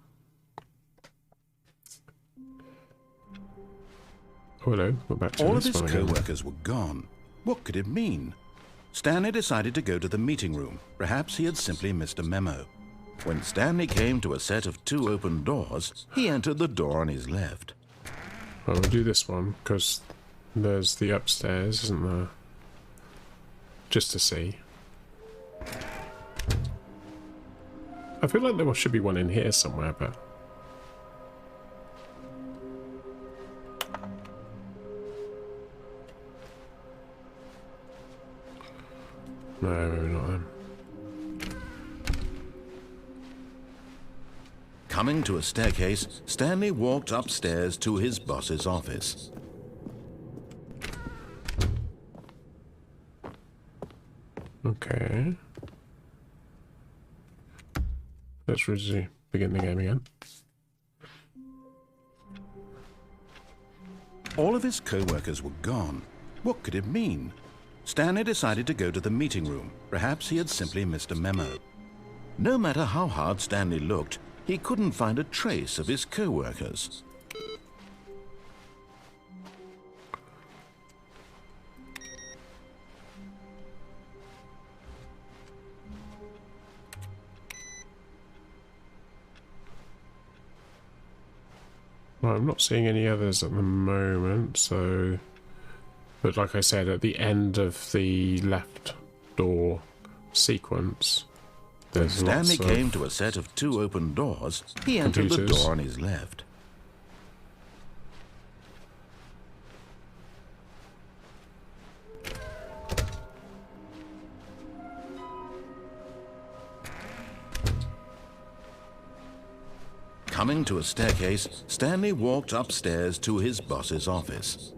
[SPEAKER 1] Oh, hello. We're back to
[SPEAKER 2] All of
[SPEAKER 1] this
[SPEAKER 2] his
[SPEAKER 1] one again.
[SPEAKER 2] co-workers were gone. What could it mean? Stanley decided to go to the meeting room. Perhaps he had simply missed a memo. When Stanley came to a set of 2 open doors, he entered the door on his left.
[SPEAKER 1] Well, we'll do this one, because there's the upstairs, isn't there? Just to see. I feel like there should be one in here somewhere, but... No, maybe not then.
[SPEAKER 2] Coming to a staircase, Stanley walked upstairs to his boss's office.
[SPEAKER 1] Okay. Let's begin the game again.
[SPEAKER 2] All of his co-workers were gone. What could it mean? Stanley decided to go to the meeting room. Perhaps he had simply missed a memo. No matter how hard Stanley looked, he couldn't find a trace of his co-workers.
[SPEAKER 1] Well, I'm not seeing any others at the moment, so But like I said, at the end of the left door sequence,
[SPEAKER 2] When
[SPEAKER 1] there's
[SPEAKER 2] Stanley
[SPEAKER 1] lots of
[SPEAKER 2] came to a set of 2 open doors, he entered the
[SPEAKER 1] computers.
[SPEAKER 2] door on his left. Coming to a staircase, Stanley walked upstairs to his boss's office.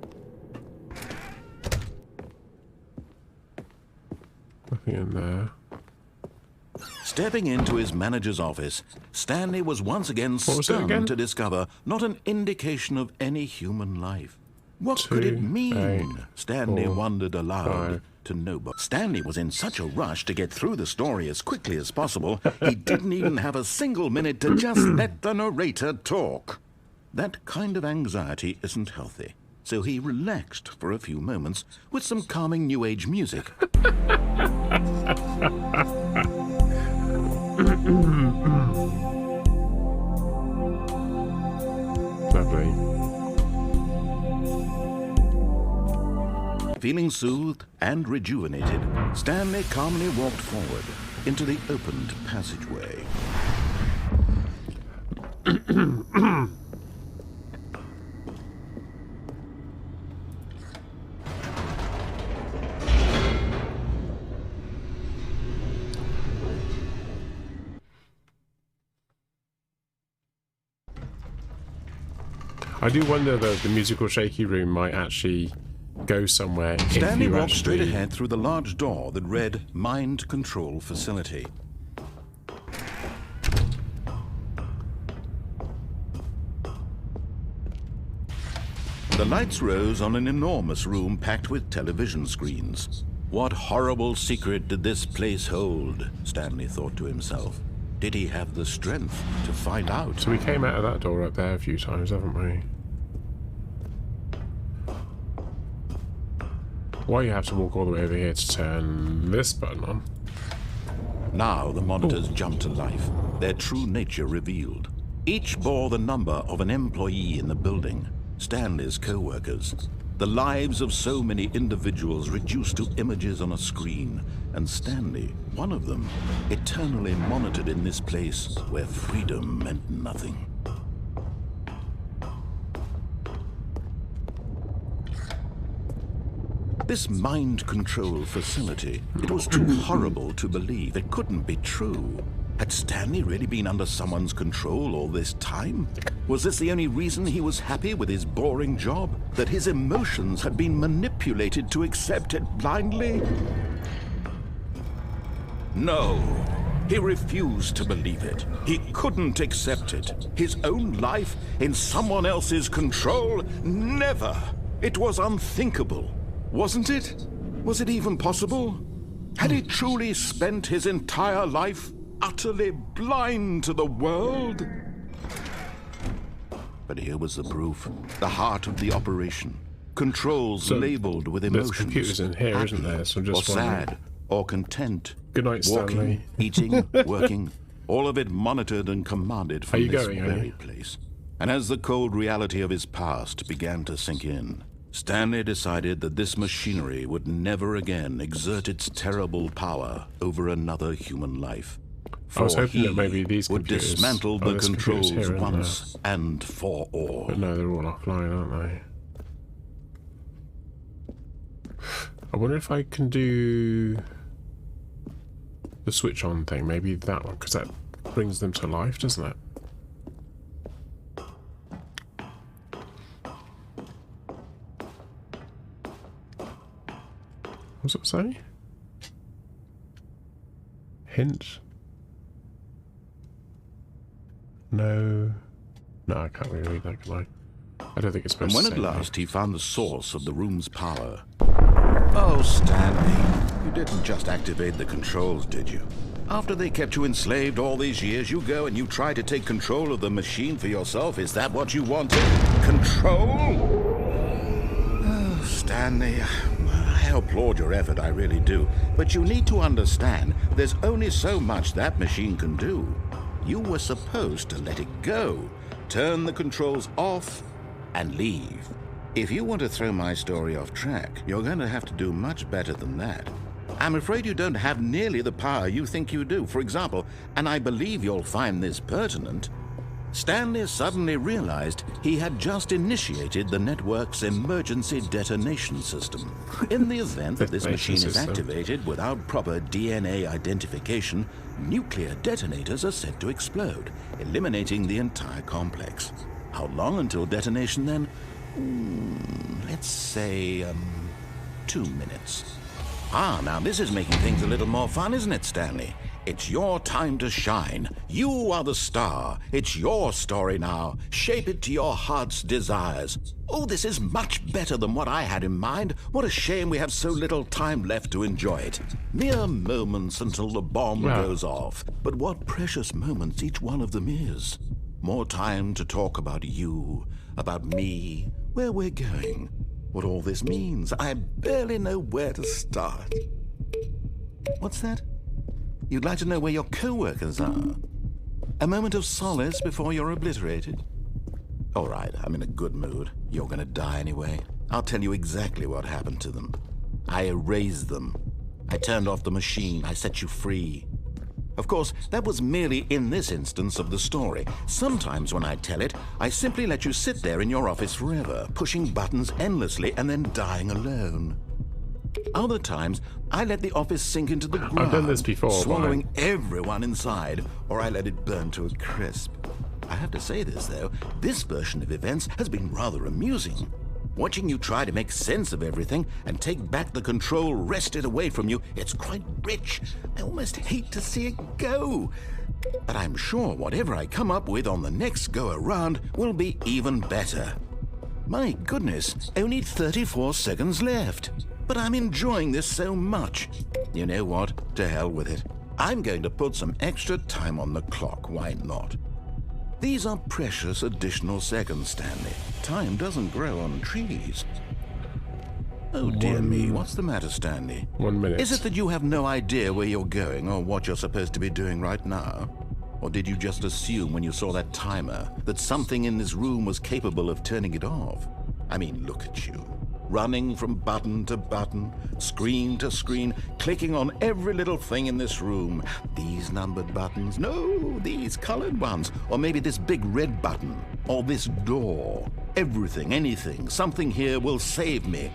[SPEAKER 1] nothing in there.
[SPEAKER 2] Stepping into his manager's office, Stanley was once again
[SPEAKER 1] What was it
[SPEAKER 2] stunned
[SPEAKER 1] again?
[SPEAKER 2] to discover not an indication of any human life. What could it
[SPEAKER 1] 2,
[SPEAKER 2] mean?
[SPEAKER 1] 8,
[SPEAKER 2] Stanley
[SPEAKER 1] 4,
[SPEAKER 2] wondered aloud
[SPEAKER 1] 5.
[SPEAKER 2] to nobody. Stanley was in such a rush to get through the story as quickly as possible, he didn't even have a single minute to just let the narrator talk. That kind of anxiety isn't healthy, so he relaxed for a few moments with some calming New Age music.
[SPEAKER 1] Lovely.
[SPEAKER 2] Feeling soothed and rejuvenated, Stanley calmly walked forward into the opened passageway.
[SPEAKER 1] I do wonder though if the musical shaky room might actually go somewhere.
[SPEAKER 2] Stanley
[SPEAKER 1] if you
[SPEAKER 2] walked straight
[SPEAKER 1] actually...
[SPEAKER 2] ahead through the large door that read Mind Control Facility. The lights rose on an enormous room packed with television screens. What horrible secret did this place hold? Stanley thought to himself. Did he have the strength to find out?
[SPEAKER 1] So we came out of that door up there a few times, haven't we? Why you have to walk all the way over here to turn this button on?
[SPEAKER 2] Now the monitors jumped to life, their true nature revealed. Each bore the number of an employee in the building, Stanley's co-workers. The lives of so many individuals reduced to images on a screen, and Stanley, one of them, eternally monitored in this place where freedom meant nothing. This mind control facility, it was too horrible to believe. It couldn't be true. Had Stanley really been under someone's control all this time? Was this the only reason he was happy with his boring job? That his emotions had been manipulated to accept it blindly? No. He refused to believe it. He couldn't accept it. His own life in someone else's control? Never. It was unthinkable. Wasn't it? Was it even possible? Had he truly spent his entire life utterly blind to the world? But here was the proof. The heart of the operation. Controls
[SPEAKER 1] So
[SPEAKER 2] labeled with
[SPEAKER 1] there's
[SPEAKER 2] emotions.
[SPEAKER 1] computers in here,
[SPEAKER 2] happy,
[SPEAKER 1] isn't there? So I'm
[SPEAKER 2] or
[SPEAKER 1] just wondering.
[SPEAKER 2] sad, or content.
[SPEAKER 1] Good night,
[SPEAKER 2] Walking,
[SPEAKER 1] Stanley.
[SPEAKER 2] eating, working, all of it monitored and commanded from
[SPEAKER 1] you
[SPEAKER 2] this
[SPEAKER 1] going, are
[SPEAKER 2] very
[SPEAKER 1] you?
[SPEAKER 2] place. And as the cold reality of his past began to sink in, Stanley decided that this machinery would never again exert its terrible power over another human life.
[SPEAKER 1] I was
[SPEAKER 2] For
[SPEAKER 1] hoping that
[SPEAKER 2] he
[SPEAKER 1] maybe these
[SPEAKER 2] would
[SPEAKER 1] computers-
[SPEAKER 2] dismantle
[SPEAKER 1] oh,
[SPEAKER 2] the
[SPEAKER 1] there's computers
[SPEAKER 2] controls
[SPEAKER 1] here, isn't
[SPEAKER 2] once and for all.
[SPEAKER 1] But no, they're all offline, aren't they? I wonder if I can do the switch on thing. Maybe that one, because that brings them to life, doesn't it? What's it say? Hint? No. No, I can't really read that, can I? I don't think it's
[SPEAKER 2] And
[SPEAKER 1] supposed
[SPEAKER 2] when
[SPEAKER 1] to
[SPEAKER 2] at
[SPEAKER 1] say
[SPEAKER 2] last he found the source of the room's power... Oh, Stanley, you didn't just activate the controls, did you? After they kept you enslaved all these years, you go and you try to take control of the machine for yourself. Is that what you wanted? Control? Oh, Stanley, I applaud your effort, I really do. But you need to understand, there's only so much that machine can do. You were supposed to let it go, turn the controls off, and leave. If you want to throw my story off track, you're going to have to do much better than that. I'm afraid you don't have nearly the power you think you do. For example, and I believe you'll find this pertinent, Stanley suddenly realized he had just initiated the network's emergency detonation system. In the event that this machine is activated without proper DNA identification, nuclear detonators are set to explode, eliminating the entire complex. How long until detonation then? Let's say, 2 minutes. Ah, now this is making things a little more fun, isn't it, Stanley? It's your time to shine. You are the star. It's your story now. Shape it to your heart's desires. Oh, this is much better than what I had in mind. What a shame we have so little time left to enjoy it. Mere moments until the bomb goes off. But what precious moments each one of them is. More time to talk about you, about me, where we're going, what all this means. I barely know where to start. What's that? You'd like to know where your co-workers are? A moment of solace before you're obliterated? All right, I'm in a good mood. You're gonna die anyway. I'll tell you exactly what happened to them. I erased them. I turned off the machine. I set you free. Of course, that was merely in this instance of the story. Sometimes when I tell it, I simply let you sit there in your office forever, pushing buttons endlessly and then dying alone. Other times, I let the office sink into the ground,
[SPEAKER 1] I've done this before,
[SPEAKER 2] swallowing everyone inside, or I let it burn to a crisp. I have to say this, though, this version of events has been rather amusing. Watching you try to make sense of everything and take back the control wrested away from you, it's quite rich. I almost hate to see it go. But I'm sure whatever I come up with on the next go-around will be even better. My goodness, only 34 seconds left. But I'm enjoying this so much. You know what? To hell with it. I'm going to put some extra time on the clock. Why not? These are precious additional seconds, Stanley. Time doesn't grow on trees. Oh, dear me. What's the matter, Stanley?
[SPEAKER 1] 1 minute.
[SPEAKER 2] Is it that you have no idea where you're going or what you're supposed to be doing right now? Or did you just assume when you saw that timer that something in this room was capable of turning it off? I mean, look at you. Running from button to button, screen to screen, clicking on every little thing in this room. These numbered buttons, no, these colored ones, or maybe this big red button, or this door. Everything, anything, something here will save me.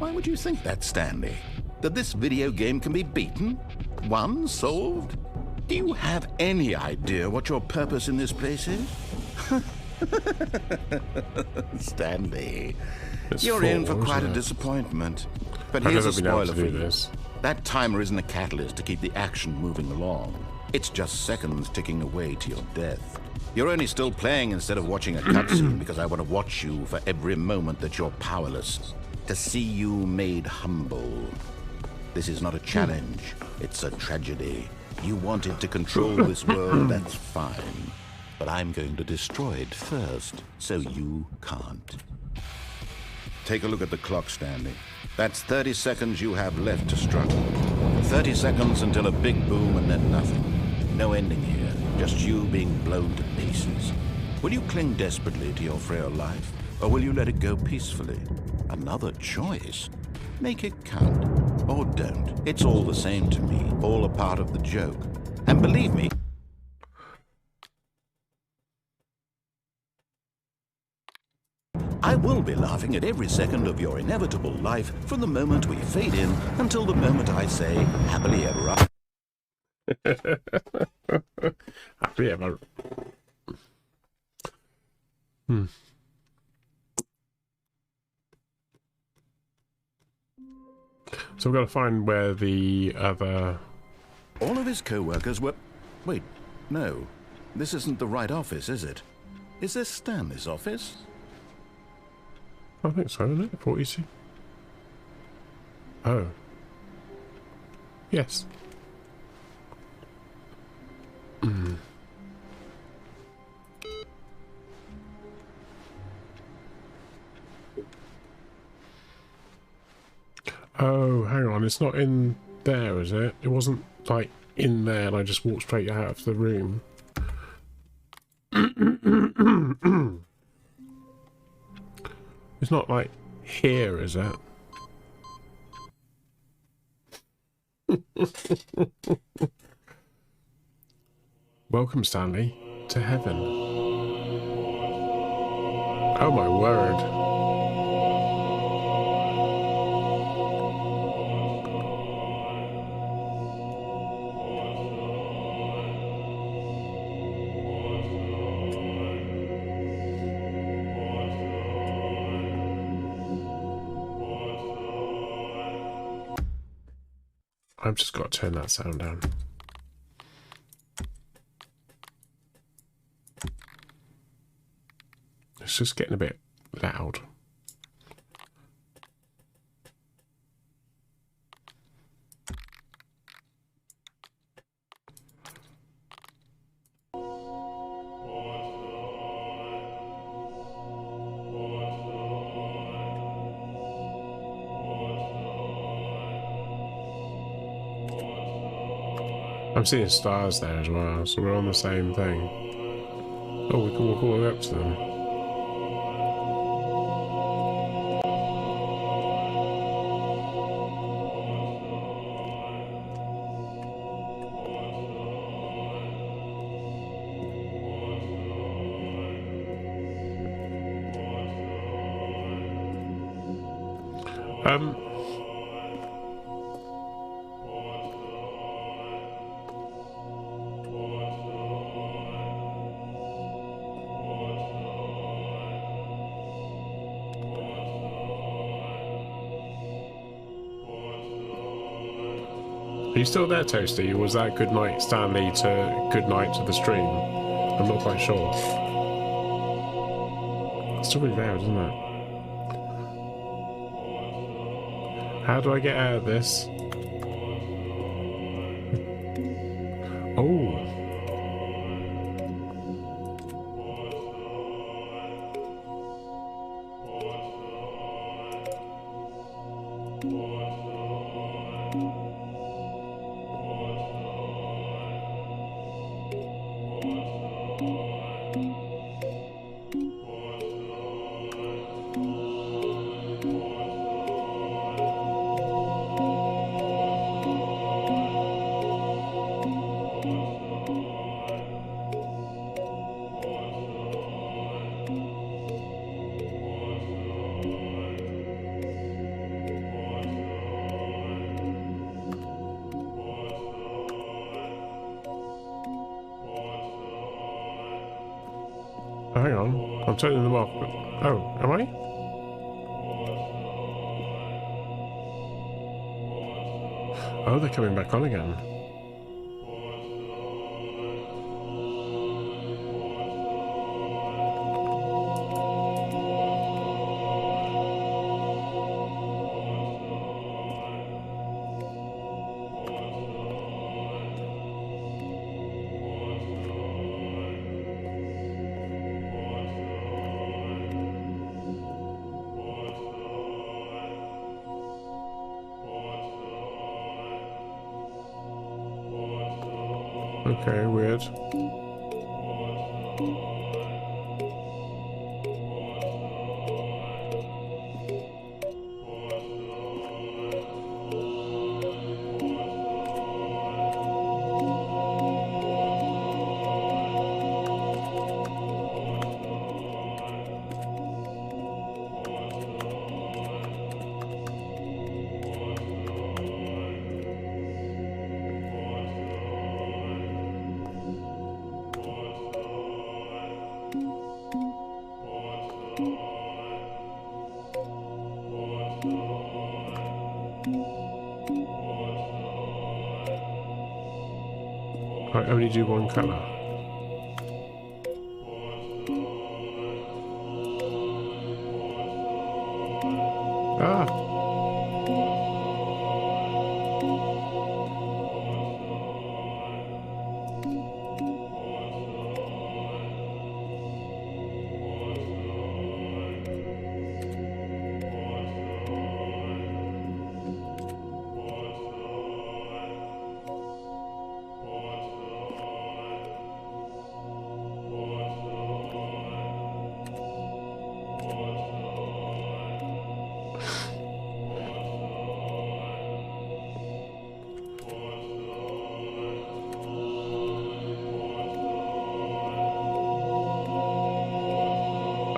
[SPEAKER 2] Why would you think that, Stanley? That this video game can be beaten? Won? Solved? Do you have any idea what your purpose in this place is? Stanley, you're in for quite a disappointment. But here's a spoiler for you. That timer isn't a catalyst to keep the action moving along. It's just seconds ticking away to your death. You're only still playing instead of watching a cutscene because I want to watch you for every moment that you're powerless. To see you made humble. This is not a challenge. It's a tragedy. You wanted to control this world, that's fine. But I'm going to destroy it first, so you can't. Take a look at the clock, Stanley. That's 30 seconds you have left to struggle. 30 seconds until a big boom and then nothing. No ending here, just you being blown to pieces. Will you cling desperately to your frail life, or will you let it go peacefully? Another choice. Make it count, or don't. It's all the same to me, all a part of the joke. And believe me, I will be laughing at every second of your inevitable life from the moment we fade in until the moment I say, happily ever after.
[SPEAKER 1] Happily ever. So we've got to find where the other...
[SPEAKER 2] All of his co-workers were... Wait, no. This isn't the right office, is it? Is this Stanley's office?
[SPEAKER 1] I think so, isn't it? 42. Oh. Yes. Oh, hang on. It's not in there, is it? It wasn't, like, in there and I just walked straight out of the room. It's not like here, is it? Welcome, Stanley, to heaven. Oh my word. I've just got to turn that sound down. It's just getting a bit loud. I'm seeing stars there as well, so we're on the same thing. Oh, we can walk all the way up to them. Are you still there, Toasty? Or was that good night, Stanley, to good night to the stream? I'm not quite sure. It's still really loud, isn't it? How do I get out of this? Oh. Hang on, I'm turning them off. Oh, am I? Oh, they're coming back on again. Okay, weird. I only do one colour. Ah!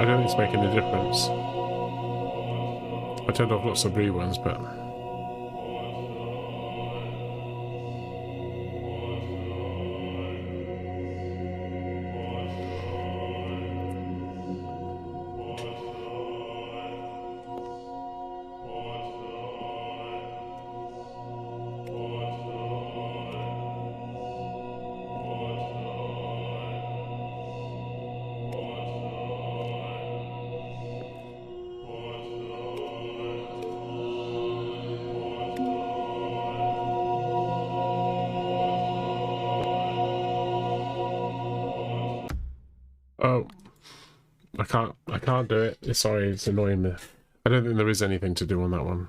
[SPEAKER 1] I don't think it's making a difference. I turned off lots of blue ones, but... Oh, I can't do it. Sorry, it's annoying me. I don't think there is anything to do on that one.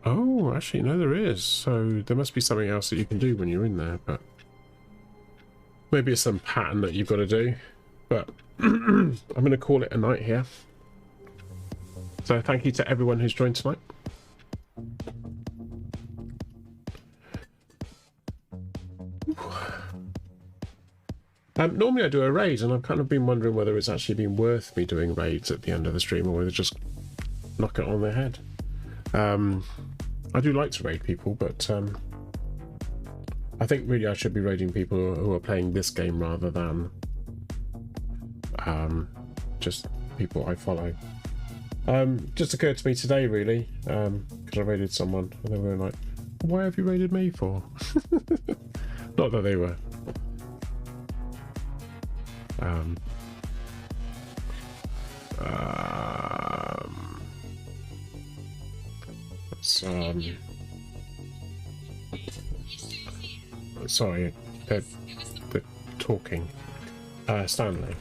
[SPEAKER 1] Oh, actually, no, there is. So there must be something else that you can do when you're in there, but maybe it's some pattern that you've got to do. But I'm going to call it a night here. So thank you to everyone who's joined tonight. Normally I do a raid, and I've kind of been wondering whether it's actually been worth me doing raids at the end of the stream, or whether just knock it on their head. I do like to raid people, but I think really I should be raiding people who are playing this game rather than just people I follow. Just occurred to me today, really, because I raided someone, and they were like, "Why have you raided me for?" Not that they were. Sorry, they're talking. Stanley.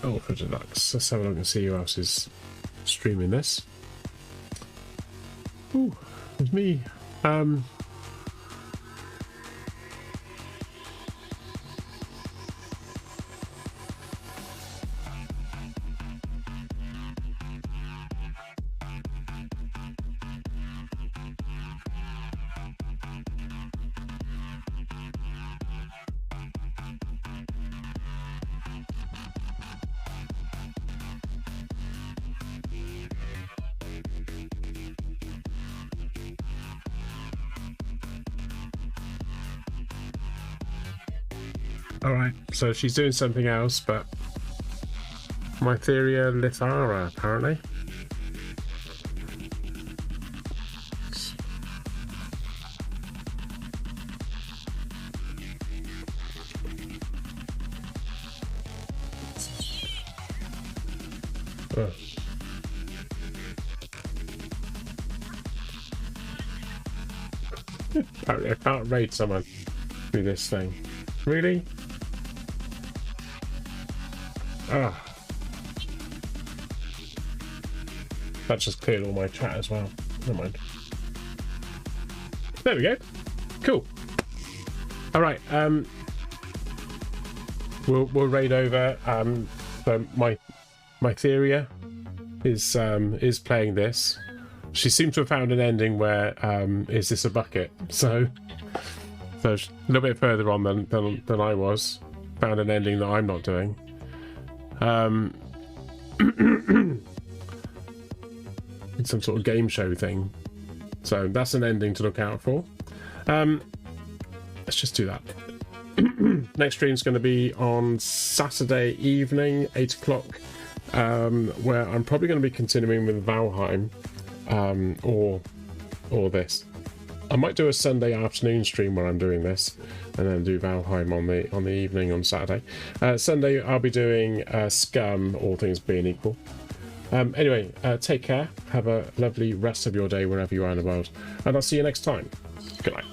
[SPEAKER 1] Oh, for Deluxe. Let's have a look and see who else is streaming this. Ooh, it's me. Alright, so she's doing something else, but Mytheria Lithara, apparently. Oh. Apparently I can't raid someone through this thing. Really? Ah. That just cleared all my chat as well. Never mind. There we go. Cool. Alright, we'll raid over. So Mytheria is playing this. She seems to have found an ending where is this a bucket? So a little bit further on than I was. Found an ending that I'm not doing. It's some sort of game show thing. So that's an ending to look out for. Let's just do that. Next stream's going to be on Saturday evening, 8 o'clock, where I'm probably going to be continuing with Valheim, or this. I might do a Sunday afternoon stream where I'm doing this, and then do Valheim on the evening on Saturday. Sunday I'll be doing Scum, all things being equal. Anyway, take care. Have a lovely rest of your day wherever you are in the world, and I'll see you next time. Good night.